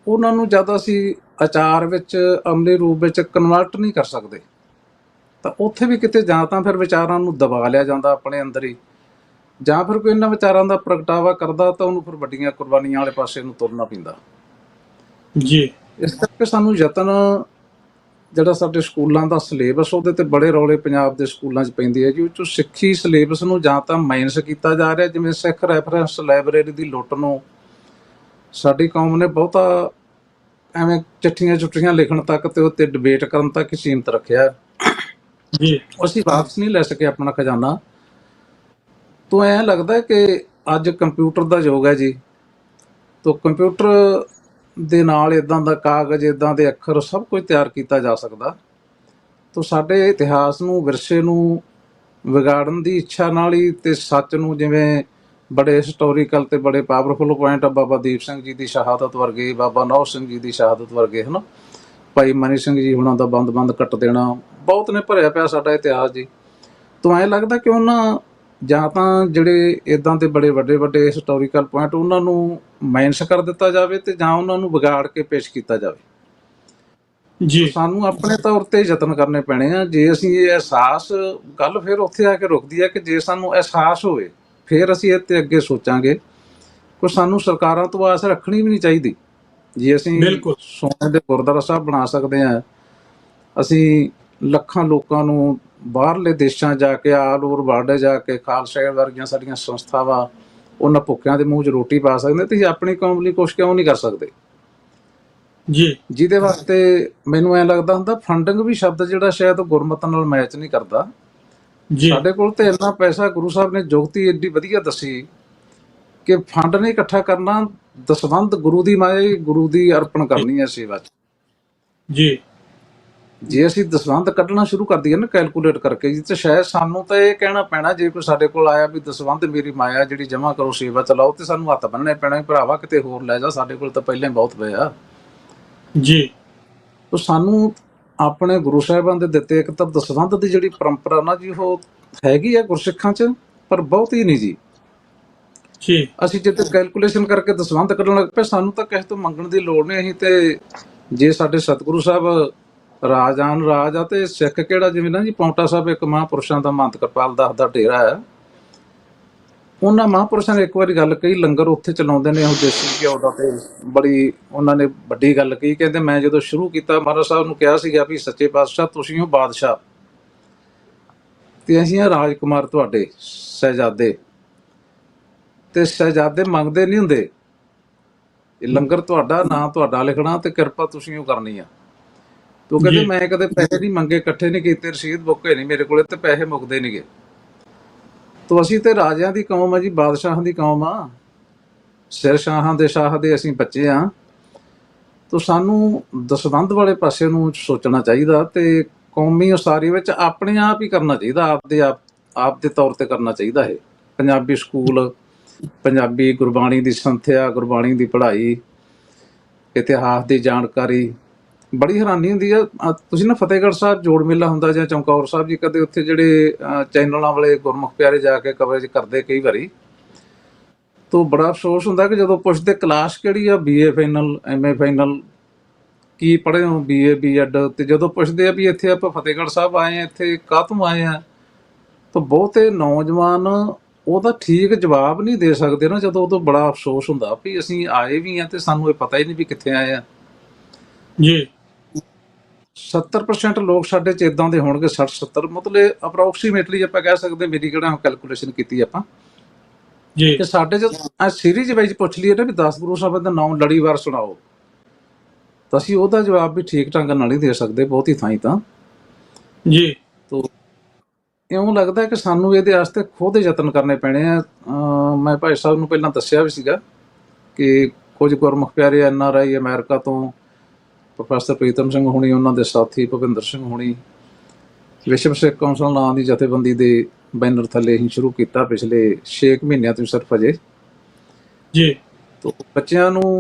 ਉਹਨਾਂ ਨੂੰ ਜਦ ਅਸੀਂ ਆਚਾਰ ਵਿੱਚ ਅਮਲੀ ਰੂਪ ਵਿੱਚ ਕਨਵਰਟ ਨਹੀਂ ਕਰ ਸਕਦੇ, ਤਾਂ ਉੱਥੇ ਵੀ ਕਿਤੇ ਜਾਂ ਤਾਂ ਫਿਰ ਵਿਚਾਰਾਂ ਨੂੰ ਦਬਾ ਲਿਆ ਜਾਂਦਾ ਆਪਣੇ ਅੰਦਰ ਹੀ, ਜਾਂ ਫਿਰ ਕੋਈ ਇਹਨਾਂ ਵਿਚਾਰਾਂ ਦਾ ਪ੍ਰਗਟਾਵਾ ਕਰਦਾ ਤਾਂ ਉਹਨੂੰ ਫਿਰ ਵੱਡੀਆਂ ਕੁਰਬਾਨੀਆਂ ਵਾਲੇ ਪਾਸੇ ਨੂੰ ਤੁਰਨਾ ਪੈਂਦਾ। ਜੀ ਇਸ ਕਰਕੇ ਸਾਨੂੰ ਯਤਨ, ਜਿਹੜਾ ਸਾਡੇ ਸਕੂਲਾਂ ਦਾ ਸਿਲੇਬਸ, ਉਹਦੇ ਤੇ ਬੜੇ ਰੌਲੇ ਪੰਜਾਬ ਦੇ ਸਕੂਲਾਂ 'ਚ ਪੈਂਦੇ ਆ ਜੀ। ਉਹ 'ਚੋਂ ਸਿੱਖੀ ਸਿਲੇਬਸ ਨੂੰ ਜਾਂ ਤਾਂ ਮਾਈਨਸ ਕੀਤਾ ਜਾ ਰਿਹਾ, ਜਿਵੇਂ ਸਿੱਖ ਰੈਫਰੈਂਸ ਲਾਇਬ੍ਰੇਰੀ ਦੀ ਲੁੱਟ ਨੂੰ ਸਾਡੀ ਕੌਮ ਨੇ ਬਹੁਤਾ ਐਵੇਂ ਚਿੱਠੀਆਂ ਚੁੱਠੀਆਂ ਲਿਖਣ ਤੱਕ ਤੇ ਉੱਤੇ ਡਿਬੇਟ ਕਰਨ ਤੱਕ ਹੀ ਸੀਮਤ ਰੱਖਿਆ। ਜੀ ਅਸੀਂ ਵਾਪਸ ਨਹੀਂ ਲੈ ਸਕੇ ਆਪਣਾ ਖਜ਼ਾਨਾ। ਤੋਂ ਐਂ ਲੱਗਦਾ ਕਿ ਅੱਜ ਕੰਪਿਊਟਰ ਦਾ ਯੁੱਗ ਹੈ ਜੀ, ਤੋਂ ਕੰਪਿਊਟਰ ਦੇ ਨਾਲ ਇਦਾਂ ਦਾ ਕਾਗਜ਼, ਇਦਾਂ ਦੇ ਅੱਖਰ, ਸਭ ਕੁਝ ਤਿਆਰ ਕੀਤਾ ਜਾ ਸਕਦਾ। ਤੋਂ ਸਾਡੇ ਇਤਿਹਾਸ ਨੂੰ, ਵਿਰਸੇ ਨੂੰ ਵਿਗਾੜਨ ਦੀ ਇੱਛਾ ਨਾਲ ਹੀ ਤੇ ਸੱਚ ਨੂੰ, ਜਿਵੇਂ ਬੜੇ ਹਿਸਟੋਰੀਕਲ ਤੇ ਬੜੇ ਪਾਵਰਫੁਲ ਪੁਆਇੰਟ ਆ, ਬਾਬਾ ਦੀਪ ਸਿੰਘ ਜੀ ਦੀ ਸ਼ਹਾਦਤ ਵਰਗੇ, ਬਾਬਾ ਨੌ ਸਿੰਘ ਜੀ ਦੀ ਸ਼ਹਾਦਤ ਵਰਗੇ, ਹੈ ਨਾ, ਭਾਈ ਮਨੀ ਸਿੰਘ ਜੀ ਹੁਣਾਂ ਦਾ ਬੰਦ ਕੱਟ ਦੇਣਾ, ਬਹੁਤ ਨੇ ਭਰਿਆ ਪਿਆ ਸਾਡਾ ਇਤਿਹਾਸ ਜੀ। ਤੋਂ ਐਂ ਲੱਗਦਾ ਕਿ ਉਹਨਾਂ ਜਾਂ ਤਾਂ ਜਿਹੜੇ ਇਦਾਂ ਦੇ ਬੜੇ ਵੱਡੇ ਹਿਸਟੋਰੀਕਲ ਪੁਆਇੰਟ, ਉਹਨਾਂ ਨੂੰ ਮਾਈਨਸ ਕਰ ਦਿੱਤਾ ਜਾਵੇ ਤੇ ਜਾਂ ਉਹਨਾਂ ਨੂੰ ਵਿਗਾੜ ਕੇ ਪੇਸ਼ ਕੀਤਾ ਜਾਵੇ। ਜੀ ਸਾਨੂੰ ਆਪਣੇ ਤੌਰ ਤੇ ਯਤਨ ਕਰਨੇ ਪੈਣੇ ਆ। ਜੇ ਅਸੀਂ ਇਹ ਅਹਿਸਾਸ, ਗੱਲ ਫਿਰ ਉੱਥੇ ਆ ਕੇ ਰੁਕਦੀ ਹੈ ਕਿ ਜੇ ਸਾਨੂੰ ਅਹਿਸਾਸ ਹੋਵੇ ਫਿਰ ਅਸੀਂ ਇਹ ਤੇ ਅੱਗੇ ਸੋਚਾਂਗੇ। ਕੋਈ ਸਾਨੂੰ ਸਰਕਾਰਾਂ ਤੋਂ ਆਸ ਰੱਖਣੀ ਵੀ ਨਹੀਂ ਚਾਹੀਦੀ। ਜੇ ਅਸੀਂ ਬਿਲਕੁਲ। ਸੋਨੇ ਦੇ ਗੁਰਦੁਆਰਾ ਸਾਹਿਬ ਬਣਾ ਸਕਦੇ ਹਾਂ, ਅਸੀਂ ਲੱਖਾਂ ਲੋਕਾਂ ਨੂੰ ਬਾਹਰਲੇ ਦੇਸ਼ਾਂ ਜਾ ਕੇ, ਆਲ ਓਵਰ ਵਰਲਡ ਜਾ ਕੇ, ਖਾਲਸਾ ਏਡ ਵਰਗੀਆਂ ਸਾਡੀਆਂ ਸੰਸਥਾਵਾਂ, ਉਹਨਾਂ ਭੁੱਖਿਆਂ ਦੇ ਮੂੰਹ 'ਚ ਰੋਟੀ ਪਾ ਸਕਦੇ, ਤੇ ਆਪਣੀ ਕੌਮ ਲਈ ਕੁਛ ਕਿਉਂ ਨਹੀਂ ਕਰ ਸਕਦੇ? ਜੀ ਜਿਹਦੇ ਵਾਸਤੇ ਮੈਨੂੰ ਐਂ ਲੱਗਦਾ ਹੁੰਦਾ ਫੰਡਿੰਗ ਵੀ ਸ਼ਬਦ ਜਿਹੜਾ ਸ਼ਾਇਦ ਗੁਰਮਤਿ ਨਾਲ ਮੈਚ ਨਹੀਂ ਕਰਦਾ। ਜੀ ਸਾਡੇ ਕੋਲ ਤੇ ਇੰਨਾ ਪੈਸਾ, ਗੁਰੂ ਸਾਹਿਬ ਨੇ ਜੁਗਤੀ ਏਡੀ ਵਧੀਆ ਦੱਸੀ ਕਿ ਫੰਡ ਨਹੀਂ ਇਕੱਠਾ ਕਰਨਾ, ਦਸਵੰਧ ਗੁਰੂ ਦੀ ਮਾਇਆ, ਗੁਰੂ ਦੀ ਅਰਪਣ ਕਰਨੀ ਹੈ ਸੇਵਾ 'ਚ। ਜੀ ਜੇ ਅਸੀਂ ਦਸਵੰਧ ਕੱਢਣਾ ਸ਼ੁਰੂ ਕਰ ਦਈਏ ਨਾ ਕੈਲਕੂਲੇਟ ਕਰਕੇ ਜੀ, ਤੇ ਸ਼ਾਇਦ ਸਾਨੂੰ ਤਾਂ ਇਹ ਕਹਿਣਾ ਪੈਣਾ, ਜੇ ਕੋਈ ਸਾਡੇ ਕੋਲ ਆਇਆ ਵੀ ਦਸਵੰਧ ਮੇਰੀ ਮਾਇਆ ਜਿਹੜੀ ਜਮ੍ਹਾਂ ਕਰੋ, ਸੇਵਾ ਚਲਾਓ, ਤੇ ਸਾਨੂੰ ਹੱਥ ਬੰਨਣੇ ਪੈਣਾ, ਭਰਾਵਾ ਕਿਤੇ ਹੋਰ ਲੈ ਜਾ, ਸਾਡੇ ਕੋਲ ਤਾਂ ਪਹਿਲਾਂ ਹੀ ਬਹੁਤ ਪਿਆ। ਜੀ ਤਾਂ ਸਾਨੂੰ ਆਪਣੇ ਗੁਰੂ ਸਾਹਿਬਾਨ ਦੇ ਦਿੱਤੇ ਇੱਕ ਤਾਂ ਦਸਵੰਧ ਦੀ ਜਿਹੜੀ ਪਰੰਪਰਾ ਨਾ ਜੀ, ਉਹ ਹੈਗੀ ਆ ਗੁਰਸਿੱਖਾਂ 'ਚ, ਪਰ ਬਹੁਤੀ ਨਹੀਂ ਜੀ। ਜੀ ਅਸੀਂ ਜਿੱਤੇ ਕੈਲਕੂਲੇਸ਼ਨ ਕਰਕੇ ਦਸਵੰਧ ਕੱਢਣ ਲੱਗ ਪਏ, ਸਾਨੂੰ ਤਾਂ ਕਿਸੇ ਤੋਂ ਮੰਗਣ ਦੀ ਲੋੜ ਨਹੀਂ। ਅਸੀਂ ਤੇ ਜੇ ਸਾਡੇ ਸਤਿਗੁਰੂ ਸਾਹਿਬ ਰਾਜਾਨ ਰਾਜ ਆ, ਤੇ ਸਿੱਖ ਕਿਹੜਾ, ਜਿਵੇਂ ਨਾ ਜੀ ਪੌਂਟਾ ਸਾਹਿਬ ਇੱਕ ਮਹਾਂਪੁਰਸ਼ਾਂ ਦਾ ਮਹੰਤ ਕਿਰਪਾਲ ਦਾਸ ਦਾ ਡੇਰਾ ਹੈ, ਉਹਨਾਂ ਮਹਾਂਪੁਰਸ਼ਾਂ ਨੇ ਇੱਕ ਵਾਰੀ ਗੱਲ ਕਹੀ, ਲੰਗਰ ਉੱਥੇ ਚਲਾਉਂਦੇ ਨੇ ਉਹ ਦੇਸੀ ਘਿਓ ਦਾ, ਤੇ ਬੜੀ ਉਹਨਾਂ ਨੇ ਵੱਡੀ ਗੱਲ ਕਹੀ। ਕਹਿੰਦੇ ਮੈਂ ਜਦੋਂ ਸ਼ੁਰੂ ਕੀਤਾ, ਮਹਾਰਾਜ ਸਾਹਿਬ ਨੂੰ ਕਿਹਾ ਸੀਗਾ ਵੀ ਸੱਚੇ ਪਾਤਸ਼ਾਹ ਤੁਸੀਂ ਹੋ ਬਾਦਸ਼ਾਹ ਤੇ ਅਸੀਂ ਆ ਰਾਜਕੁਮਾਰ, ਤੁਹਾਡੇ ਸ਼ਹਿਜ਼ਾਦੇ, ਤੇ ਸ਼ਹਿਜ਼ਾਦੇ ਮੰਗਦੇ ਨਹੀਂ ਹੁੰਦੇ, ਇਹ ਲੰਗਰ ਤੁਹਾਡਾ, ਨਾਂ ਤੁਹਾਡਾ ਲਿਖਣਾ, ਤੇ ਕਿਰਪਾ ਤੁਸੀਂ ਉਹ ਕਰਨੀ ਆ। ਤੂੰ ਕਹਿੰਦੇ ਜੀ। ਮੈਂ ਕਦੇ ਪੈਸੇ ਨਹੀਂ ਮੰਗੇ, ਇਕੱਠੇ ਨਹੀਂ ਕੀਤੇ, ਰਸੀਦ ਬੁੱਕੇ ਨਹੀਂ ਮੇਰੇ ਕੋਲੇ, ਤੇ ਪੈਸੇ ਮੁੱਕਦੇ ਨਹੀਂਗੇ। ਤੋ ਅਸੀਂ ਤੇ ਰਾਜਿਆਂ ਦੀ ਕੌਮ ਆ ਜੀ, ਬਾਦਸ਼ਾਹਾਂ ਦੀ ਕੌਮ ਆ, ਸਿਰ ਸ਼ਾਹਾਂ ਦੇ ਸ਼ਾਹ ਦੇ ਅਸੀਂ ਬੱਚੇ ਆ। ਤੋ ਸਾਨੂੰ ਦਸਵੰਧ ਵਾਲੇ ਪਾਸੇ ਨੂੰ ਸੋਚਣਾ ਚਾਹੀਦਾ, ਤੇ ਕੌਮੀ ਉਸਾਰੀ ਵਿੱਚ ਆਪਣੇ ਆਪ ਹੀ ਕਰਨਾ ਚਾਹੀਦਾ, ਆਪ ਦੇ ਤੌਰ ਤੇ ਕਰਨਾ ਚਾਹੀਦਾ। ਇਹ ਪੰਜਾਬੀ ਸਕੂਲ, ਪੰਜਾਬੀ ਗੁਰਬਾਣੀ ਦੀ ਸੰਥਿਆ, ਗੁਰਬਾਣੀ ਦੀ ਪੜ੍ਹਾਈ, ਇਤਿਹਾਸ ਦੀ ਜਾਣਕਾਰੀ। ਬੜੀ ਹੈਰਾਨੀ ਹੁੰਦੀ ਆ, ਤੁਸੀਂ ਨਾ ਫਤਿਹਗੜ੍ਹ ਸਾਹਿਬ ਜੋੜ ਮੇਲਾ ਹੁੰਦਾ ਜਾਂ ਚਮਕੌਰ ਸਾਹਿਬ ਜੀ, ਕਦੇ ਉੱਥੇ ਜਿਹੜੇ ਚੈਨਲਾਂ ਵਾਲੇ ਗੁਰਮੁਖ ਪਿਆਰੇ ਜਾ ਕੇ ਕਵਰੇਜ ਕਰਦੇ ਕਈ ਵਾਰੀ, ਤੋਂ ਬੜਾ ਅਫਸੋਸ ਹੁੰਦਾ ਕਿ ਜਦੋਂ ਪੁੱਛਦੇ ਕਲਾਸ ਕਿਹੜੀ ਆ, BA ਫਾਈਨਲ, MA ਫਾਈਨਲ, ਕੀ ਪੜ੍ਹੇ ਹੋ, BA B.Ed, ਤੇ ਜਦੋਂ ਪੁੱਛਦੇ ਆ ਵੀ ਇੱਥੇ ਆਪਾਂ ਫਤਿਹਗੜ੍ਹ ਸਾਹਿਬ ਆਏ ਆ, ਇੱਥੇ ਕਾਹਤੋਂ ਆਏ ਆ, ਤਾਂ ਬਹੁਤੇ ਨੌਜਵਾਨ ਉਹਦਾ ਠੀਕ ਜਵਾਬ ਨਹੀਂ ਦੇ ਸਕਦੇ ਨਾ। ਜਦੋਂ ਉਦੋਂ ਬੜਾ ਅਫਸੋਸ ਹੁੰਦਾ ਵੀ ਅਸੀਂ ਆਏ ਵੀ ਆ ਤੇ ਸਾਨੂੰ ਇਹ ਪਤਾ ਹੀ ਨਹੀਂ ਵੀ ਕਿੱਥੇ ਆਏ ਆ। ਜੀ 70% ਲੋਕ ਸਾਡੇ 'ਚ ਇੱਦਾਂ ਦੇ ਹੋਣਗੇ, 60-70, ਮਤਲਬ ਅਪਰੋਕਸੀਮੇਟਲੀ ਆਪਾਂ ਕਹਿ ਸਕਦੇ, ਮੇਰੀ ਕਿਹੜਾ ਕੈਲਕੂਲੇਸ਼ਨ ਕੀਤੀ ਆਪਾਂ, ਜੀ ਕਿ ਸਾਡੇ 'ਚ ਸੀਰੀਜ਼ ਵਾਈਜ਼ ਪੁੱਛ ਲਈਏ ਨਾ ਵੀ 10 ਗੁਰੂ ਸਾਹਿਬਾਂ ਦਾ ਨਾਮ ਲੜੀਵਾਰ ਸੁਣਾਓ, ਤਾਂ ਅਸੀਂ ਉਹਦਾ ਜਵਾਬ ਵੀ ਠੀਕ ਢੰਗ ਨਾਲ ਨਹੀਂ ਦੇ ਸਕਦੇ ਬਹੁਤੀ ਥਾਈਂ ਤਾਂ। ਜੀ ਤੋ ਇਉਂ ਲੱਗਦਾ ਕਿ ਸਾਨੂੰ ਇਹਦੇ ਵਾਸਤੇ ਖੁਦ ਯਤਨ ਕਰਨੇ ਪੈਣੇ ਆ। ਮੈਂ ਭਾਈ ਸਾਹਿਬ ਨੂੰ ਪਹਿਲਾਂ ਦੱਸਿਆ ਵੀ ਸੀਗਾ ਕਿ ਕੁਝ ਗੁਰਮੁਖ ਪਿਆਰੇ NRI ਅਮਰੀਕਾ ਤੋਂ, ਪ੍ਰੋਫੈਸਰ ਪ੍ਰੀਤਮ ਸਿੰਘ ਹੋਣੀ, ਉਹਨਾਂ ਦੇ ਸਾਥੀ ਭੁਪਿੰਦਰ ਸਿੰਘ ਹੋਣੀ, ਵਿਸ਼ਵ ਸਿੱਖ ਕੌਂਸਲ ਨਾਂ ਦੀ ਜਥੇਬੰਦੀ ਦੇ ਬੈਨਰ ਥੱਲੇ ਅਸੀਂ ਸ਼ੁਰੂ ਕੀਤਾ ਪਿਛਲੇ 6 ਮਹੀਨਿਆਂ ਤੋਂ ਸਿਰਫ ਅਜੇ। ਜੀ ਤੋ ਬੱਚਿਆਂ ਨੂੰ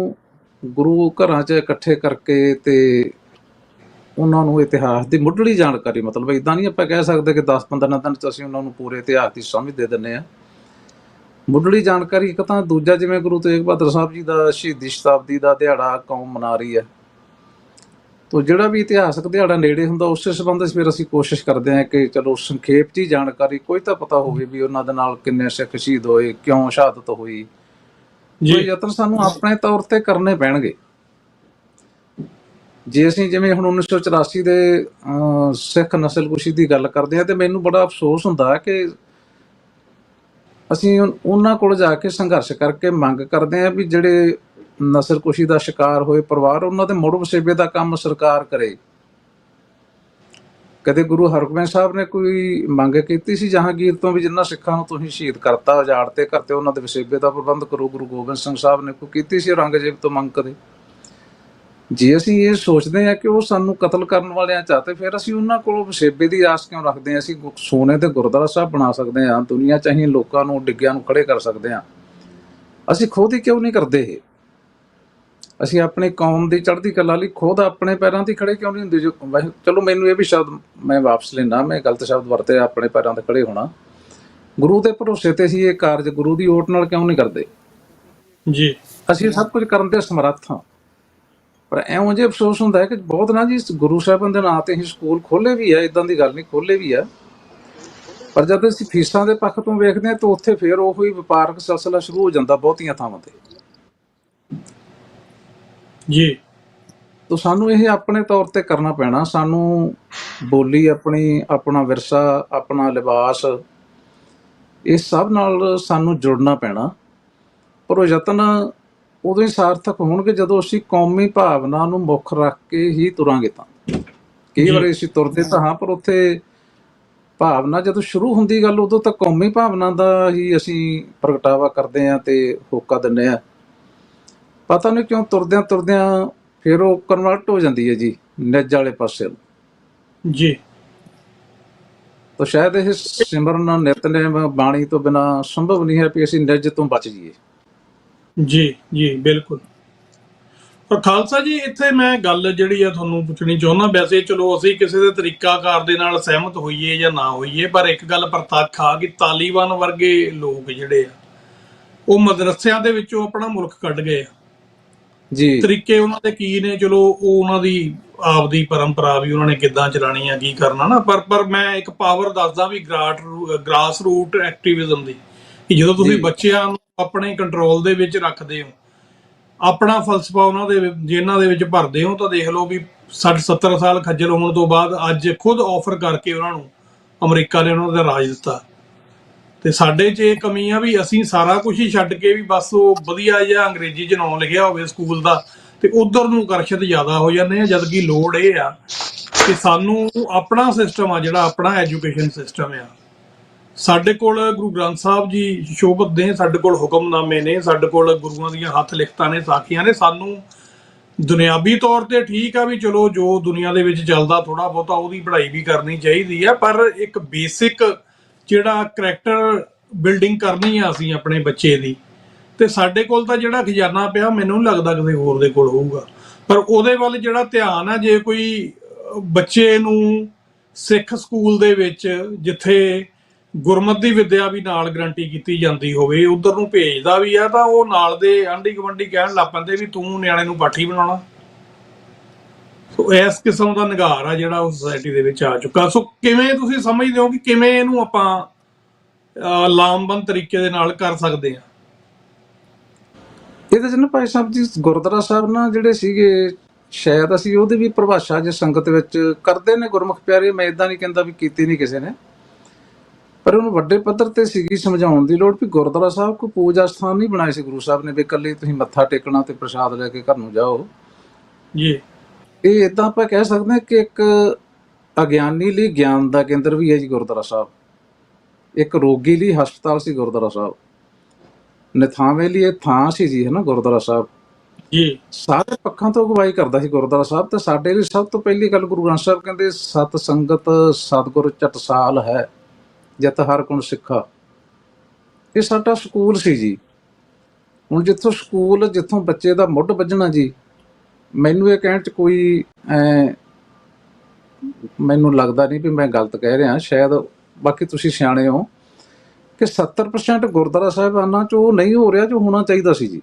ਗੁਰੂ ਘਰਾਂ 'ਚ ਇਕੱਠੇ ਕਰਕੇ ਤੇ ਉਹਨਾਂ ਨੂੰ ਇਤਿਹਾਸ ਦੀ ਮੁੱਢਲੀ ਜਾਣਕਾਰੀ, ਮਤਲਬ ਇੱਦਾਂ ਨਹੀਂ ਆਪਾਂ ਕਹਿ ਸਕਦੇ ਕਿ 10-15 ਦਿਨ 'ਚ ਅਸੀਂ ਉਹਨਾਂ ਨੂੰ ਪੂਰੇ ਇਤਿਹਾਸ ਦੀ ਸਮਝ ਦੇ ਦਿੰਦੇ ਹਾਂ। ਮੁੱਢਲੀ ਜਾਣਕਾਰੀ ਇੱਕ ਤਾਂ, ਦੂਜਾ ਜਿਵੇਂ ਗੁਰੂ ਤੇਗ ਬਹਾਦਰ ਸਾਹਿਬ ਜੀ ਦਾ ਸ਼ਹੀਦੀ ਸ਼ਤਾਬਦੀ ਦਾ ਦਿਹਾੜਾ ਕੌਮ ਮਨਾ ਰਹੀ ਹੈ, ਤੋ ਜਿਹੜਾ ਵੀ ਇਤਿਹਾਸਕ ਦਿਹਾੜਾ ਨੇੜੇ ਹੁੰਦਾ ਉਸੇ ਸੰਬੰਧ ਵਿੱਚ ਫਿਰ ਅਸੀਂ ਕੋਸ਼ਿਸ਼ ਕਰਦੇ ਹਾਂ ਕਿ ਚਲੋ ਸੰਖੇਪ 'ਚ ਹੀ ਜਾਣਕਾਰੀ ਕੋਈ ਤਾਂ ਪਤਾ ਹੋਵੇ ਵੀ ਉਹਨਾਂ ਦੇ ਨਾਲ ਕਿੰਨੇ ਸਿੱਖ ਸ਼ਹੀਦ ਹੋਏ, ਕਿਉਂ ਸ਼ਹਾਦਤ ਹੋਈ। ਜੀ ਕੋਈ ਯਤਨ ਸਾਨੂੰ ਆਪਣੇ ਤੌਰ ਤੇ ਕਰਨੇ ਪੈਣਗੇ। ਜੇ ਅਸੀਂ ਜਿਵੇਂ ਹੁਣ 1984 ਦੇ ਸਿੱਖ ਨਸਲਕੁਸ਼ੀ ਦੀ ਗੱਲ ਕਰਦੇ ਹਾਂ ਤੇ ਮੈਨੂੰ ਬੜਾ ਅਫਸੋਸ ਹੁੰਦਾ ਕਿ ਅਸੀਂ ਉਹਨਾਂ ਕੋਲ ਜਾ ਕੇ ਸੰਘਰਸ਼ ਕਰਕੇ ਮੰਗ ਕਰਦੇ ਹਾਂ ਵੀ ਜਿਹੜੇ ਨਸਲਕੁਸ਼ੀ ਦਾ ਸ਼ਿਕਾਰ ਹੋਏ ਪਰਿਵਾਰ, ਉਹਨਾਂ ਦੇ ਮੁੜ ਵਸੇਬੇ ਦਾ ਕੰਮ ਸਰਕਾਰ ਕਰੇ। ਕਦੇ ਗੁਰੂ ਹਰਗੋਬਿੰਦ ਸਾਹਿਬ ਨੇ ਕੋਈ ਮੰਗ ਕੀਤੀ ਸੀ ਜਹਾਂਗੀਰ ਤੋਂ ਵੀ ਜਿਨ੍ਹਾਂ ਸਿੱਖਾਂ ਨੂੰ ਤੁਸੀਂ ਸ਼ਹੀਦ ਕਰਤਾ, ਉਜਾੜਤੇ ਕਰਤੇ, ਉਹਨਾਂ ਦੇ ਵਸੇਬੇ ਦਾ ਪ੍ਰਬੰਧ ਕਰੋ? ਗੁਰੂ ਗੋਬਿੰਦ ਸਿੰਘ ਸਾਹਿਬ ਨੇ ਕੋਈ ਕੀਤੀ ਸੀ ਔਰੰਗਜ਼ੇਬ ਤੋਂ ਮੰਗ ਕਦੇ? ਜੇ ਅਸੀਂ ਇਹ ਸੋਚਦੇ ਹਾਂ ਕਿ ਉਹ ਸਾਨੂੰ ਕਤਲ ਕਰਨ ਵਾਲਿਆਂ ਚਾਹਤੇ, ਫਿਰ ਅਸੀਂ ਉਹਨਾਂ ਕੋਲੋਂ ਵਸੇਬੇ ਦੀ ਆਸ ਕਿਉਂ ਰੱਖਦੇ ਹਾਂ? ਅਸੀਂ ਸੋਨੇ ਤੇ ਗੁਰਦੁਆਰਾ ਸਾਹਿਬ ਬਣਾ ਸਕਦੇ ਹਾਂ, ਦੁਨੀਆ ਚਾਹੀ ਲੋਕਾਂ ਨੂੰ ਡਿੱਗਿਆਂ ਨੂੰ ਖੜੇ ਕਰ ਸਕਦੇ ਹਾਂ, ਅਸੀਂ ਖੁਦ ਹੀ ਕਿਉਂ ਨਹੀਂ ਕਰਦੇ ਇਹ? ਅਸੀਂ ਆਪਣੀ ਕੌਮ ਦੀ ਚੜ੍ਹਦੀ ਕਲਾ ਲਈ ਖੁਦ ਆਪਣੇ ਪੈਰਾਂ 'ਤੇ ਖੜੇ ਕਿਉਂ ਨਹੀਂ ਹੁੰਦੇ? ਚਲੋ ਮੈਨੂੰ ਇਹ ਵੀ ਸ਼ਬਦ ਮੈਂ ਵਾਪਸ ਲੈਣਾ, ਮੈਂ ਗਲਤ ਸ਼ਬਦ ਵਰਤੇ, ਆਪਣੇ ਪੈਰਾਂ 'ਤੇ ਖੜੇ ਹੋਣਾ। ਗੁਰੂ ਦੇ ਭਰੋਸੇ ਤੇ ਅਸੀਂ ਇਹ ਕਾਰਜ ਗੁਰੂ ਦੀ ਓਟ ਨਾਲ ਕਿਉਂ ਨਹੀਂ ਕਰਦੇ? ਜੀ ਅਸੀਂ ਸਭ ਕੁਝ ਕਰਨ ਦੇ ਸਮਰੱਥ ਹਾਂ, ਪਰ ਐਉਂ ਜੇ ਅਫਸੋਸ ਹੁੰਦਾ ਹੈ ਕਿ ਬਹੁਤ ਨਾ ਜੀ ਗੁਰੂ ਸਾਹਿਬਾਨ ਦੇ ਨਾਂ ਤੇ ਹੀ ਸਕੂਲ ਖੋਲ੍ਹੇ ਵੀ ਆ, ਇੱਦਾਂ ਦੀ ਗੱਲ ਨਹੀਂ, ਖੋਲ੍ਹੇ ਵੀ ਆ, ਪਰ ਜਦ ਅਸੀਂ ਫੀਸਾਂ ਦੇ ਪੱਖ ਤੋਂ ਵੇਖਦੇ ਹਾਂ ਤਾਂ ਉੱਥੇ ਫਿਰ ਉਹੀ ਵਪਾਰਕ ਸਿਲਸਿਲਾ ਸ਼ੁਰੂ ਹੋ ਜਾਂਦਾ ਬਹੁਤੀਆਂ ਥਾਵਾਂ ਤੇ। ਜੀ ਤਾਂ ਸਾਨੂੰ ਇਹ ਆਪਣੇ ਤੌਰ ਤੇ ਕਰਨਾ ਪੈਣਾ। ਸਾਨੂੰ ਬੋਲੀ ਆਪਣੀ, ਆਪਣਾ ਵਿਰਸਾ, ਆਪਣਾ ਲਿਬਾਸ, ਇਸ ਸਭ ਨਾਲ ਸਾਨੂੰ ਜੁੜਨਾ ਪੈਣਾ। ਪਰ ਉਹ ਯਤਨ ਉਦੋਂ ਹੀ ਸਾਰਥਕ ਹੋਣਗੇ ਜਦੋਂ ਅਸੀਂ ਕੌਮੀ ਭਾਵਨਾ ਨੂੰ ਮੁੱਖ ਰੱਖ ਕੇ ਹੀ ਤੁਰਾਂਗੇ। ਤਾਂ ਕਈ ਵਾਰੀ ਅਸੀਂ ਤੁਰਦੇ ਤਾਂ ਹਾਂ, ਪਰ ਉੱਥੇ ਭਾਵਨਾ ਜਦੋਂ ਸ਼ੁਰੂ ਹੁੰਦੀ ਗੱਲ, ਉਦੋਂ ਤਾਂ ਕੌਮੀ ਭਾਵਨਾ ਦਾ ਹੀ ਅਸੀਂ ਪ੍ਰਗਟਾਵਾ ਕਰਦੇ ਹਾਂ ਤੇ ਹੋਕਾ ਦਿੰਦੇ ਹਾਂ। ਪਤਾ ਨਹੀਂ ਕਿਉਂ ਤੁਰਦਿਆਂ ਤੁਰਦਿਆਂ ਫਿਰ ਉਹ ਕਨਵਰਟ ਹੋ ਜਾਂਦੀ ਹੈ ਜੀ ਨਿੱਜ ਵਾਲੇ ਪਾਸੇ ਨੂੰ। ਜੀ ਤਾਂ ਸ਼ਾਇਦ ਇਹ ਸਿਮਰਨ ਨਿਤਨੇਮ ਬਾਣੀ ਤੋਂ ਬਿਨਾਂ ਸੰਭਵ ਨਹੀਂ ਹੈ ਵੀ ਅਸੀਂ ਨਿੱਜ ਤੋਂ ਬਚ ਜਾਈਏ। ਜੀ ਜੀ ਬਿਲਕੁਲ। ਪਰ ਖਾਲਸਾ ਜੀ, ਇੱਥੇ ਮੈਂ ਗੱਲ ਜਿਹੜੀ ਆ ਤੁਹਾਨੂੰ ਪੁੱਛਣੀ ਚਾਹੁੰਦਾ। ਵੈਸੇ ਚਲੋ ਅਸੀਂ ਕਿਸੇ ਦੇ ਤਰੀਕਾਕਾਰ ਦੇ ਨਾਲ ਸਹਿਮਤ ਹੋਈਏ ਜਾਂ ਨਾ ਹੋਈਏ, ਪਰ ਇੱਕ ਗੱਲ ਪ੍ਰਤੱਖ ਆ ਕਿ ਤਾਲੀਬਾਨ ਵਰਗੇ ਲੋਕ ਜਿਹੜੇ ਆ ਉਹ ਮਦਰਸਿਆਂ ਦੇ ਵਿੱਚੋਂ ਆਪਣਾ ਮੁਲਕ ਕੱਢ ਗਏ ਆ ਜੀ। ਤਰੀਕੇ ਉਹਨਾਂ ਦੇ ਕੀ ਨੇ, ਚਲੋ ਉਹ ਉਹਨਾਂ ਦੀ ਆਪਦੀ ਪਰੰਪਰਾ ਵੀ ਉਹਨਾਂ ਨੇ ਕਿੱਦਾਂ ਚਲਾਣੀ ਆ, ਕੀ ਕਰਨਾ ਨਾ। ਪਰ ਮੈਂ ਇੱਕ ਪਾਵਰ ਦੱਸਦਾ ਵੀ ਗ੍ਰਾਸ ਰੂਟ ਐਕਟਿਵਿਜ਼ਮ ਦੀ, ਕਿ ਜਦੋਂ ਤੁਸੀਂ ਬੱਚਿਆਂ ਨੂੰ ਆਪਣੇ ਕੰਟਰੋਲ ਦੇ ਵਿੱਚ ਰੱਖਦੇ ਹੋ, ਆਪਣਾ ਫਲਸਫਾ ਉਹਨਾਂ ਦੇ ਜਿਹਨਾਂ ਦੇ ਵਿੱਚ ਭਰਦੇ ਹੋ, ਤਾਂ ਦੇਖ ਲਓ ਵੀ 60-70 ਸਾਲ ਖੱਜਲ ਹੋਣ ਤੋਂ ਬਾਅਦ ਅੱਜ ਖੁਦ ਆਫਰ ਕਰਕੇ ਉਹਨਾਂ ਨੂੰ ਅਮਰੀਕਾ ਨੇ ਉਹਨਾਂ ਦਾ ਰਾਜ ਦਿੱਤਾ। ਤੇ ਸਾਡੇ 'ਚ ਇਹ ਕਮੀ ਆ ਵੀ ਅਸੀਂ ਸਾਰਾ ਕੁਝ ਹੀ ਛੱਡ ਕੇ ਵੀ ਬਸ ਉਹ ਵਧੀਆ ਜਿਹਾ ਅੰਗਰੇਜ਼ੀ 'ਚ ਨਾਂ ਲਿਖਿਆ ਹੋਵੇ ਸਕੂਲ ਦਾ ਤੇ ਉਧਰ ਨੂੰ ਆਕਰਸ਼ਿਤ ਜ਼ਿਆਦਾ ਹੋ ਜਾਂਦੇ ਆ। ਜਦਕਿ ਲੋੜ ਇਹ ਆ ਕਿ ਸਾਨੂੰ ਆਪਣਾ ਸਿਸਟਮ ਆ, ਜਿਹੜਾ ਆਪਣਾ ਐਜੂਕੇਸ਼ਨ ਸਿਸਟਮ ਆ। ਸਾਡੇ ਕੋਲ ਗੁਰੂ ਗ੍ਰੰਥ ਸਾਹਿਬ ਜੀ ਸ਼ੋਭਤ ਨੇ, ਸਾਡੇ ਕੋਲ ਹੁਕਮਨਾਮੇ ਨੇ, ਸਾਡੇ ਕੋਲ ਗੁਰੂਆਂ ਦੀਆਂ ਹੱਥ ਲਿਖਤਾਂ ਨੇ, ਸਾਖੀਆਂ ਨੇ। ਸਾਨੂੰ ਦੁਨਿਆਵੀ ਤੌਰ ਤੇ ਠੀਕ ਆ ਵੀ ਚਲੋ ਜੋ ਦੁਨੀਆ ਦੇ ਵਿੱਚ ਚੱਲਦਾ ਥੋੜਾ ਬਹੁਤਾ ਉਹਦੀ ਪੜ੍ਹਾਈ ਵੀ ਕਰਨੀ ਚਾਹੀਦੀ ਆ, ਪਰ ਇੱਕ ਬੇਸਿਕ ਜਿਹੜਾ ਕਰੈਕਟਰ ਬਿਲਡਿੰਗ ਕਰਨੀ ਆ ਅਸੀਂ ਆਪਣੇ ਬੱਚੇ ਦੀ, ਤੇ ਸਾਡੇ ਕੋਲ ਤਾਂ ਜਿਹੜਾ ਖਜ਼ਾਨਾ ਪਿਆ ਮੈਨੂੰ ਨਹੀਂ ਲੱਗਦਾ ਕਿਸੇ ਹੋਰ ਦੇ ਕੋਲ ਹੋਊਗਾ। ਪਰ ਉਹਦੇ ਵੱਲ ਜਿਹੜਾ ਧਿਆਨ ਆ, ਜੇ ਕੋਈ ਬੱਚੇ ਨੂੰ ਸਿੱਖ ਸਕੂਲ ਦੇ ਵਿੱਚ ਜਿੱਥੇ ਗੁਰਮਤਿ ਦੀ ਵਿੱਦਿਆ ਵੀ ਨਾਲ ਗਰੰਟੀ ਕੀਤੀ ਜਾਂਦੀ ਹੋਵੇ, ਉਧਰ ਨੂੰ ਭੇਜਦਾ ਵੀ ਆ, ਤਾਂ ਉਹ ਨਾਲ ਦੇ ਆਂਢੀ ਗੁਆਂਢੀ ਕਹਿਣ ਲੱਗ ਪੈਂਦੇ ਵੀ ਤੂੰ ਨਿਆਣੇ ਨੂੰ ਪਾਠੀ ਬਣਾਉਣਾ। ਸੋ ਇਸ ਕਿਸਮ ਦਾ ਨਿਗਾਰ ਆ ਜਿਹੜਾ ਉਹ ਸੋਸਾਇਟੀ ਦੇ ਵਿੱਚ ਆ ਚੁੱਕਾ। ਸੋ ਕਿਵੇਂ ਤੁਸੀਂ ਸਮਝਦੇ ਹੋ ਕਿ ਕਿਵੇਂ ਇਹਨੂੰ ਆਪਾਂ ਲਾਮਬੰਦ ਤਰੀਕੇ ਦੇ ਨਾਲ ਕਰ ਸਕਦੇ ਹਾਂ? ਇਹਦੇ 'ਚ ਨਾ ਭਾਈ ਸਾਹਿਬ ਜੀ ਗੁਰਦੁਆਰਾ ਸਾਹਿਬ ਨਾ ਜਿਹੜੇ ਸੀਗੇ, ਸ਼ਾਇਦ ਅਸੀਂ ਉਹਦੀ ਵੀ ਪਰਿਭਾਸ਼ਾ ਜੇ ਸੰਗਤ ਵਿੱਚ ਕਰਦੇ ਨੇ ਗੁਰਮੁਖ ਪਿਆਰੇ, ਮੈਂ ਇੱਦਾਂ ਨਹੀਂ ਕਹਿੰਦਾ ਵੀ ਕੀਤੀ ਨਹੀਂ ਕਿਸੇ ਨੇ, ਪਰ ਉਹਨੂੰ ਵੱਡੇ ਪੱਧਰ ਤੇ ਸੀਗੀ ਸਮਝਾਉਣ ਦੀ ਲੋੜ ਵੀ ਗੁਰਦੁਆਰਾ ਸਾਹਿਬ ਕੋਈ ਪੂਜਾ ਸਥਾਨ ਨਹੀਂ ਬਣਾਏ ਸੀ ਗੁਰੂ ਸਾਹਿਬ ਨੇ ਵੀ ਇਕੱਲੇ ਤੁਸੀਂ ਮੱਥਾ ਟੇਕਣਾ ਤੇ ਪ੍ਰਸ਼ਾਦ ਲੈ ਕੇ ਘਰ ਨੂੰ ਜਾਓ ਜੀ। ਇਹ ਇੱਦਾਂ ਆਪਾਂ ਕਹਿ ਸਕਦੇ ਹਾਂ ਕਿ ਇੱਕ ਅਗਿਆਨੀ ਲਈ ਗਿਆਨ ਦਾ ਕੇਂਦਰ ਵੀ ਹੈ ਜੀ ਗੁਰਦੁਆਰਾ ਸਾਹਿਬ, ਇੱਕ ਰੋਗੀ ਲਈ ਹਸਪਤਾਲ ਸੀ ਗੁਰਦੁਆਰਾ ਸਾਹਿਬ, ਨਿਥਾਵੇਂ ਲਈ ਇਹ ਥਾਂ ਸੀ ਜੀ, ਹੈ ਨਾ ਗੁਰਦੁਆਰਾ ਸਾਹਿਬ ਜੀ। ਸਾਰੇ ਪੱਖਾਂ ਤੋਂ ਅਗਵਾਈ ਕਰਦਾ ਸੀ ਗੁਰਦੁਆਰਾ ਸਾਹਿਬ। ਤੇ ਸਾਡੇ ਲਈ ਸਭ ਤੋਂ ਪਹਿਲੀ ਗੱਲ ਗੁਰੂ ਗ੍ਰੰਥ ਸਾਹਿਬ ਕਹਿੰਦੇ ਸਤ ਸੰਗਤ ਸਤਿਗੁਰ ਚਟਸਾਲ ਹੈ ਜਤ ਹਰ ਗੁਣ ਸਿੱਖਾ। ਇਹ ਸਾਡਾ ਸਕੂਲ ਸੀ ਜੀ। ਹੁਣ ਜਿੱਥੋਂ ਬੱਚੇ ਦਾ ਮੁੱਢ ਵੱਜਣਾ ਜੀ, ਮੈਨੂੰ ਇਹ ਕਹਿਣ 'ਚ ਕੋਈ ਮੈਨੂੰ ਲੱਗਦਾ ਨਹੀਂ ਵੀ ਮੈਂ ਗਲਤ ਕਹਿ ਰਿਹਾ, ਸ਼ਾਇਦ ਬਾਕੀ ਤੁਸੀਂ ਸਿਆਣੇ ਹੋ, ਕਿ 70% ਗੁਰਦੁਆਰਾ ਸਾਹਿਬਾਨਾਂ 'ਚ ਉਹ ਨਹੀਂ ਹੋ ਰਿਹਾ ਜੋ ਹੋਣਾ ਚਾਹੀਦਾ ਸੀ ਜੀ।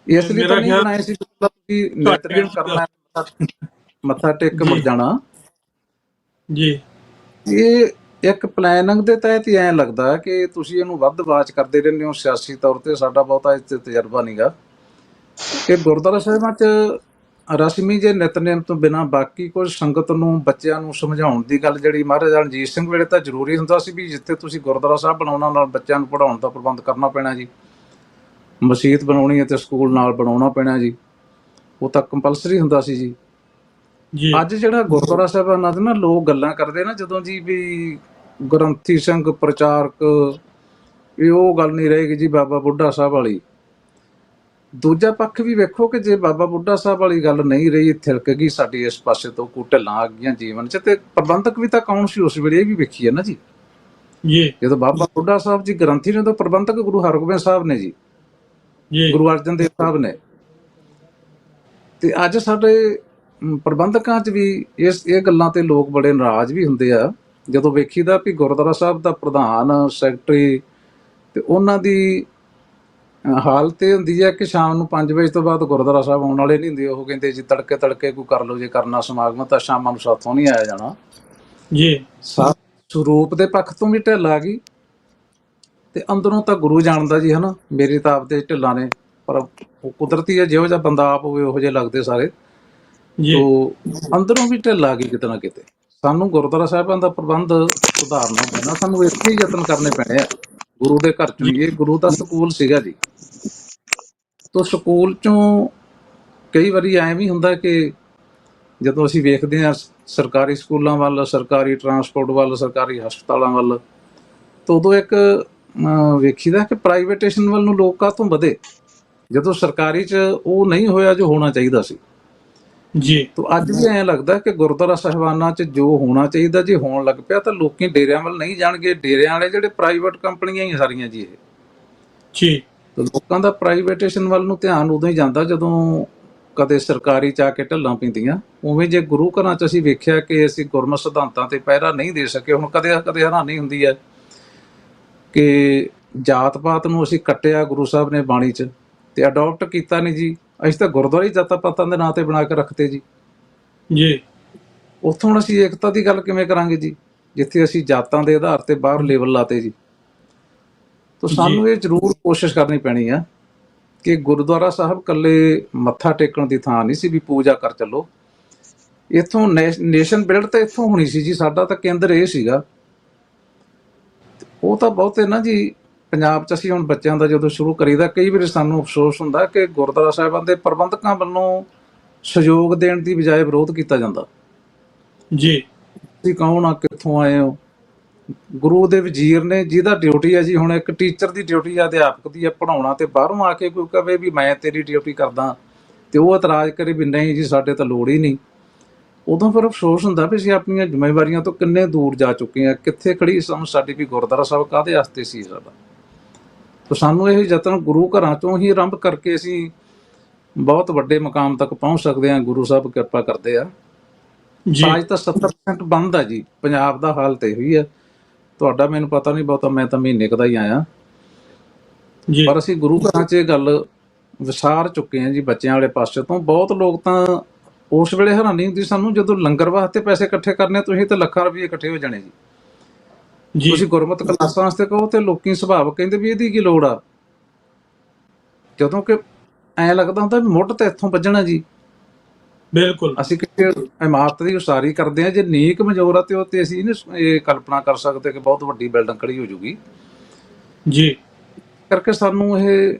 ਇਸ ਲਈ ਤਾਂ ਨਹੀਂ ਬਣਾਏ ਸੀ ਤੁਸੀਂ ਨਿਤਨੇਮ ਕਰਨਾ, ਮੱਥਾ ਟੇਕ ਕੇ ਮੁੜ ਜੀ ਜਾਣਾ। ਜੀ ਇਹ ਇੱਕ ਪਲੈਨਿੰਗ ਦੇ ਤਹਿਤ ਹੀ ਐਂ ਲੱਗਦਾ ਕਿ ਤੁਸੀਂ ਇਹਨੂੰ ਵੱਧ ਵਾਚ ਕਰਦੇ ਰਹਿੰਦੇ ਹੋ। ਸਿਆਸੀ ਤੌਰ ਤੇ ਸਾਡਾ ਬਹੁਤਾ ਇਸ 'ਤੇ ਤਜਰਬਾ ਨਹੀਂਗਾ ਕਿ ਗੁਰਦੁਆਰਾ ਸਾਹਿਬਾਂ 'ਚ ਰਸਮੀ ਜੇ ਨਿਤਨੇਮ ਤੋਂ ਬਿਨਾਂ ਬਾਕੀ ਕੁਝ ਸੰਗਤ ਨੂੰ, ਬੱਚਿਆਂ ਨੂੰ ਸਮਝਾਉਣ ਦੀ ਗੱਲ ਜਿਹੜੀ ਮਹਾਰਾਜਾ ਰਣਜੀਤ ਸਿੰਘ ਵੇਲੇ ਤਾਂ ਜ਼ਰੂਰੀ ਹੁੰਦਾ ਸੀ ਵੀ ਜਿੱਥੇ ਤੁਸੀਂ ਗੁਰਦੁਆਰਾ ਸਾਹਿਬ ਬਣਾਉਣਾ ਨਾਲ ਬੱਚਿਆਂ ਨੂੰ ਪੜ੍ਹਾਉਣ ਦਾ ਪ੍ਰਬੰਧ ਕਰਨਾ ਪੈਣਾ ਜੀ। ਮਸੀਤ ਬਣਾਉਣੀ ਹੈ ਤੇ ਸਕੂਲ ਨਾਲ ਬਣਾਉਣਾ ਪੈਣਾ ਜੀ, ਉਹ ਤਾਂ ਕੰਪਲਸਰੀ ਹੁੰਦਾ ਸੀ ਜੀ। ਜੀ ਅੱਜ ਜਿਹੜਾ ਗੁਰਦੁਆਰਾ ਸਾਹਿਬਾਨਾਂ ਦੇ ਨਾ ਲੋਕ ਗੱਲਾਂ ਕਰਦੇ ਨਾ ਜਦੋਂ ਜੀ ਵੀ ਗ੍ਰੰਥੀ ਸਿੰਘ ਪ੍ਰਚਾਰਕ, ਇਹ ਉਹ ਗੱਲ ਨਹੀਂ ਰਹੇਗੀ ਜੀ ਬਾਬਾ ਬੁੱਢਾ ਸਾਹਿਬ ਵਾਲੀ। ਦੂਜਾ ਪੱਖ ਵੀ ਵੇਖੋ ਕਿ ਜੇ ਬਾਬਾ ਬੁੱਢਾ ਸਾਹਿਬ ਵਾਲੀ ਗੱਲ ਨਹੀਂ ਰਹੀ, ਥਿਲਕ ਗਈ ਸਾਡੀ ਇਸ ਪਾਸੇ ਤੋਂ, ਕੋਈ ਢਿੱਲਾਂ ਆ ਗਈਆਂ ਜੀਵਨ 'ਚ, ਤੇ ਪ੍ਰਬੰਧਕ ਵੀ ਤਾਂ ਕੌਣ ਸੀ ਉਸ ਵੇਲੇ, ਇਹ ਵੀ ਵੇਖੀ ਹੈ ਨਾ ਜੀ। ਜੀ ਜਦੋਂ ਬਾਬਾ ਬੁੱਢਾ ਸਾਹਿਬ ਜੀ ਗ੍ਰੰਥੀ ਨੇ ਤਾਂ ਪ੍ਰਬੰਧਕ ਗੁਰੂ ਹਰਗੋਬਿੰਦ ਸਾਹਿਬ ਨੇ ਜੀ, ਜੀ ਗੁਰੂ ਅਰਜਨ ਦੇਵ ਸਾਹਿਬ ਨੇ। ਤੇ ਅੱਜ ਸਾਡੇ ਪ੍ਰਬੰਧਕਾਂ 'ਚ ਵੀ ਇਹ ਗੱਲਾਂ ਤੇ ਲੋਕ ਬੜੇ ਨਾਰਾਜ਼ ਵੀ ਹੁੰਦੇ ਆ ਜਦੋਂ ਵੇਖੀਦਾ ਵੀ ਗੁਰਦੁਆਰਾ ਸਾਹਿਬ ਦਾ ਪ੍ਰਧਾਨ, ਸੈਕਟਰੀ ਤੇ ਉਹਨਾਂ ਦੀ ਹਾਲਤ ਇਹ ਹੁੰਦੀ ਹੈ ਕਿ ਸ਼ਾਮ ਨੂੰ 5 ਵਜੇ ਤੋਂ ਬਾਅਦ ਗੁਰਦੁਆਰਾ ਸਾਹਿਬ ਆਉਣ ਵਾਲੇ ਨਹੀਂ ਹੁੰਦੇ। ਉਹ ਕਹਿੰਦੇ ਜੀ ਤੜਕੇ ਤੜਕੇ ਕੋਈ ਕਰ ਲਓ, ਜੇ ਕਰਨਾ ਸਮਾਗਮ ਤਾਂ ਸ਼ਾਮਾਂ ਨੂੰ ਸਾਥੋਂ ਨਹੀਂ ਆਇਆ ਜਾਣਾ। ਜੀ ਸਰੂਪ ਦੇ ਪੱਖ ਤੋਂ ਵੀ ਢਿੱਲ ਆ ਗਈ ਤੇ ਅੰਦਰੋਂ ਤਾਂ ਗੁਰੂ ਜਾਣਦਾ ਜੀ, ਹਨਾ। ਮੇਰੇ ਤਾਂ ਆਪਦੇ ਢਿੱਲਾਂ ਨੇ, ਪਰ ਉਹ ਕੁਦਰਤੀ ਹੈ, ਜਿਹੋ ਜਿਹਾ ਬੰਦਾ ਆਪ ਹੋਵੇ ਉਹੋ ਜਿਹੇ ਲੱਗਦੇ ਸਾਰੇ। ਜੀ ਤੋ ਅੰਦਰੋਂ ਵੀ ਢਿੱਲ ਆ ਗਈ ਕਿਤੇ ਨਾ ਕਿਤੇ। ਸਾਨੂੰ ਗੁਰਦੁਆਰਾ ਸਾਹਿਬਾਂ ਦਾ ਪ੍ਰਬੰਧ ਸੁਧਾਰਨਾ ਪੈਣਾ, ਸਾਨੂੰ ਇੱਥੇ ਹੀ ਯਤਨ ਕਰਨੇ ਪੈਣੇ ਆ। ਗੁਰੂ ਦੇ ਘਰ ਚੋਂ ਹੀ, ਇਹ ਗੁਰੂ ਦਾ ਸਕੂਲ ਸੀਗਾ ਜੀ। ਤੋ ਸਕੂਲ ਚੋਂ ਕਈ ਵਾਰੀ ਐਂ ਵੀ ਹੁੰਦਾ ਕਿ ਜਦੋਂ ਅਸੀਂ ਵੇਖਦੇ ਹਾਂ ਸਰਕਾਰੀ ਸਕੂਲਾਂ ਵੱਲ, ਸਰਕਾਰੀ ਟਰਾਂਸਪੋਰਟ ਵੱਲ, ਸਰਕਾਰੀ ਹਸਪਤਾਲਾਂ ਵੱਲ, ਤਾਂ ਉਦੋਂ ਇੱਕ ਵੇਖੀਦਾ ਕਿ ਪ੍ਰਾਈਵੇਟੇਸ਼ਨ ਵੱਲ ਨੂੰ ਲੋਕ ਕਾਹਤੋਂ ਵਧੇ, ਜਦੋਂ ਸਰਕਾਰੀ 'ਚ ਉਹ ਨਹੀਂ ਹੋਇਆ ਜੋ ਹੋਣਾ ਚਾਹੀਦਾ ਸੀ। ਜੀ ਤੋ ਅੱਜ ਵੀ ਐਂ ਲੱਗਦਾ ਕਿ ਗੁਰਦੁਆਰਾ ਸਾਹਿਬਾਨਾਂ 'ਚ ਜੋ ਹੋਣਾ ਚਾਹੀਦਾ ਜੇ ਹੋਣ ਲੱਗ ਪਿਆ ਤਾਂ ਲੋਕੀ ਡੇਰਿਆਂ ਵੱਲ ਨਹੀਂ ਜਾਣਗੇ। ਡੇਰਿਆਂ ਵਾਲੇ ਜਿਹੜੇ ਪ੍ਰਾਈਵੇਟ ਕੰਪਨੀਆਂ ਹੀ ਸਾਰੀਆਂ ਜੀ ਇਹ, ਜੀ ਤੇ ਲੋਕਾਂ ਦਾ ਪ੍ਰਾਈਵੇਟੇਸ਼ਨ ਵੱਲ ਨੂੰ ਧਿਆਨ ਉਦੋਂ ਹੀ ਜਾਂਦਾ ਜਦੋਂ ਕਦੇ ਸਰਕਾਰੀ 'ਚ ਆ ਕੇ ਢੱਲਾਂ ਪੈਂਦੀਆਂ। ਉਵੇਂ ਜੇ ਗੁਰੂ ਘਰਾਂ 'ਚ ਅਸੀਂ ਵੇਖਿਆ ਕਿ ਅਸੀਂ ਗੁਰਮਤਿ ਸਿਧਾਂਤਾਂ ਤੇ ਪਹਿਰਾ ਨਹੀਂ ਦੇ ਸਕੇ। ਹੁਣ ਕਦੇ ਕਦੇ ਹੈਰਾਨੀ ਹੁੰਦੀ ਹੈ ਕਿ ਜਾਤ ਪਾਤ ਨੂੰ ਅਸੀਂ ਕੱਟਿਆ ਗੁਰੂ ਸਾਹਿਬ ਨੇ ਬਾਣੀ 'ਚ ਤੇ ਅਡਾਪਟ ਕੀਤਾ ਨਹੀਂ ਜੀ। ਅਸੀਂ ਤਾਂ ਗੁਰਦੁਆਰੇ ਹੀ ਜਾਤਾਂ ਪਾਤਾਂ ਦੇ ਨਾਂ ਤੇ ਬਣਾ ਕੇ ਰੱਖਤੇ ਜੀ। ਜੀ ਉੱਥੋਂ ਹੁਣ ਅਸੀਂ ਏਕਤਾ ਦੀ ਗੱਲ ਕਿਵੇਂ ਕਰਾਂਗੇ ਜੀ, ਜਿੱਥੇ ਅਸੀਂ ਜਾਤਾਂ ਦੇ ਆਧਾਰ ਤੇ ਬਾਹਰ ਲੇਬਲ ਲਾਤੇ ਜੀ। ਤਾਂ ਸਾਨੂੰ ਇਹ ਜ਼ਰੂਰ ਕੋਸ਼ਿਸ਼ ਕਰਨੀ ਪੈਣੀ ਆ ਕਿ ਗੁਰਦੁਆਰਾ ਸਾਹਿਬ ਇਕੱਲੇ ਮੱਥਾ ਟੇਕਣ ਦੀ ਥਾਂ ਨਹੀਂ ਸੀ ਵੀ ਪੂਜਾ ਕਰ ਚੱਲੋ। ਇੱਥੋਂ ਨੇਸ਼ਨ ਬਿਲਡ ਤਾਂ ਇੱਥੋਂ ਹੋਣੀ ਸੀ ਜੀ। ਸਾਡਾ ਤਾਂ ਕੇਂਦਰ ਇਹ ਸੀਗਾ। ਉਹ ਤਾਂ ਬਹੁਤੇ ਨਾ ਜੀ ਪੰਜਾਬ 'ਚ ਅਸੀਂ ਹੁਣ ਬੱਚਿਆਂ ਦਾ ਜਦੋਂ ਸ਼ੁਰੂ ਕਰੀਦਾ, ਕਈ ਵਾਰੀ ਸਾਨੂੰ ਅਫਸੋਸ ਹੁੰਦਾ ਕਿ ਗੁਰਦੁਆਰਾ ਸਾਹਿਬਾਂ ਦੇ ਪ੍ਰਬੰਧਕਾਂ ਵੱਲੋਂ ਸਹਿਯੋਗ ਦੇਣ ਦੀ ਬਜਾਏ ਵਿਰੋਧ ਕੀਤਾ ਜਾਂਦਾ। ਜੀ ਤੁਸੀਂ ਕੌਣ ਆ, ਕਿੱਥੋਂ ਆਏ ਹੋ? ਗੁਰੂ ਦੇ ਵਜ਼ੀਰ ਨੇ, ਜਿਹਦਾ ਡਿਊਟੀ ਹੈ ਜੀ, ਹੁਣ ਇੱਕ ਟੀਚਰ ਦੀ ਡਿਊਟੀ ਆ, ਅਧਿਆਪਕ ਦੀ ਆ ਪੜ੍ਹਾਉਣਾ, ਤੇ ਬਾਹਰੋਂ ਆ ਕੇ ਕੋਈ ਕਹੇ ਵੀ ਮੈਂ ਤੇਰੀ ਡਿਊਟੀ ਕਰਦਾ ਤੇ ਉਹ ਇਤਰਾਜ਼ ਕਰੇ ਵੀ ਨਹੀਂ ਜੀ ਸਾਡੇ ਤਾਂ ਲੋੜ ਹੀ ਨਹੀਂ। ਉਦੋਂ ਫਿਰ ਅਫਸੋਸ ਹੁੰਦਾ ਵੀ ਅਸੀਂ ਆਪਣੀਆਂ ਜ਼ਿੰਮੇਵਾਰੀਆਂ ਤੋਂ ਕਿੰਨੇ ਦੂਰ ਜਾ ਚੁੱਕੇ ਹਾਂ। ਕਿੱਥੇ ਖੜੀ ਸਮਝ ਸਾਡੀ ਵੀ ਗੁਰਦੁਆਰਾ ਸਾਹਿਬ ਕਾਹਦੇ ਵਾਸਤੇ ਸੀ ਸਾਡਾ। ਤਾਂ ਸਾਨੂੰ ਇਹ ਯਤਨ ਗੁਰੂ ਘਰਾਂ ਚੋਂ ਹੀ ਆਰੰਭ ਕਰਕੇ ਅਸੀਂ ਬਹੁਤ ਵੱਡੇ ਮੁਕਾਮ ਤੱਕ ਪਹੁੰਚ ਸਕਦੇ ਹਾਂ। ਗੁਰੂ ਸਾਹਿਬ ਕਿਰਪਾ ਕਰਦੇ ਆ। ਜੀ ਅੱਜ ਤਾਂ 70% ਬੰਦ ਆ ਜੀ। ਪੰਜਾਬ ਦਾ ਹਾਲ ਤੇ ਹੋਈ ਆ। ਤੁਹਾਡਾ ਮੈਨੂੰ ਪਤਾ ਨਹੀਂ ਬਹੁਤਾ, ਮੈਂ ਤਾਂ ਮਹੀਨੇ ਕੁ ਦਾ ਹੀ ਆਇਆ, ਜੀ ਪਰ ਅਸੀਂ ਗੁਰੂ ਘਰਾਂ 'ਚ ਇਹ ਗੱਲ ਵਿਸਾਰ ਚੁੱਕੇ ਹਾਂ ਜੀ ਬੱਚਿਆਂ ਵਾਲੇ ਪਾਸੇ ਤੋਂ। ਬਹੁਤ ਲੋਕ ਤਾਂ ਉਸ ਵੇਲੇ ਹੈਰਾਨੀ ਹੁੰਦੀ ਸਾਨੂੰ ਜਦੋਂ ਲੰਗਰ ਵਾਸਤੇ ਪੈਸੇ ਇਕੱਠੇ ਕਰਨੇ, ਤੁਸੀਂ ਤੇ ਲੱਖਾਂ ਰੁਪਏ ਇਕੱਠੇ ਹੋ ਜਾਣੇ ਜੀ। ਜੀ ਤੁਸੀਂ ਗੁਰਮਤਿ ਕਲਾਸਾਂ ਵਾਸਤੇ ਕਹੋ ਤੇ ਲੋਕੀ ਸੁਭਾਵ ਕਹਿੰਦੇ ਵੀ ਇਹਦੀ ਕੀ ਲੋੜ ਆ, ਜਦੋਂ ਕਿ ਐਂ ਲੱਗਦਾ ਹੁੰਦਾ ਵੀ ਮੁੱਢ ਤਾਂ ਇੱਥੋਂ ਵੱਜਣਾ ਜੀ। ਬਿਲਕੁਲ ਅਸੀਂ ਕਿਸੇ ਇਮਾਰਤ ਦੀ ਉਸਾਰੀ ਕਰਦੇ ਹਾਂ, ਜੇ ਨੀਂਹ ਕਮਜ਼ੋਰ ਆ ਤੇ ਉਹ ਤੇ ਅਸੀਂ ਨਹੀਂ ਇਹ ਕਲਪਨਾ ਕਰ ਸਕਦੇ ਕਿ ਬਹੁਤ ਵੱਡੀ ਬਿਲਡਿੰਗ ਖੜੀ ਹੋ ਜੂਗੀ। ਜੀ ਕਰਕੇ ਸਾਨੂੰ ਇਹ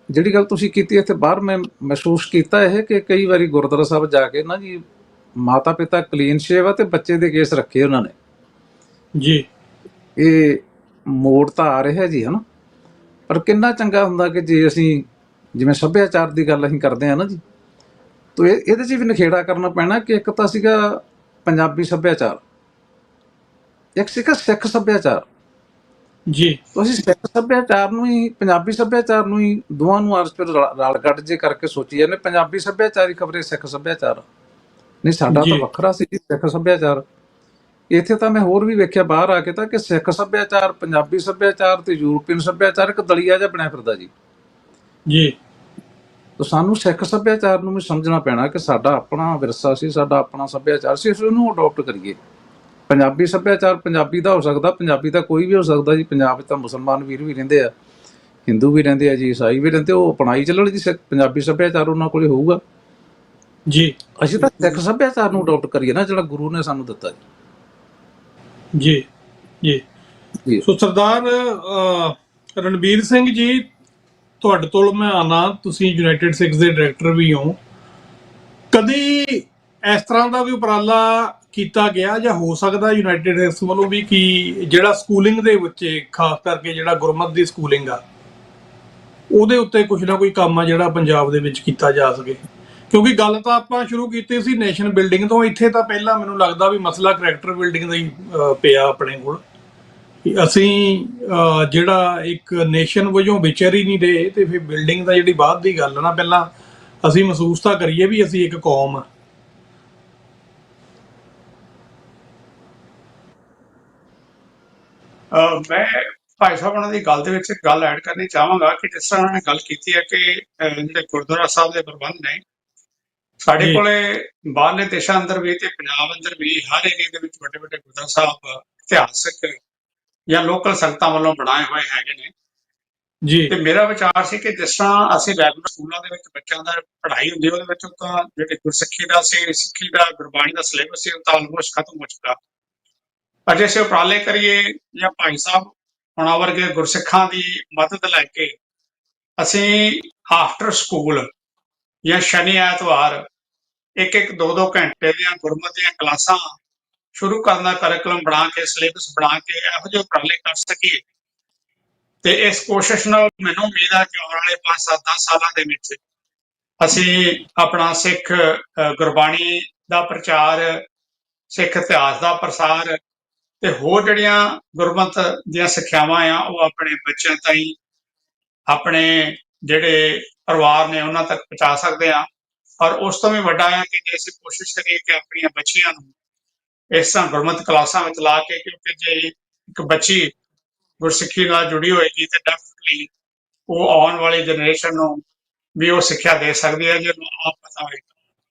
ਜਿਹੜੀ ਗੱਲ ਤੁਸੀਂ ਕੀਤੀ ਇੱਥੇ ਬਾਹਰ, ਮੈਂ ਮਹਿਸੂਸ ਕੀਤਾ ਇਹ ਕਿ ਕਈ ਵਾਰੀ ਗੁਰਦੁਆਰਾ ਸਾਹਿਬ ਜਾ ਕੇ ਨਾ ਜੀ ਮਾਤਾ ਪਿਤਾ ਕਲੀਨ ਸ਼ੇਵ ਆ ਤੇ ਬੱਚੇ ਦੇ ਕੇਸ ਰੱਖੇ ਉਹਨਾਂ ਨੇ। ਜੀ ਇਹ ਮੋੜ ਤਾਂ ਆ ਰਿਹਾ ਜੀ, ਹਨਾ। ਪਰ ਕਿੰਨਾ ਚੰਗਾ ਹੁੰਦਾ ਕਿ ਜੇ ਅਸੀਂ ਜਿਵੇਂ ਸੱਭਿਆਚਾਰ ਦੀ ਗੱਲ ਅਸੀਂ ਕਰਦੇ ਹਾਂ ਨਾ ਜੀ, ਤੋ ਇਹਦੇ 'ਚ ਵੀ ਨਿਖੇੜਾ ਕਰਨਾ ਪੈਣਾ ਕਿ ਇੱਕ ਤਾਂ ਸੀਗਾ ਪੰਜਾਬੀ ਸੱਭਿਆਚਾਰ, ਇੱਕ ਸੀਗਾ ਸਿੱਖ ਸੱਭਿਆਚਾਰ। ਜੀ ਤੋ ਅਸੀਂ ਸਿੱਖ ਸੱਭਿਆਚਾਰ ਨੂੰ ਹੀ, ਪੰਜਾਬੀ ਸੱਭਿਆਚਾਰ ਨੂੰ ਹੀ, ਦੋਵਾਂ ਨੂੰ ਆਪਸ ਵਿੱਚ ਰਲ ਗੱਡ ਜੇ ਕਰਕੇ ਸੋਚੀ ਜਾਂਦੇ। ਪੰਜਾਬੀ ਸੱਭਿਆਚਾਰ ਹੀ ਖਬਰੇ ਸਿੱਖ ਸੱਭਿਆਚਾਰ ਨਹੀਂ, ਸਾਡਾ ਤਾਂ ਜੀ ਵੱਖਰਾ ਸੀ ਜੀ ਸਿੱਖ ਸੱਭਿਆਚਾਰ। ਇੱਥੇ ਤਾਂ ਮੈਂ ਹੋਰ ਵੀ ਵੇਖਿਆ ਬਾਹਰ ਆ ਕੇ ਤਾਂ ਕਿ ਸਿੱਖ ਸੱਭਿਆਚਾਰ, ਪੰਜਾਬੀ ਸੱਭਿਆਚਾਰ ਤੇ ਯੂਰਪੀਅਨ ਸੱਭਿਆਚਾਰ ਇੱਕ ਦਲੀਆ ਜਿਹਾ ਬਣਿਆ ਫਿਰਦਾ ਜੀ। ਜੀ ਤਾਂ ਸਾਨੂੰ ਸਿੱਖ ਸੱਭਿਆਚਾਰ ਨੂੰ ਵੀ ਸਮਝਣਾ ਪੈਣਾ ਕਿ ਸਾਡਾ ਆਪਣਾ ਵਿਰਸਾ ਸੀ, ਸਾਡਾ ਆਪਣਾ ਸੱਭਿਆਚਾਰ ਸੀ, ਅਸੀਂ ਉਹਨੂੰ ਅਡਾਪਟ ਕਰੀਏ। ਪੰਜਾਬੀ ਸੱਭਿਆਚਾਰ ਪੰਜਾਬੀ ਦਾ ਹੋ ਸਕਦਾ, ਪੰਜਾਬੀ ਤਾਂ ਕੋਈ ਵੀ ਹੋ ਸਕਦਾ ਜੀ। ਪੰਜਾਬ 'ਚ ਤਾਂ ਮੁਸਲਮਾਨ ਵੀਰ ਵੀ ਰਹਿੰਦੇ ਆ, ਹਿੰਦੂ ਵੀ ਰਹਿੰਦੇ ਆ ਜੀ, ਈਸਾਈ ਵੀ ਰਹਿੰਦੇ, ਉਹ ਅਪਣਾਈ ਚੱਲਣ ਜੀ। ਪੰਜਾਬੀ ਸੱਭਿਆਚਾਰ ਉਹਨਾਂ ਕੋਲੇ ਹੋਊਗਾ। ਜੀ ਅਸੀਂ ਤਾਂ ਸਿੱਖ ਸੱਭਿਆਚਾਰ ਨੂੰ ਅਡਾਪਟ ਕਰੀਏ ਨਾ, ਜਿਹੜਾ ਗੁਰੂ ਨੇ ਸਾਨੂੰ ਦਿੱਤਾ ਜੀ ਜੀ। ਜੀ। ਸੋ ਸਰਦਾਰ ਰਣਬੀਰ ਸਿੰਘ ਜੀ, ਤੁਹਾਡੇ ਤੋਂ ਮੈਂ ਆਣਾ, ਤੁਸੀਂ ਯੂਨਾਈਟਿਡ ਸਿੱਖਸ ਦੇ ਡਾਇਰੈਕਟਰ ਵੀ ਹੋ। ਕਦੀ ਇਸ ਤਰ੍ਹਾਂ ਦਾ ਵੀ ਉਪਰਾਲਾ ਕੀਤਾ ਗਿਆ ਜਾਂ ਹੋ ਸਕਦਾ ਯੂਨਾਈਟਿਡ ਸਿੱਖਸ ਵੱਲੋਂ ਵੀ, ਕਿ ਜਿਹੜਾ ਸਕੂਲਿੰਗ ਦੇ ਬੱਚੇ, ਖਾਸ ਕਰਕੇ ਜਿਹੜਾ ਗੁਰਮਤ ਦੀ ਸਕੂਲਿੰਗ ਆ, ਉਹਦੇ ਉੱਤੇ ਕੁਝ ਨਾ ਕੋਈ ਕੰਮ ਆ ਜਿਹੜਾ ਪੰਜਾਬ ਦੇ ਵਿੱਚ ਕੀਤਾ ਜਾ ਸਕੇ? ਕਿਉਂਕਿ ਗੱਲ ਤਾਂ ਆਪਾਂ ਸ਼ੁਰੂ ਕੀਤੀ ਸੀ ਨੇਸ਼ਨ ਬਿਲਡਿੰਗ ਤੋਂ, ਇੱਥੇ ਤਾਂ ਪਹਿਲਾਂ ਮੈਨੂੰ ਲੱਗਦਾ ਵੀ ਮਸਲਾ ਕਰੈਕਟਰ ਬਿਲਡਿੰਗ ਦਾ ਹੀ ਪਿਆ ਆਪਣੇ ਕੋਲ। ਅਸੀਂ ਜਿਹੜਾ ਇੱਕ ਨੇਸ਼ਨ ਵਜੋਂ ਵਿਚਰ ਹੀ ਨਹੀਂ ਰਹੇ, ਤੇ ਫਿਰ ਬਿਲਡਿੰਗ ਦਾ ਜਿਹੜੀ ਬਾਅਦ ਦੀ ਗੱਲ ਨਾ, ਪਹਿਲਾਂ ਅਸੀਂ ਮਹਿਸੂਸ ਤਾਂ ਕਰੀਏ ਵੀ ਅਸੀਂ ਇੱਕ ਕੌਮ ਆ। ਮੈਂ ਭਾਈ ਸਾਹਿਬ ਉਹਨਾਂ ਦੀ ਗੱਲ ਦੇ ਵਿੱਚ ਇੱਕ ਗੱਲ ਐਡ ਕਰਨੀ ਚਾਹਾਂਗਾ ਕਿ ਜਿਸ ਤਰ੍ਹਾਂ ਉਹਨਾਂ ਨੇ ਗੱਲ ਕੀਤੀ ਹੈ ਕਿ ਜਿਹੜੇ ਗੁਰਦੁਆਰਾ ਸਾਹਿਬ ਦੇ ਪ੍ਰਬੰਧ ਨੇ, ਸਾਡੇ ਜੀ ਕੋਲੇ ਬਾਹਰਲੇ ਦੇਸ਼ਾਂ ਅੰਦਰ ਵੀ ਤੇ ਪੰਜਾਬ ਅੰਦਰ ਵੀ ਹਰ ਏਰੀਏ ਦੇ ਵਿੱਚ ਵੱਡੇ ਵੱਡੇ ਗੁਰਦੁਆਰਾ ਸਾਹਿਬ ਇਤਿਹਾਸਕ ਜਾਂ ਲੋਕਲ ਸੰਗਤਾਂ ਵੱਲੋਂ ਬਣਾਏ ਹੋਏ ਹੈਗੇ ਨੇ। ਜੀ ਤੇ ਮੇਰਾ ਵਿਚਾਰ ਸੀ ਕਿ ਜਿਸ ਤਰ੍ਹਾਂ ਅਸੀਂ ਰੈਗੂਲਰ ਸਕੂਲਾਂ ਦੇ ਵਿੱਚ ਬੱਚਿਆਂ ਦਾ ਪੜ੍ਹਾਈ ਹੁੰਦੀ ਹੈ, ਉਹਦੇ ਵਿੱਚ ਤਾਂ ਜਿਹੜੇ ਗੁਰਸਿੱਖੀ ਦਾ ਸੀ, ਸਿੱਖੀ ਦਾ, ਗੁਰਬਾਣੀ ਦਾ ਸਿਲੇਬਸ ਸੀ, ਉਹ ਤਾਂ ਆਲਮੋਸਟ ਖਤਮ ਹੋ ਚੁੱਕਾ। ਪਰ ਜੇ ਅਸੀਂ ਉਪਰਾਲੇ ਕਰੀਏ ਜਾਂ ਭਾਈ ਸਾਹਿਬ ਹੁਣਾਂ ਵਰਗੇ ਗੁਰਸਿੱਖਾਂ ਦੀ ਮਦਦ ਲੈ ਕੇ ਅਸੀਂ ਆਫਟਰ ਸਕੂਲ ਜਾਂ ਸ਼ਨੀ ਐਤਵਾਰ ਇੱਕ ਇੱਕ 2-2 ਘੰਟੇ ਦੀਆਂ ਗੁਰਮਤਿ ਦੀਆਂ ਕਲਾਸਾਂ ਸ਼ੁਰੂ ਕਰਨ ਦਾ ਕਰੈਕੂਲਮ ਬਣਾ ਕੇ, ਸਿਲੇਬਸ ਬਣਾ ਕੇ ਇਹੋ ਜਿਹੇ ਉਪਰਾਲੇ ਕਰ ਸਕੀਏ, ਤੇ ਇਸ ਕੋਸ਼ਿਸ਼ ਨਾਲ ਮੈਨੂੰ ਉਮੀਦ ਹੈ ਕਿ ਆਉਣ ਵਾਲੇ 5-7-10 ਸਾਲਾਂ ਦੇ ਵਿੱਚ ਅਸੀਂ ਆਪਣਾ ਸਿੱਖ ਗੁਰਬਾਣੀ ਦਾ ਪ੍ਰਚਾਰ, ਸਿੱਖ ਇਤਿਹਾਸ ਦਾ ਪ੍ਰਸਾਰ ਤੇ ਹੋਰ ਜਿਹੜੀਆਂ ਗੁਰਮਤ ਦੀਆਂ ਸਿੱਖਿਆਵਾਂ ਆ, ਉਹ ਆਪਣੇ ਬੱਚਿਆਂ ਤਾਈਂ, ਆਪਣੇ ਜਿਹੜੇ ਪਰਿਵਾਰ ਨੇ ਉਹਨਾਂ ਤੱਕ ਪਹੁੰਚਾ ਸਕਦੇ ਆ। ਔਰ ਉਸ ਤੋਂ ਵੀ ਵੱਡਾ ਹੈ ਕਿ ਜੇ ਅਸੀਂ ਕੋਸ਼ਿਸ਼ ਕਰੀਏ ਕਿ ਆਪਣੀਆਂ ਬੱਚੀਆਂ ਨੂੰ ਇਸ ਤਰ੍ਹਾਂ ਗੁਰਮਤ ਕਲਾਸਾਂ ਵਿੱਚ ਲਾ ਕੇ, ਕਿਉਂਕਿ ਜੇ ਇੱਕ ਬੱਚੀ ਗੁਰਸਿੱਖੀ ਨਾਲ ਜੁੜੀ ਹੋਏਗੀ ਤੇ ਡੈਫੀਨਿਟਲੀ ਉਹ ਆਉਣ ਵਾਲੀ ਜਨਰੇਸ਼ਨ ਨੂੰ ਵੀ ਉਹ ਸਿੱਖਿਆ ਦੇ ਸਕਦੀ ਹੈ, ਜੇ ਉਹਨੂੰ ਆਪ ਪਤਾ ਹੋਏਗਾ।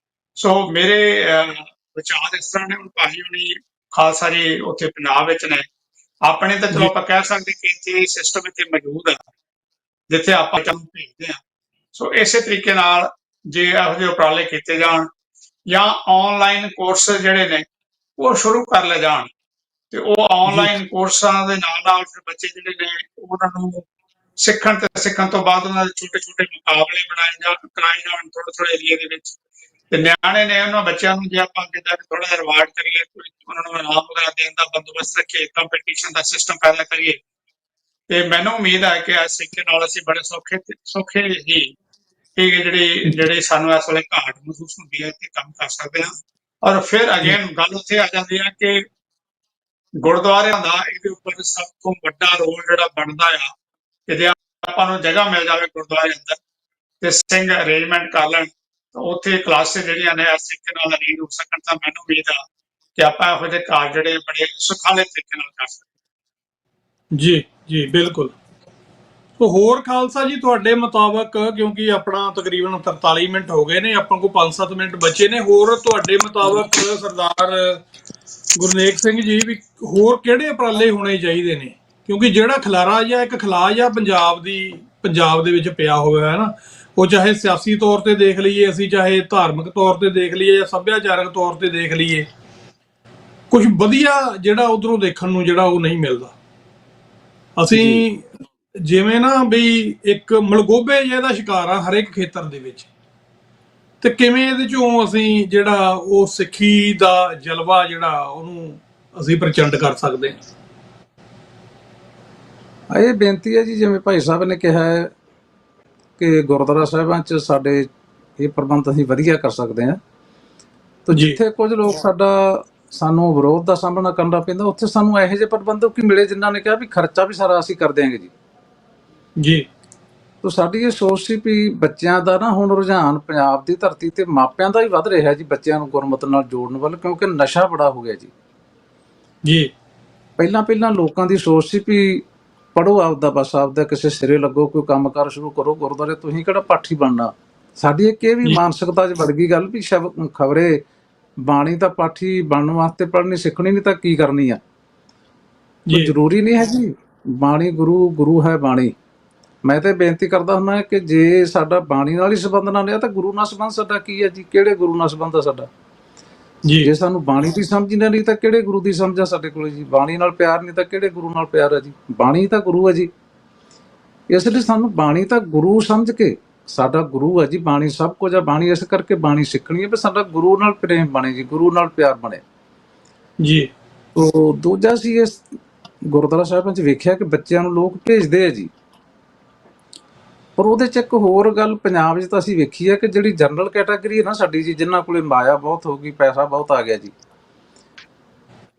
ਸੋ ਮੇਰੇ ਵਿਚਾਰ ਇਸ ਤਰ੍ਹਾਂ ਨੇ। ਹੁਣ ਭਾਜੀ ਹੁਣੀ ਖਾਲਸਾ ਜੀ ਉੱਥੇ ਪੰਜਾਬ ਵਿੱਚ ਨੇ, ਆਪਣੇ ਤਾਂ ਚਲੋ ਜੀ ਆਪਾਂ ਕਹਿ ਸਕਦੇ ਕਿ ਇੱਥੇ ਸਿਸਟਮ ਇੱਥੇ ਮੌਜੂਦ ਹੈ ਜਿੱਥੇ ਆਪਾਂ ਕੰਮ ਭੇਜਦੇ ਹਾਂ। ਸੋ ਇਸੇ ਤਰੀਕੇ ਨਾਲ ਜੇ ਇਹੋ ਜਿਹੇ ਉਪਰਾਲੇ ਕੀਤੇ ਜਾਣ ਜਾਂ ਆਨਲਾਈਨ ਕੋਰਸ ਜਿਹੜੇ ਨੇ ਉਹ ਸ਼ੁਰੂ ਕਰ ਲਏ ਜਾਣ, ਤੇ ਉਹ ਜੀ ਆਨਲਾਈਨ ਕੋਰਸਾਂ ਦੇ ਨਾਲ ਫਿਰ ਬੱਚੇ ਜਿਹੜੇ ਨੇ ਉਹਨਾਂ ਨੂੰ ਸਿੱਖਣ ਤੋਂ ਬਾਅਦ ਉਹਨਾਂ ਦੇ ਛੋਟੇ ਮੁਕਾਬਲੇ ਕਰਾਏ ਜਾਣ ਥੋੜੇ ਏਰੀਏ ਦੇ ਵਿੱਚ। ਤੇ ਨਿਆਣੇ ਨੇ, ਉਹਨਾਂ ਬੱਚਿਆਂ ਨੂੰ ਜੇ ਆਪਾਂ ਕਿਦਾਂ ਥੋੜਾ ਜਿਹਾ ਰਿਵਾਰਡ ਕਰੀਏ, ਉਹਨਾਂ ਨੂੰ ਇਨਾਮ ਵਗੈਰਾ ਦੇਣ ਦਾ ਬੰਦੋਬਸਤ ਰੱਖੀਏ, ਕੰਪੀਟੀਸ਼ਨ ਦਾ ਸਿਸਟਮ ਪੈਦਾ ਕਰੀਏ, ਤੇ ਮੈਨੂੰ ਉਮੀਦ ਹੈ ਕਿ ਇਸ ਤਰੀਕੇ ਨਾਲ ਅਸੀਂ ਬੜੇ ਸੌਖੇ ਹੀ ਇਹ ਜਿਹੜੀ ਸਾਨੂੰ ਇਸ ਵੇਲੇ ਘਾਟ ਮਹਿਸੂਸ ਹੁੰਦੀ ਹੈ ਤੇ ਕੰਮ ਕਰ ਸਕਦੇ ਹਾਂ। ਔਰ ਫਿਰ ਅਗੇਨ ਗੱਲ ਉੱਥੇ ਆ ਜਾਂਦੀ ਹੈ ਕਿ ਗੁਰਦੁਆਰਿਆਂ ਦਾ ਇਹਦੇ ਉੱਪਰ ਸਭ ਤੋਂ ਵੱਡਾ ਰੋਲ ਜਿਹੜਾ ਬਣਦਾ ਆ ਕਿ ਜੇ ਆਪਾਂ ਨੂੰ ਜਗ੍ਹਾ ਮਿਲ ਜਾਵੇ ਗੁਰਦੁਆਰੇ ਅੰਦਰ ਤੇ ਸਿੰਘ ਅਰੇਂਜਮੈਂਟ ਕਰ ਲੈਣ, ਤਾਂ ਉੱਥੇ ਕਲਾਸਿਸ ਜਿਹੜੀਆਂ ਨੇ ਇਸ ਤਰੀਕੇ ਨਾਲ ਅਰੇਂਜ ਹੋ ਸਕਣ, ਤਾਂ ਮੈਨੂੰ ਉਮੀਦ ਆ ਕਿ ਆਪਾਂ ਇਹੋ ਜਿਹੇ ਘਰ ਜਿਹੜੇ ਬੜੇ ਸੁਖਾਲੇ ਤਰੀਕੇ ਨਾਲ ਕਰ ਸਕਦੇ। ਜੀ ਜੀ ਬਿਲਕੁਲ। ਸੋ ਹੋਰ ਖਾਲਸਾ ਜੀ, ਤੁਹਾਡੇ ਮੁਤਾਬਕ, ਕਿਉਂਕਿ ਆਪਣਾ ਤਕਰੀਬਨ 43 ਮਿੰਟ ਹੋ ਗਏ ਨੇ, ਆਪਾਂ ਕੋਲ 5-7 ਮਿੰਟ ਬਚੇ ਨੇ, ਹੋਰ ਤੁਹਾਡੇ ਮੁਤਾਬਕ ਸਰਦਾਰ ਗੁਰਨੇਕ ਸਿੰਘ ਜੀ ਵੀ ਹੋਰ ਕਿਹੜੇ ਉਪਰਾਲੇ ਹੋਣੇ ਚਾਹੀਦੇ ਨੇ? ਕਿਉਂਕਿ ਜਿਹੜਾ ਖਲਾਰਾ ਜਾਂ ਇੱਕ ਖਲਾਜ ਆ ਪੰਜਾਬ ਦੇ ਵਿੱਚ ਪਿਆ ਹੋਇਆ ਹੈ ਨਾ, ਉਹ ਚਾਹੇ ਸਿਆਸੀ ਤੌਰ ਤੇ ਦੇਖ ਲਈਏ ਅਸੀਂ, ਚਾਹੇ ਧਾਰਮਿਕ ਤੌਰ ਤੇ ਦੇਖ ਲਈਏ ਜਾਂ ਸੱਭਿਆਚਾਰਕ ਤੌਰ ਤੇ ਦੇਖ ਲਈਏ, ਕੁਝ ਵਧੀਆ ਜਿਹੜਾ ਉਧਰੋਂ ਦੇਖਣ ਨੂੰ ਜਿਹੜਾ ਉਹ ਨਹੀਂ ਮਿਲਦਾ। ਅਸੀਂ ਜਿਵੇਂ ਨਾ ਵੀ ਇੱਕ ਮਲਗੋਬੇ ਜਿਹੇ ਦਾ ਸ਼ਿਕਾਰ ਆ ਹਰ ਇੱਕ ਖੇਤਰ ਦੇ ਵਿੱਚ, ਤੇ ਕਿਵੇਂ ਇਹਦੇ ਚੋਂ ਅਸੀਂ ਜਿਹੜਾ ਉਹ ਸਿੱਖੀ ਦਾ ਜਲਵਾ ਜਿਹੜਾ ਉਹਨੂੰ ਅਸੀਂ ਪ੍ਰਚੰਡ ਕਰ ਸਕਦੇ ਹਾਂ? ਇਹ ਬੇਨਤੀ ਹੈ ਜੀ, ਜਿਵੇਂ ਭਾਈ ਸਾਹਿਬ ਨੇ ਕਿਹਾ ਹੈ ਕਿ ਗੁਰਦੁਆਰਾ ਸਾਹਿਬਾਂ 'ਚ ਸਾਡੇ ਇਹ ਪ੍ਰਬੰਧ ਅਸੀਂ ਵਧੀਆ ਕਰ ਸਕਦੇ ਹਾਂ, ਤਾਂ ਜਿੱਥੇ ਕੁਝ ਲੋਕ ਸਾਨੂੰ ਵਿਰੋਧ ਦਾ ਸਾਹਮਣਾ ਕਰਨਾ ਪੈਂਦਾ, ਉੱਥੇ ਸਾਨੂੰ ਇਹੋ ਜਿਹੇ ਪ੍ਰਬੰਧਕ ਹੀ ਮਿਲੇ ਜਿਨ੍ਹਾਂ ਨੇ ਕਿਹਾ ਵੀ ਖਰਚਾ ਵੀ ਸਾਰਾ ਅਸੀਂ ਕਰ ਦਿਆਂਗੇ ਜੀ। ਜੀ ਤਾਂ ਸਾਡੀ ਇਹ ਸੋਚ ਸੀ ਵੀ ਬੱਚਿਆਂ ਦਾ ਨਾ ਹੁਣ ਰੁਝਾਨ ਪੰਜਾਬ ਦੀ ਧਰਤੀ ਤੇ ਮਾਪਿਆਂ ਦਾ ਹੀ ਵੱਧ ਰਿਹਾ ਜੀ, ਬੱਚਿਆਂ ਨੂੰ ਗੁਰਮਤਿ ਨਾਲ ਜੋੜਨ ਵੱਲ, ਕਿਉਂਕਿ ਨਸ਼ਾ ਬੜਾ ਹੋ ਗਿਆ ਜੀ। ਜੀ ਪਹਿਲਾਂ ਲੋਕਾਂ ਦੀ ਸੋਚ ਸੀ ਵੀ ਪੜ੍ਹੋ ਆਪਦਾ, ਬਸ ਆਪਦਾ ਕਿਸੇ ਸਿਰੇ ਲੱਗੋ, ਕੋਈ ਕੰਮਕਾਰ ਸ਼ੁਰੂ ਕਰੋ, ਗੁਰਦੁਆਰੇ ਤੁਸੀਂ ਕਿਹੜਾ ਪਾਠੀ ਬਣਨਾ, ਸਾਡੀ ਇੱਕ ਇਹ ਵੀ ਮਾਨਸਿਕਤਾ 'ਚ ਵੜ ਗਈ ਗੱਲ ਵੀ ਖਬਰੇ ਬਾਣੀ ਤਾਂ ਪਾਠੀ ਬਣਨ ਵਾਸਤੇ ਪੜ੍ਹਨੀ ਸਿੱਖਣੀ, ਨਹੀਂ ਤਾਂ ਕੀ ਕਰਨੀ ਆ। ਕੋਈ ਜੀ ਜ਼ਰੂਰੀ ਨਹੀਂ ਹੈ ਜੀ। ਬਾਣੀ ਗੁਰੂ ਹੈ ਬਾਣੀ। ਮੈਂ ਤਾਂ ਬੇਨਤੀ ਕਰਦਾ ਹੁੰਦਾ ਕਿ ਜੇ ਸਾਡਾ ਬਾਣੀ ਨਾਲ ਹੀ ਸੰਬੰਧ ਨਾ ਰਿਹਾ ਤਾਂ ਗੁਰੂ ਨਾਲ ਸੰਬੰਧ ਸਾਡਾ ਕੀ ਹੈ ਜੀ? ਕਿਹੜੇ ਗੁਰੂ ਨਾਲ ਸੰਬੰਧ ਆ ਸਾਡਾ? ਜੀ ਜੇ ਸਾਨੂੰ ਬਾਣੀ ਦੀ ਸਮਝ ਹੀ ਨਾ ਰਹੀ ਤਾਂ ਕਿਹੜੇ ਗੁਰੂ ਦੀ ਸਮਝ ਆ ਸਾਡੇ ਕੋਲ ਜੀ? ਬਾਣੀ ਨਾਲ ਪਿਆਰ ਨਹੀਂ ਤਾਂ ਕਿਹੜੇ ਗੁਰੂ ਨਾਲ ਪਿਆਰ ਆ ਜੀ? ਬਾਣੀ ਤਾਂ ਗੁਰੂ ਹੈ ਜੀ। ਇਸ ਲਈ ਸਾਨੂੰ ਬਾਣੀ ਤਾਂ ਗੁਰੂ ਸਮਝ ਕੇ, ਸਾਡਾ ਗੁਰੂ ਹੈ ਜੀ, ਬਾਣੀ ਸਭ ਕੁਝ ਆ। ਬਾਣੀ ਇਸ ਕਰਕੇ ਬਾਣੀ ਸਿੱਖਣੀ ਹੈ ਵੀ ਸਾਡਾ ਗੁਰੂ ਨਾਲ ਪ੍ਰੇਮ ਬਣੇ ਜੀ, ਗੁਰੂ ਨਾਲ ਪਿਆਰ ਬਣੇ। ਜੀ ਤੋ ਦੂਜਾ ਸੀ ਇਸ ਗੁਰਦੁਆਰਾ ਸਾਹਿਬਾਂ 'ਚ ਵੇਖਿਆ ਕਿ ਬੱਚਿਆਂ ਨੂੰ ਲੋਕ ਭੇਜਦੇ ਆ ਜੀ, ਪਰ ਉਹਦੇ 'ਚ ਇੱਕ ਹੋਰ ਗੱਲ ਪੰਜਾਬ 'ਚ ਤਾਂ ਅਸੀਂ ਵੇਖੀ ਹੈ ਕਿ ਜਿਹੜੀ ਜਨਰਲ ਕੈਟਾਗਰੀ ਹੈ ਨਾ ਸਾਡੀ ਜੀ, ਜਿਨ੍ਹਾਂ ਕੋਲੇ ਮਾਇਆ ਬਹੁਤ ਹੋ ਗਈ, ਪੈਸਾ ਬਹੁਤ ਆ ਗਿਆ ਜੀ,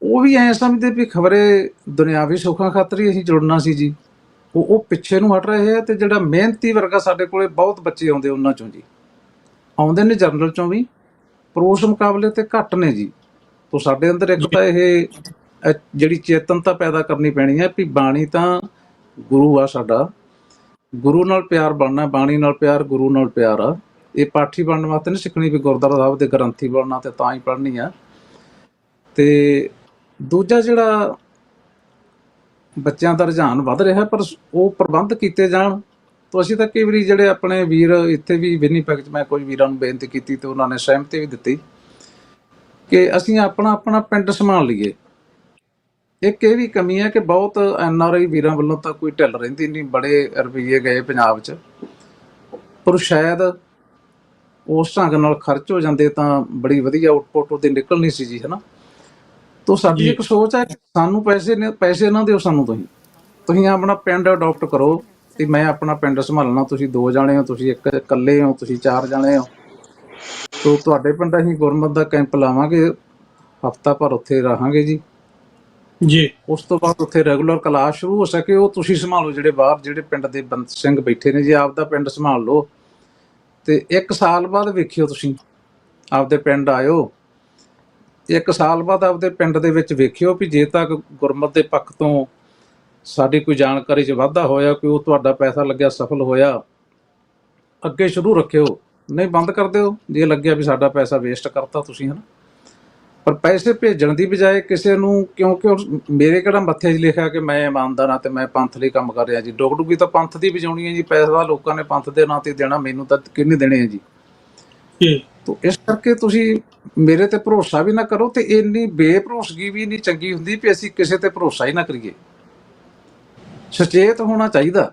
ਉਹ ਵੀ ਐਂ ਸਮਝਦੇ ਵੀ ਖਬਰੇ ਦੁਨਿਆਵੀ ਸੁੱਖਾਂ ਖਾਤਰ ਹੀ ਅਸੀਂ ਜੁੜਨਾ ਸੀ ਜੀ। ਉਹ ਪਿੱਛੇ ਨੂੰ ਹਟ ਰਹੇ ਆ। ਤੇ ਜਿਹੜਾ ਮਿਹਨਤੀ ਵਰਗਾ ਸਾਡੇ ਕੋਲੇ ਬਹੁਤ ਬੱਚੇ ਆਉਂਦੇ, ਉਹਨਾਂ 'ਚੋਂ ਜੀ ਆਉਂਦੇ ਨੇ ਜਨਰਲ 'ਚੋਂ ਵੀ, ਪਰ ਉਸ ਮੁਕਾਬਲੇ ਤੇ ਘੱਟ ਨੇ ਜੀ। ਤੋ ਸਾਡੇ ਅੰਦਰ ਇੱਕ ਤਾਂ ਇਹ ਜਿਹੜੀ ਚੇਤਨਤਾ ਪੈਦਾ ਕਰਨੀ ਪੈਣੀ ਹੈ ਵੀ ਬਾਣੀ ਤਾਂ ਗੁਰੂ ਆ ਸਾਡਾ, ਗੁਰੂ ਨਾਲ ਪਿਆਰ ਬਣਨਾ, ਬਾਣੀ ਨਾਲ ਪਿਆਰ, ਗੁਰੂ ਨਾਲ ਪਿਆਰ ਆ। ਇਹ ਪਾਠੀ ਬਣਨ ਵਾਸਤੇ ਨਹੀਂ ਸਿੱਖਣੀ ਵੀ ਗੁਰਦੁਆਰਾ ਸਾਹਿਬ ਦੇ ਗ੍ਰੰਥੀ ਬਣਨਾ ਤੇ ਤਾਂ ਹੀ ਪੜ੍ਹਨੀ ਆ। ਤੇ ਦੂਜਾ ਜਿਹੜਾ ਬੱਚਿਆਂ ਦਾ ਰੁਝਾਨ ਵੱਧ ਰਿਹਾ, ਪਰ ਉਹ ਪ੍ਰਬੰਧ ਕੀਤੇ ਜਾਣ। ਤਾਂ ਅਸੀਂ ਤਾਂ ਕਈ ਵਾਰੀ ਜਿਹੜੇ ਆਪਣੇ ਵੀਰ ਇੱਥੇ ਵੀ ਵਿਨੀਪੈਗ 'ਚ ਮੈਂ ਕੁਝ ਵੀਰਾਂ ਨੂੰ ਬੇਨਤੀ ਕੀਤੀ ਤੇ ਉਹਨਾਂ ਨੇ ਸਹਿਮਤੀ ਵੀ ਦਿੱਤੀ ਕਿ ਅਸੀਂ ਆਪਣਾ ਪਿੰਡ ਸੰਭਾਲ ਲਈਏ। ਇੱਕ ਇਹ ਵੀ ਕਮੀ ਹੈ ਕਿ ਬਹੁਤ NRI ਵੀਰਾਂ ਵੱਲੋਂ ਤਾਂ ਕੋਈ ਢਿੱਲ ਰਹਿੰਦੀ ਨਹੀਂ, ਬੜੇ ਰੁਪਈਏ ਗਏ ਪੰਜਾਬ 'ਚ, ਪਰ ਸ਼ਾਇਦ ਉਸ ਢੰਗ ਨਾਲ ਖਰਚ ਹੋ ਜਾਂਦੇ ਤਾਂ ਬੜੀ ਵਧੀਆ ਆਊਟਪੁੱਟ ਉਹਦੀ ਨਿਕਲਣੀ ਸੀ ਜੀ, ਹੈ ਨਾ। ਤੋ ਸਾਡੀ ਇੱਕ ਸੋਚ ਹੈ ਕਿ ਸਾਨੂੰ ਪੈਸੇ ਨਾ ਦਿਓ, ਸਾਨੂੰ ਤੁਸੀਂ ਆਪਣਾ ਪਿੰਡ ਅਡਾਪਟ ਕਰੋ ਤੇ ਮੈਂ ਆਪਣਾ ਪਿੰਡ ਸੰਭਾਲਣਾ। ਤੁਸੀਂ 2 ਜਾਣੇ ਹੋ, ਤੁਸੀਂ ਇਕੱਲੇ ਹੋ, ਤੁਸੀਂ 4 ਜਾਣੇ ਹੋ, ਤੋ ਤੁਹਾਡੇ ਪਿੰਡ ਅਸੀਂ ਗੁਰਮਤ ਦਾ ਕੈਂਪ ਲਾਵਾਂਗੇ, ਹਫ਼ਤਾ ਭਰ ਉੱਥੇ ਰਹਾਂਗੇ ਜੀ। ਜੀ ਉਸ ਤੋਂ ਬਾਅਦ ਉੱਥੇ ਰੈਗੂਲਰ ਕਲਾਸ ਸ਼ੁਰੂ ਹੋ ਸਕੇ, ਉਹ ਤੁਸੀਂ ਸੰਭਾਲੋ। ਜਿਹੜੇ ਬਾਹਰ ਜਿਹੜੇ ਪਿੰਡ ਦੇ ਸਿੰਘ ਬੈਠੇ ਨੇ ਜੀ, ਆਪਦਾ ਪਿੰਡ ਸੰਭਾਲ ਲਓ ਤੇ 1 ਸਾਲ ਬਾਅਦ ਵੇਖਿਓ, ਤੁਸੀਂ ਆਪਦੇ ਪਿੰਡ ਆਇਓ, 1 ਸਾਲ ਬਾਅਦ ਆਪਦੇ ਪਿੰਡ ਦੇ ਵਿੱਚ ਵੇਖਿਓ ਵੀ ਜੇ ਤੱਕ ਗੁਰਮਤ ਦੇ ਪੱਖ ਤੋਂ ਸਾਡੀ ਕੋਈ ਜਾਣਕਾਰੀ 'ਚ ਵਾਧਾ ਹੋਇਆ, ਕੋਈ ਉਹ ਤੁਹਾਡਾ ਪੈਸਾ ਲੱਗਿਆ ਸਫਲ ਹੋਇਆ, ਅੱਗੇ ਸ਼ੁਰੂ ਰੱਖਿਓ, ਨਹੀਂ ਬੰਦ ਕਰ ਦਿਓ ਜੇ ਲੱਗਿਆ ਵੀ ਸਾਡਾ ਪੈਸਾ ਵੇਸਟ ਕਰਤਾ ਤੁਸੀਂ, ਹੈ ਨਾ। ਪਰ ਪੈਸੇ ਭੇਜਣ ਦੀ ਬਜਾਏ ਕਿਸੇ ਨੂੰ, ਕਿਉਂਕਿ ਮੇਰੇ ਕਿਹੜਾ ਮੱਥੇ 'ਚ ਲਿਖਿਆ ਕਿ ਮੈਂ ਇਮਾਨਦਾਰ ਹਾਂ ਤੇ ਮੈਂ ਪੰਥ ਲਈ ਕੰਮ ਕਰ ਰਿਹਾ ਜੀ। ਡੁਗਡੁਗੀ ਤਾਂ ਪੰਥ ਦੀ ਵਜਾਉਣੀ ਹੈ ਜੀ, ਪੈਸਾ ਲੋਕਾਂ ਨੇ ਪੰਥ ਦੇ ਨਾਂ ਤੇ ਦੇਣਾ, ਮੈਨੂੰ ਤਾਂ ਕਿਹਨੇ ਦੇਣੇ ਹੈ ਜੀ। ਤੋ ਇਸ ਕਰਕੇ ਤੁਸੀਂ ਮੇਰੇ ਤੇ ਭਰੋਸਾ ਵੀ ਨਾ ਕਰੋ ਤੇ ਇੰਨੀ ਬੇਭਰੋਸਗੀ ਵੀ ਨਹੀਂ ਚੰਗੀ ਹੁੰਦੀ ਵੀ ਅਸੀਂ ਕਿਸੇ ਤੇ ਭਰੋਸਾ ਹੀ ਨਾ ਕਰੀਏ। ਸੁਚੇਤ ਹੋਣਾ ਚਾਹੀਦਾ,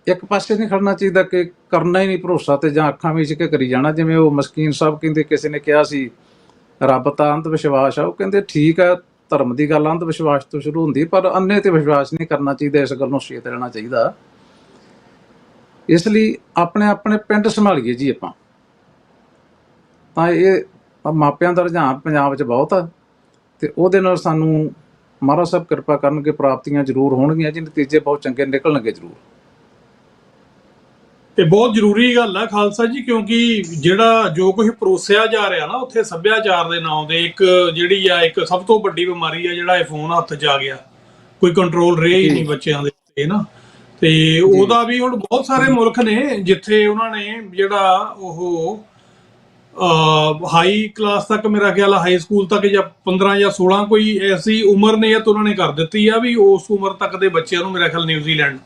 ਇੱਕ ਪਾਸੇ ਨਹੀਂ ਖੜਨਾ ਚਾਹੀਦਾ ਕਿ ਕਰਨਾ ਹੀ ਨਹੀਂ ਭਰੋਸਾ ਤੇ ਜਾਂ ਅੱਖਾਂ ਵਿੱਚ ਕੇ ਕਰੀ ਜਾਣਾ। ਜਿਵੇਂ ਉਹ ਮਸਕੀਨ ਸਾਹਿਬ ਕਹਿੰਦੇ, ਕਿਸੇ ਨੇ ਕਿਹਾ ਸੀ ਰੱਬ ਤਾਂ ਅੰਧ ਵਿਸ਼ਵਾਸ ਆ, ਉਹ ਕਹਿੰਦੇ ਠੀਕ ਹੈ, ਧਰਮ ਦੀ ਗੱਲ ਅੰਧ ਵਿਸ਼ਵਾਸ ਤੋਂ ਸ਼ੁਰੂ ਹੁੰਦੀ, ਪਰ ਅੰਨੇ ਤੇ ਵਿਸ਼ਵਾਸ ਨਹੀਂ ਕਰਨਾ ਚਾਹੀਦਾ। ਇਸ ਗੱਲ ਨੂੰ ਸੁਚੇਤ ਰਹਿਣਾ ਚਾਹੀਦਾ। ਇਸ ਲਈ ਆਪਣੇ ਪਿੰਡ ਸੰਭਾਲੀਏ ਜੀ ਆਪਾਂ। ਤਾਂ ਇਹ ਮਾਪਿਆਂ ਦਾ ਰੁਝਾਨ ਪੰਜਾਬ 'ਚ ਬਹੁਤ ਆ ਤੇ ਉਹਦੇ ਨਾਲ ਸਾਨੂੰ ਮਹਾਰਾਜ ਸਾਹਿਬ ਕਿਰਪਾ ਕਰਨਗੇ, ਪ੍ਰਾਪਤੀਆਂ ਜ਼ਰੂਰ ਹੋਣਗੀਆਂ ਜੀ, ਨਤੀਜੇ ਬਹੁਤ ਚੰਗੇ ਨਿਕਲਣਗੇ ਜ਼ਰੂਰ। ਇਹ ਬਹੁਤ ਜ਼ਰੂਰੀ ਗੱਲ ਆ ਖਾਲਸਾ ਜੀ, ਕਿਉਂਕਿ ਜਿਹੜਾ ਜੋ ਕੁਝ ਪਰੋਸਿਆ ਜਾ ਰਿਹਾ ਨਾ ਉੱਥੇ ਸੱਭਿਆਚਾਰ ਦੇ ਨਾਂ ਦੇ, ਇੱਕ ਜਿਹੜੀ ਆ ਇੱਕ ਸਭ ਤੋਂ ਵੱਡੀ ਬਿਮਾਰੀ ਆ ਜਿਹੜਾ ਇਹ ਫੋਨ ਹੱਥ 'ਚ ਆ ਗਿਆ, ਕੋਈ ਕੰਟਰੋਲ ਰਿਹਾ ਹੀ ਨਹੀਂ ਬੱਚਿਆਂ ਦੇ ਉੱਤੇ ਨਾ। ਤੇ ਉਹਦਾ ਵੀ ਹੁਣ ਬਹੁਤ ਸਾਰੇ ਮੁਲਕ ਨੇ ਜਿੱਥੇ ਉਹਨਾਂ ਨੇ ਜਿਹੜਾ ਉਹ ਹਾਈ ਕਲਾਸ ਤੱਕ, ਮੇਰਾ ਖਿਆਲ ਹਾਈ ਸਕੂਲ ਤੱਕ ਜਾਂ 15 ਜਾਂ 16 ਕੋਈ ਐਸੀ ਉਮਰ ਨੇ ਤਾਂ ਉਹਨਾਂ ਨੇ ਕਰ ਦਿੱਤੀ ਆ ਵੀ ਉਸ ਉਮਰ ਤੱਕ ਦੇ ਬੱਚਿਆਂ ਨੂੰ, ਮੇਰਾ ਖਿਆਲ ਨਿਊਜ਼ੀਲੈਂਡ,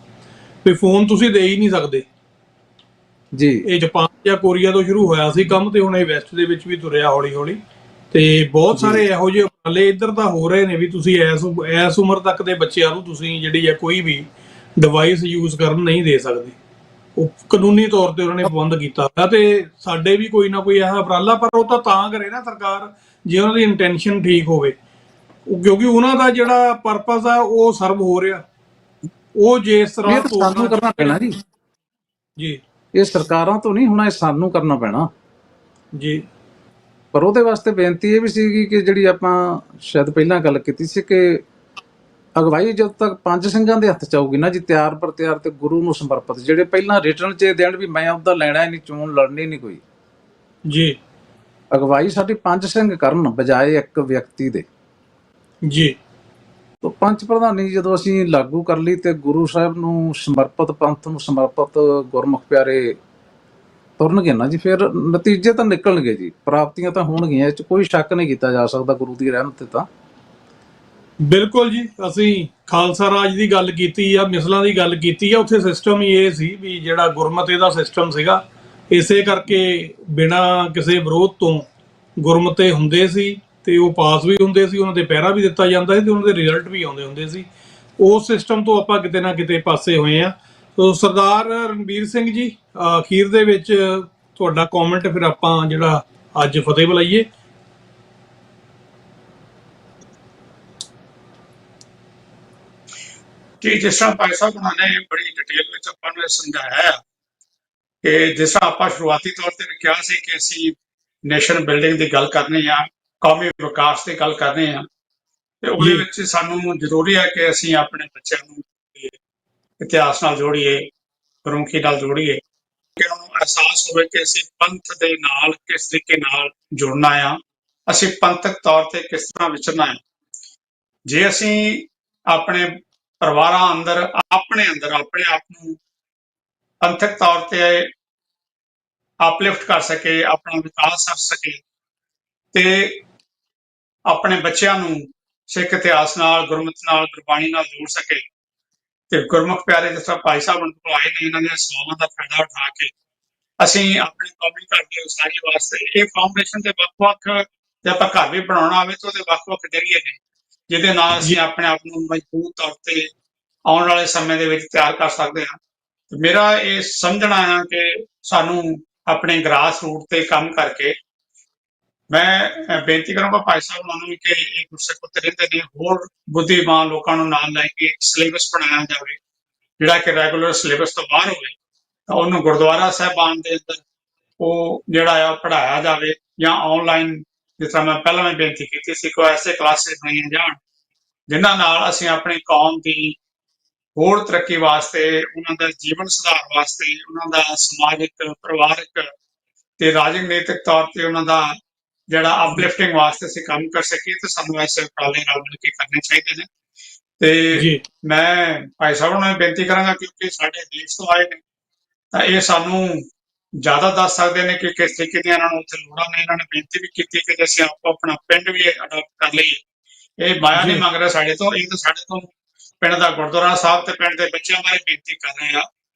ਵੀ ਫੋਨ ਤੁਸੀਂ ਦੇ ਹੀ ਨਹੀਂ ਸਕਦੇ ਜੀ। ਇਹ ਜਾਪਾਨ ਜਾਂ ਕੋਰੀਆ ਤੋਂ ਸ਼ੁਰੂ ਹੋਇਆ ਸੀ ਕੰਮ ਤੇ ਹੁਣ ਇਹ ਵੈਸਟ ਦੇ ਵਿੱਚ ਵੀ ਤੁਰਿਆ ਹੌਲੀ ਹੌਲੀ। ਤੇ ਬਹੁਤ ਸਾਰੇ ਇਹੋ ਜਿਹੇ ਉਪਰਾਲੇ ਇੱਧਰ ਤਾਂ ਹੋ ਰਹੇ ਨੇ ਵੀ ਤੁਸੀਂ ਇਸ ਉਮਰ ਤੱਕ ਦੇ ਬੱਚਿਆਂ ਨੂੰ ਤੁਸੀਂ ਜਿਹੜੀ ਹੈ ਕੋਈ ਵੀ ਡਿਵਾਈਸ ਯੂਜ਼ ਕਰਨ ਨਹੀਂ ਦੇ ਸਕਦੇ। ਉਹ ਕਾਨੂੰਨੀ ਤੌਰ ਤੇ ਉਹਨਾਂ ਨੇ ਪਾਬੰਦ ਕੀਤਾ ਹੋਇਆ ਤੇ ਸਾਡੇ ਵੀ ਕੋਈ ਨਾ ਕੋਈ ਇਹੋ ਉਪਰਾਲਾ, ਪਰ ਉਹ ਤਾਂ ਕਰੇ ਨਾ ਸਰਕਾਰ ਜੇ ਉਹਨਾਂ ਦੀ ਇੰਟੈਂਸ਼ਨ ਠੀਕ ਹੋਵੇ, ਕਿਉਂਕਿ ਉਹਨਾਂ ਦਾ ਜਿਹੜਾ ਪਰਪਸ ਆ ਉਹ ਸਰਵ ਹੋ ਰਿਹਾ। ਉਹ ਜੇ ਇਸ ਤਰ੍ਹਾਂ ਸਾਨੂੰ ਕਰਨਾ ਪੈਣਾ ਜੀ। ਜੀ ਇਹ ਸਰਕਾਰਾਂ ਤੋਂ ਨਹੀਂ ਹੋਣਾ, ਇਹ ਸਾਨੂੰ ਕਰਨਾ ਪੈਣਾ ਜੀ। ਪਰ ਉਹਦੇ ਵਾਸਤੇ ਬੇਨਤੀ ਇਹ ਵੀ ਸੀਗੀ ਕਿ ਜਿਹੜੀ ਆਪਾਂ ਸ਼ਾਇਦ ਪਹਿਲਾਂ ਗੱਲ ਕੀਤੀ ਸੀ ਕਿ ਅਗਵਾਈ ਜਦੋਂ ਤੱਕ 5 ਸਿੰਘਾਂ ਦੇ ਹੱਥ 'ਚ ਆਊਗੀ ਨਾ ਜੀ, ਤਿਆਰ ਪਰ ਤਿਆਰ ਤੇ ਗੁਰੂ ਨੂੰ ਸਮਰਪਿਤ, ਜਿਹੜੇ ਪਹਿਲਾਂ ਰਿਟਰਨ 'ਚ ਦੇਣ ਵੀ ਮੈਂ ਉਹਦਾ ਲੈਣਾ ਹੀ ਨਹੀਂ, ਚੋਣ ਲੜਨੀ ਨਹੀਂ ਕੋਈ ਜੀ। ਅਗਵਾਈ ਸਾਡੀ 5 ਸਿੰਘ ਕਰਨ ਬਜਾਏ ਇੱਕ ਵਿਅਕਤੀ ਦੇ ਜੀ। ਤੋ ਪੰਚ ਪ੍ਰਧਾਨੀ ਜਦੋਂ ਅਸੀਂ ਲਾਗੂ ਕਰ ਲਈ ਤੇ ਗੁਰੂ ਸਾਹਿਬ ਨੂੰ ਸਮਰਪਿਤ, ਪੰਥ ਨੂੰ ਸਮਰਪਿਤ ਗੁਰਮੁਖ ਪਿਆਰੇ ਤੁਰਨਗੇ ਨਾ ਜੀ, ਫਿਰ ਨਤੀਜੇ ਤਾਂ ਨਿਕਲਣਗੇ ਜੀ, ਪ੍ਰਾਪਤੀਆਂ ਤਾਂ ਹੋਣਗੀਆਂ, ਇਹ 'ਚ ਕੋਈ ਸ਼ੱਕ ਨਹੀਂ ਕੀਤਾ ਜਾ ਸਕਦਾ ਗੁਰੂ ਦੀ ਰਹਿਮਤ ਤੇ ਤਾਂ। ਬਿਲਕੁਲ ਜੀ, ਅਸੀਂ ਖਾਲਸਾ ਰਾਜ ਦੀ ਗੱਲ ਕੀਤੀ ਆ, ਮਿਸਲਾਂ ਦੀ ਗੱਲ ਕੀਤੀ ਆ, ਉੱਥੇ ਸਿਸਟਮ ਹੀ ਇਹ ਸੀ ਵੀ ਜਿਹੜਾ ਗੁਰਮਤਿ ਦਾ ਸਿਸਟਮ ਸੀਗਾ, ਇਸੇ ਕਰਕੇ ਬਿਨਾਂ ਕਿਸੇ ਵਿਰੋਧ ਤੋਂ ਗੁਰਮਤੇ ਹੁੰਦੇ ਸੀ ਤੇ ਉਹ ਪਾਸ ਵੀ ਹੁੰਦੇ ਸੀ, ਉਹਨਾਂ ਦੇ ਪਹਿਰਾ ਵੀ ਦਿੱਤਾ ਜਾਂਦਾ ਸੀ ਤੇ ਉਹਨਾਂ ਦੇ ਰਿਜ਼ਲਟ ਵੀ ਆਉਂਦੇ ਹੁੰਦੇ ਸੀ। ਉਸ ਸਿਸਟਮ ਤੋਂ ਆਪਾਂ ਕਿਤੇ ਨਾ ਕਿਤੇ ਪਾਸੇ ਹੋਏ ਆ। ਸੋ ਸਰਦਾਰ ਰਣਬੀਰ ਸਿੰਘ ਜੀ, ਅਖੀਰ ਦੇ ਵਿੱਚ ਤੁਹਾਡਾ ਕਮੈਂਟ, ਫਿਰ ਆਪਾਂ ਜਿਹੜਾ ਅੱਜ ਫਤਿਹ ਬੁਲਾਈਏ। ਕਿ ਜਿਸ ਤਰ੍ਹਾਂ ਭਾਈ ਸਾਹਿਬ ਉਹਨਾਂ ਨੇ ਬੜੀ ਡਿਟੇਲ ਵਿੱਚ ਆਪਾਂ ਨੂੰ ਇਹ ਸਮਝਾਇਆ ਹੈ ਕਿ ਜਿਸ ਤਰ੍ਹਾਂ ਆਪਾਂ ਸ਼ੁਰੂਆਤੀ ਤੌਰ ਤੇ ਵੀ ਕਿਹਾ ਸੀ ਕਿ ਅਸੀਂ ਨੇਸ਼ਨ ਬਿਲਡਿੰਗ ਦੀ ਗੱਲ ਕਰਨੀ ਆ, ਕੌਮੀ ਵਿਕਾਸ ਦੀ ਗੱਲ ਕਰਨੀ ਆ, ਤੇ ਉਹਦੇ ਵਿੱਚ ਸਾਨੂੰ ਜ਼ਰੂਰੀ ਹੈ ਕਿ ਅਸੀਂ ਆਪਣੇ ਬੱਚਿਆਂ ਨੂੰ ਇਤਿਹਾਸ ਨਾਲ ਜੋੜੀਏ, ਗੁਰਮੁਖੀ ਨਾਲ ਜੋੜੀਏ, ਕਿ ਉਹਨਾਂ ਨੂੰ ਅਹਿਸਾਸ ਹੋਵੇ ਕਿ ਅਸੀਂ ਪੰਥ ਦੇ ਨਾਲ ਕਿਸ ਤਰੀਕੇ ਨਾਲ ਜੁੜਨਾ ਆ, ਅਸੀਂ ਪੰਥਕ ਤੌਰ ਤੇ ਕਿਸ ਤਰ੍ਹਾਂ ਵਿਚਰਨਾ ਹੈ। ਜੇ ਅਸੀਂ ਆਪਣੇ ਪਰਿਵਾਰਾਂ ਅੰਦਰ ਆਪਣੇ ਆਪ ਨੂੰ ਪੰਥਕ ਤੌਰ ਤੇ ਅਪਲਿਫਟ ਕਰ ਸਕੇ, ਆਪਣਾ ਵਿਕਾਸ ਕਰ ਸਕੇ, ਤੇ ਆਪਣੇ ਬੱਚਿਆਂ ਨੂੰ ਸਿੱਖ ਇਤਿਹਾਸ ਨਾਲ, ਗੁਰਮਤਿ ਨਾਲ, ਗੁਰਬਾਣੀ ਨਾਲ ਜੋੜ ਸਕੇ, ਤੇ ਗੁਰਮੁਖ ਪਿਆਰੇ ਜਿਸ ਤਰ੍ਹਾਂ ਭਾਈ ਸਾਹਿਬ ਨੂੰ ਆਏ ਨੇ, ਇਹਨਾਂ ਦੀਆਂ ਸੇਵਾਵਾਂ ਦਾ ਫਾਇਦਾ ਉਠਾ ਕੇ ਅਸੀਂ ਆਪਣੇ ਕੌਮੀ ਘਰ ਦੀ ਉਸਾਰੀ ਵਾਸਤੇ ਇਹ ਫਾਊਂਡੇਸ਼ਨ ਦੇ ਵੱਖ-ਵੱਖ, ਜੇ ਆਪਾਂ ਘਰ ਵੀ ਬਣਾਉਣਾ ਹੋਵੇ ਤਾਂ ਉਹਦੇ ਵੱਖ-ਵੱਖ ਜ਼ਰੀਏ ਨੇ ਜਿਹਦੇ ਨਾਲ ਅਸੀਂ ਆਪਣੇ ਆਪ ਨੂੰ ਮਜ਼ਬੂਤ ਤੌਰ ਤੇ ਆਉਣ ਵਾਲੇ ਸਮੇਂ ਦੇ ਵਿੱਚ ਤਿਆਰ ਕਰ ਸਕਦੇ ਹਾਂ। ਮੇਰਾ ਇਹ ਸਮਝਣਾ ਹੈ ਕਿ ਸਾਨੂੰ ਆਪਣੇ ਗ੍ਰਾਸ ਰੂਟ ਤੇ ਕੰਮ ਕਰਕੇ, ਮੈਂ ਬੇਨਤੀ ਕਰਾਂਗਾ ਭਾਈ ਸਾਹਿਬ ਉਹਨਾਂ ਨੂੰ ਕਿ ਇਹ ਗੁਰਸਿੱਖ ਰਹਿੰਦੇ ਨੇ, ਹੋਰ ਬੁੱਧੀਮਾਨ ਲੋਕਾਂ ਨੂੰ ਨਾਲ ਲੈ ਕੇ ਸਿਲੇਬਸ ਬਣਾਇਆ ਜਾਵੇ ਜਿਹੜਾ ਕਿ ਰੈਗੂਲਰ ਸਿਲੇਬਸ ਤੋਂ ਬਾਹਰ ਹੋਵੇ, ਤਾਂ ਉਹਨੂੰ ਗੁਰਦੁਆਰਾ ਸਾਹਿਬਾਨ ਦੇ ਅੰਦਰ ਉਹ ਜਿਹੜਾ ਆ ਪੜ੍ਹਾਇਆ ਜਾਵੇ, ਜਾਂ ਆਨਲਾਈਨ ਜਿਸ ਤਰ੍ਹਾਂ ਮੈਂ ਪਹਿਲਾਂ ਵੀ ਬੇਨਤੀ ਕੀਤੀ ਸੀ ਕੋਈ ਐਸੇ ਕਲਾਸਿਸ ਬਣਾਈਆਂ ਜਾਣ ਜਿਨ੍ਹਾਂ ਨਾਲ ਅਸੀਂ ਆਪਣੀ ਕੌਮ ਦੀ ਹੋਰ ਤਰੱਕੀ ਵਾਸਤੇ, ਉਹਨਾਂ ਦਾ ਜੀਵਨ ਸੁਧਾਰ ਵਾਸਤੇ, ਉਹਨਾਂ ਦਾ ਸਮਾਜਿਕ, ਪਰਿਵਾਰਕ ਤੇ ਰਾਜਨੀਤਿਕ ਤੌਰ ਤੇ ਉਹਨਾਂ ਦਾ ਜਿਹੜਾ ਅਪਲਿਫਟਿੰਗ ਵਾਸਤੇ ਅਸੀਂ ਕੰਮ ਕਰ ਸਕੀਏ, ਤੇ ਸਾਨੂੰ ਐਸੇ ਉਪਰਾਲੇ ਨਾਲ ਮਿਲ ਕੇ ਕਰਨੇ ਚਾਹੀਦੇ ਨੇ। ਤੇ ਮੈਂ ਭਾਈ ਸਾਹਿਬ ਨੂੰ ਬੇਨਤੀ ਕਰਾਂਗਾ ਕਿਉਂਕਿ ਸਾਡੇ ਦੇਸ਼ ਤੋਂ ਆਏ ਨੇ ਤਾਂ ਇਹ ਸਾਨੂੰ ਜ਼ਿਆਦਾ ਦੱਸ ਸਕਦੇ ਨੇ ਕਿ ਕਿਸ ਤਰੀਕੇ ਦੀਆਂ ਇਹਨਾਂ ਨੂੰ ਉੱਥੇ ਲੋੜਾਂ ਨੇ। ਇਹਨਾਂ ਨੇ ਬੇਨਤੀ ਵੀ ਕੀਤੀ ਕਿ ਜੇ ਅਸੀਂ ਆਪੋ ਆਪਣਾ ਪਿੰਡ ਵੀ ਅਡਾਪਟ ਕਰ ਲਈਏ, ਇਹ ਮਾਇਆ ਨਹੀਂ ਮੰਗ ਰਿਹਾ ਸਾਡੇ ਤੋਂ, ਇਹ ਤਾਂ ਸਾਡੇ ਤੋਂ ਪਿੰਡ ਦਾ ਗੁਰਦੁਆਰਾ ਸਾਹਿਬ ਤੇ ਪਿੰਡ ਦੇ ਬੱਚਿਆਂ ਬਾਰੇ ਬੇਨਤੀ ਕਰ ਰਹੇ ਆ।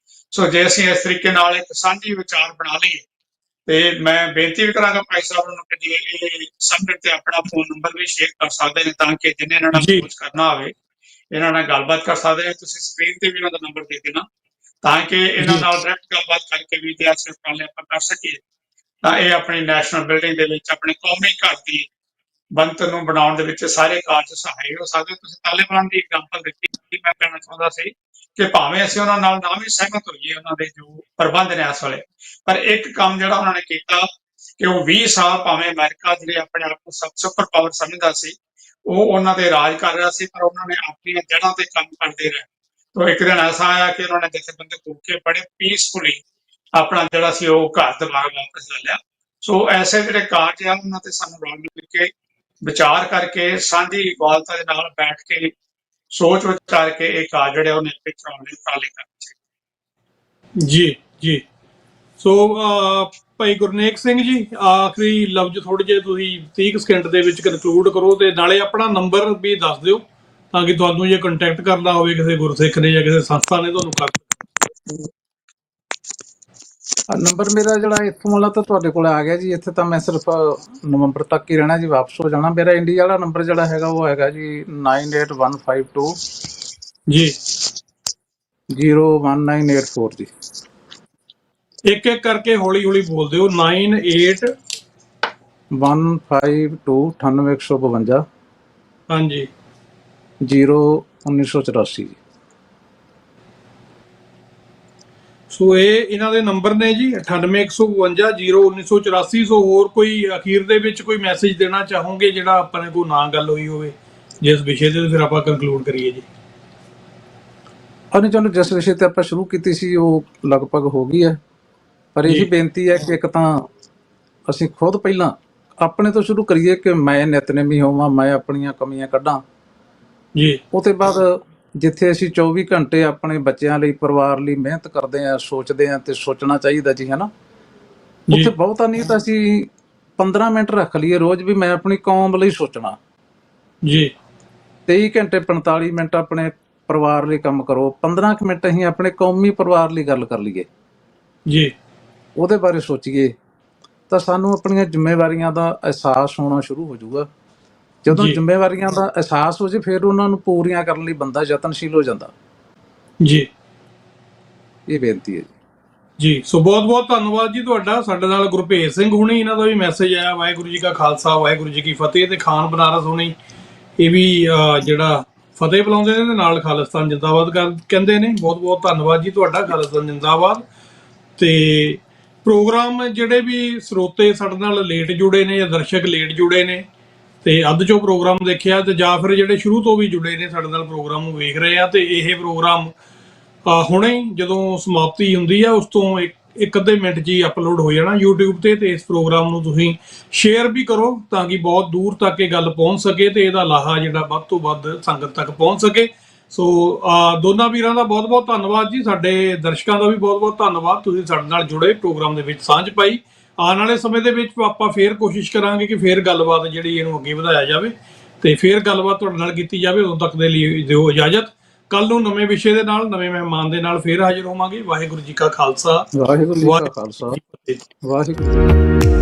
ਸੋ ਜੇ ਅਸੀਂ ਇਸ ਤਰੀਕੇ ਨਾਲ ਇੱਕ ਸਾਂਝੀ ਵਿਚਾਰ ਬਣਾ ਲਈਏ, ਤੇ ਮੈਂ ਬੇਨਤੀ ਵੀ ਕਰਾਂਗਾ ਭਾਈ ਸਾਹਿਬ ਨੂੰ ਕਿ ਜੇ ਇਹ ਸਮਝਣ ਤੇ ਆਪਣਾ ਫੋਨ ਨੰਬਰ ਵੀ ਸ਼ੇਅਰ ਕਰ ਸਕਦੇ ਨੇ, ਤਾਂ ਕਿ ਜਿਹਨੇ ਇਹਨਾਂ ਨਾਲ ਕੁਝ ਕਰਨਾ ਹੋਵੇ ਇਹਨਾਂ ਨਾਲ ਗੱਲਬਾਤ ਕਰ ਸਕਦੇ ਨੇ। ਤੁਸੀਂ ਸਕਰੀਨ ਤੇ ਵੀ ਇਹਨਾਂ ਦਾ ਨੰਬਰ ਦੇ ਦੇਣਾ ਤਾਂ ਕਿ ਇਹਨਾਂ ਨਾਲ ਡਾਇਰੈਕਟ ਗੱਲਬਾਤ ਕਰਕੇ ਵੀ ਇਤਿਹਾਸ ਉਪਰਾਲੇ ਆਪਾਂ ਕਰ ਸਕੀਏ, ਤਾਂ ਇਹ ਆਪਣੀ ਨੈਸ਼ਨਲ ਬਿਲਡਿੰਗ ਦੇ ਵਿੱਚ ਆਪਣੇ ਕੌਮੀ ਘਰ ਦੀ ਬਣਤਰ ਨੂੰ ਬਣਾਉਣ ਦੇ ਵਿੱਚ ਸਾਰੇ ਕਾਰਜ ਸਹਾਈ ਹੋ ਸਕਦੇ। ਤੁਸੀਂ ਤਾਲਿਬਾਨ ਦੀ ਐਗਜ਼ਾਮਪਲ ਦਿੱਤੀ, ਮੈਂ ਕਹਿਣਾ ਚਾਹੁੰਦਾ ਸੀ ਕਿ ਭਾਵੇਂ ਅਸੀਂ ਉਹਨਾਂ ਨਾਲ ਨਾ ਵੀ ਸਹਿਮਤ ਹੋਈਏ ਉਹਨਾਂ ਦੇ ਜੋ ਪ੍ਰਬੰਧ ਨੇ ਇਸ ਵੇਲੇ, ਪਰ ਇੱਕ ਕੰਮ ਜਿਹੜਾ ਉਹਨਾਂ ਨੇ ਕੀਤਾ ਕਿ ਉਹ 20 ਸਾਲ ਭਾਵੇਂ ਅਮਰੀਕਾ ਜਿਹੜੇ ਆਪਣੇ ਆਪ ਨੂੰ ਸਭ ਸੁਪਰ ਪਾਵਰ ਸਮਝਦਾ ਸੀ, ਉਹ ਉਹਨਾਂ ਤੇ ਰਾਜ ਕਰ ਰਿਹਾ ਸੀ, ਪਰ ਉਹਨਾਂ ਨੇ ਆਪਣੀਆਂ ਜੜ੍ਹਾਂ ਤੇ ਕੰਮ ਕਰਦੇ ਰਹੇ। ਤਾਂ ਇੱਕ ਦਿਨ ਐਸਾ ਆਇਆ ਕਿ ਉਹਨਾਂ ਨੇ ਜਥੇਬੰਦਕ ਹੋ ਕੇ ਬੜੇ ਪੀਸਫੁਲੀ ਆਪਣਾ ਜਿਹੜਾ ਸੀ ਉਹ ਘਰ ਦੁਬਾਰਾ ਵਾਪਸ ਲੈ ਲਿਆ। ਸੋ ਐਸੇ ਜਿਹੜੇ ਕਾਰਜ ਆ ਉਹਨਾਂ ਤੇ ਸਾਨੂੰ ਰਲ ਮਿਲ ਕੇ ਵਿਚਾਰ ਕਰਕੇ, ਸਾਂਝੀ ਇਕਵਾਲਤਾ ਦੇ ਨਾਲ ਬੈਠ ਕੇ ਸੋਚ ਵਿਚਾਰ ਕੇ ਇਹ ਕਾਰਜ ਜਿਹੜੇ ਉਹਨੇ ਪਿਛਾਉਣੇ ਉਪਰਾਲੇ ਕਰਨੇ ਚਾਹੀਦੇ। ਜੀ ਜੀ। ਸੋ ਭਾਈ ਗੁਰਨੇਕ ਸਿੰਘ ਜੀ, ਆਖਰੀ ਲਫ਼ਜ਼ ਥੋੜੇ ਜਿਹੇ ਤੁਸੀਂ 30 ਸਕਿੰਟ ਦੇ ਵਿੱਚ ਕਨਕਲੂਡ ਕਰੋ, ਤੇ ਨਾਲੇ ਆਪਣਾ ਨੰਬਰ ਵੀ ਦੱਸ ਦਿਓ ਤਾਂ ਕਿ ਤੁਹਾਨੂੰ ਜੇ ਕੰਟੈਕਟ ਕਰਨਾ ਹੋਵੇ ਕਿਸੇ ਗੁਰਸਿੱਖ ਨੇ ਜਾਂ ਕਿਸੇ ਸੰਸਥਾ ਨੇ ਤੁਹਾਨੂੰ ਕਰ। ਨੰਬਰ ਮੇਰਾ ਜਿਹੜਾ ਇੱਥੋਂ ਵਾਲਾ ਤਾਂ ਤੁਹਾਡੇ ਕੋਲ ਆ ਗਿਆ ਜੀ, ਇੱਥੇ ਤਾਂ ਮੈਂ ਸਿਰਫ ਨਵੰਬਰ ਤੱਕ ਹੀ ਰਹਿਣਾ ਜੀ, ਵਾਪਸ ਹੋ ਜਾਣਾ। ਮੇਰਾ ਇੰਡੀਆ ਵਾਲਾ ਨੰਬਰ ਜਿਹੜਾ ਹੈਗਾ ਉਹ ਹੈਗਾ ਜੀ 98152 ਜੀ 01984 ਜੀ। ਇੱਕ ਇੱਕ ਕਰਕੇ ਹੌਲੀ ਹੌਲੀ ਬੋਲ ਦਿਓ। 98 152 98152 ਹਾਂਜੀ 01984 ਜੀ। ਸੋ ਇਹ ਇਹਨਾਂ ਦੇ ਨੰਬਰ ਨੇ ਜੀ 98 152 01984। ਸੋ ਹੋਰ ਕੋਈ ਅਖੀਰ ਦੇ ਵਿੱਚ ਕੋਈ ਮੈਸੇਜ ਦੇਣਾ ਚਾਹੋਗੇ ਜਿਹੜਾ ਆਪਾਂ ਨੇ ਕੋਈ ਨਾ ਗੱਲ ਹੋਈ ਹੋਵੇ ਜਿਸ ਵਿਸ਼ੇ ਤੇ, ਫਿਰ ਆਪਾਂ ਕੰਕਲੂਡ ਕਰੀਏ ਜੀ। ਨਹੀਂ, ਚਲੋ ਜਿਸ ਵਿਸ਼ੇ ਤੇ ਆਪਾਂ ਸ਼ੁਰੂ ਕੀਤੀ ਸੀ ਉਹ ਲਗਭਗ ਹੋ ਗਈ ਹੈ, ਪਰ ਇਹੀ ਬੇਨਤੀ ਹੈ ਕਿ ਇੱਕ ਤਾਂ ਅਸੀਂ ਖੁਦ ਪਹਿਲਾਂ ਆਪਣੇ ਤੋਂ ਸ਼ੁਰੂ ਕਰੀਏ ਕਿ ਮੈਂ ਨਿਤਨੇਮੀ ਹੋਵਾਂ, ਮੈਂ ਆਪਣੀਆਂ ਕਮੀਆਂ ਕੱਢਾਂ ਜੀ। ਉਹ ਤੋਂ ਬਾਅਦ ਜਿੱਥੇ ਅਸੀਂ 24 ਘੰਟੇ ਆਪਣੇ ਬੱਚਿਆਂ ਲਈ, ਪਰਿਵਾਰ ਲਈ ਮਿਹਨਤ ਕਰਦੇ ਹਾਂ, ਸੋਚਦੇ ਹਾਂ, ਤੇ ਸੋਚਣਾ ਚਾਹੀਦਾ ਜੀ, ਹੈ ਨਾ। ਜੀ ਉੱਥੇ ਬਹੁਤਾ ਨਹੀਂ ਤਾਂ ਅਸੀਂ 15 ਮਿੰਟ ਰੱਖ ਲਈਏ ਰੋਜ਼ ਵੀ ਮੈਂ ਆਪਣੀ ਕੌਮ ਲਈ ਸੋਚਣਾ। ਜੀ 23 ਘੰਟੇ 45 ਮਿੰਟ ਆਪਣੇ ਪਰਿਵਾਰ ਲਈ ਕੰਮ ਕਰੋ, 15 ਕੁ ਮਿੰਟ ਅਸੀਂ ਆਪਣੇ ਕੌਮੀ ਪਰਿਵਾਰ ਲਈ ਗੱਲ ਕਰ ਲਈਏ, ਜੀ ਉਹਦੇ ਬਾਰੇ ਸੋਚੀਏ, ਤਾਂ ਸਾਨੂੰ ਆਪਣੀਆਂ ਜ਼ਿੰਮੇਵਾਰੀਆਂ ਦਾ ਅਹਿਸਾਸ ਹੋਣਾ ਸ਼ੁਰੂ ਹੋ ਜਾਊਗਾ। ਜਦੋਂ ਜੀ ਜ਼ਿੰਮੇਵਾਰੀਆਂ ਦਾ ਅਹਿਸਾਸ ਹੋ ਜੇ ਫਿਰ ਉਹਨਾਂ ਨੂੰ ਪੂਰੀਆਂ ਕਰਨ ਲਈ ਬੰਦਾ ਯਤਨਸ਼ੀਲ ਹੋ ਜਾਂਦਾ। ਜੀ ਇਹ ਬੇਨਤੀ ਹੈ ਜੀ। ਜੀ ਸੋ ਬਹੁਤ ਬਹੁਤ ਧੰਨਵਾਦ ਜੀ ਤੁਹਾਡਾ। ਸਾਡੇ ਨਾਲ ਗੁਰਭੇਜ ਸਿੰਘ ਹੁਣੀ, ਇਹਨਾਂ ਦਾ ਵੀ ਮੈਸੇਜ ਆਇਆ, ਵਾਹਿਗੁਰੂ ਜੀ ਕਾ ਖਾਲਸਾ ਵਾਹਿਗੁਰੂ ਜੀ ਕੀ ਫਤਿਹ। ਤੇ ਖਾਨ ਬਨਾਰਸ ਹੁਣੀ ਇਹ ਵੀ ਜਿਹੜਾ ਫਤਿਹ ਬੁਲਾਉਂਦੇ ਨੇ, ਨਾਲ ਖਾਲਿਸਤਾਨ ਜਿੰਦਾਬਾਦ ਕਹਿੰਦੇ ਨੇ। ਬਹੁਤ ਬਹੁਤ ਧੰਨਵਾਦ ਜੀ ਤੁਹਾਡਾ। ਖਾਲਿਸਤਾਨ ਜਿੰਦਾਬਾਦ। ਤੇ ਪ੍ਰੋਗਰਾਮ ਜਿਹੜੇ ਵੀ ਸਰੋਤੇ ਸਾਡੇ ਨਾਲ ਲੇਟ ਜੁੜੇ ਨੇ ਜਾਂ ਦਰਸ਼ਕ ਲੇਟ ਜੁੜੇ ਨੇ ਤੇ ਅੱਧ ਚੋਂ ਪ੍ਰੋਗਰਾਮ ਦੇਖਿਆ, ਤੇ ਜਾਂ ਫਿਰ ਜਿਹੜੇ ਸ਼ੁਰੂ ਤੋਂ ਵੀ ਜੁੜੇ ਨੇ ਸਾਡੇ ਨਾਲ ਪ੍ਰੋਗਰਾਮ ਨੂੰ ਵੇਖ ਰਹੇ ਆ, ਤੇ ਇਹ ਪ੍ਰੋਗਰਾਮ ਹੁਣੇ ਹੀ ਜਦੋਂ ਸਮਾਪਤੀ ਹੁੰਦੀ ਆ ਉਸ ਤੋਂ ਇੱਕ ਅੱਧੇ ਮਿੰਟ 'ਚ ਹੀ ਅਪਲੋਡ ਹੋ ਜਾਣਾ YouTube ਤੇ। ਇਸ ਪ੍ਰੋਗਰਾਮ ਨੂੰ ਤੁਸੀਂ ਸ਼ੇਅਰ ਵੀ ਕਰੋ ਤਾਂ ਕਿ ਬਹੁਤ ਦੂਰ ਤੱਕ ਇਹ ਗੱਲ ਪਹੁੰਚ ਸਕੇ ਤੇ ਇਹਦਾ ਲਾਹਾ ਜਿਹੜਾ ਵੱਧ ਤੋਂ ਵੱਧ ਸੰਗਤ ਤੱਕ ਪਹੁੰਚ ਸਕੇ। ਸੋ ਦੋਨਾਂ ਵੀਰਾਂ ਦਾ ਬਹੁਤ ਬਹੁਤ ਧੰਨਵਾਦ ਜੀ। ਸਾਡੇ ਦਰਸ਼ਕਾਂ ਦਾ ਵੀ ਬਹੁਤ ਬਹੁਤ ਧੰਨਵਾਦ, ਤੁਸੀਂ ਸਾਡੇ ਨਾਲ ਜੁੜੇ, ਪ੍ਰੋਗਰਾਮ ਦੇ ਵਿੱਚ ਸਾਂਝ ਪਾਈ। ਆਉਣ ਵਾਲੇ ਸਮੇਂ ਦੇ ਵਿੱਚ ਆਪਾਂ ਫੇਰ ਕੋਸ਼ਿਸ਼ ਕਰਾਂਗੇ ਕਿ ਫੇਰ ਗੱਲਬਾਤ ਜਿਹੜੀ ਇਹਨੂੰ ਅੱਗੇ ਵਧਾਇਆ ਜਾਵੇ ਤੇ ਫੇਰ ਗੱਲਬਾਤ ਤੁਹਾਡੇ ਨਾਲ ਕੀਤੀ ਜਾਵੇ। ਉਦੋਂ ਤੱਕ ਦੇ ਲਈ ਦਿਓ ਇਜਾਜ਼ਤ। ਕੱਲ ਨੂੰ ਨਵੇਂ ਵਿਸ਼ੇ ਦੇ ਨਾਲ, ਨਵੇਂ ਮਹਿਮਾਨ ਦੇ ਨਾਲ ਫੇਰ ਹਾਜ਼ਰ ਹੋਵਾਂਗੇ। ਵਾਹਿਗੁਰੂ ਜੀ ਕਾ ਖਾਲਸਾ ਵਾਹਿਗੁਰੂ ਜੀ ਕਾ ਖਾਲਸਾ, ਵਾਹਿਗੁਰੂ।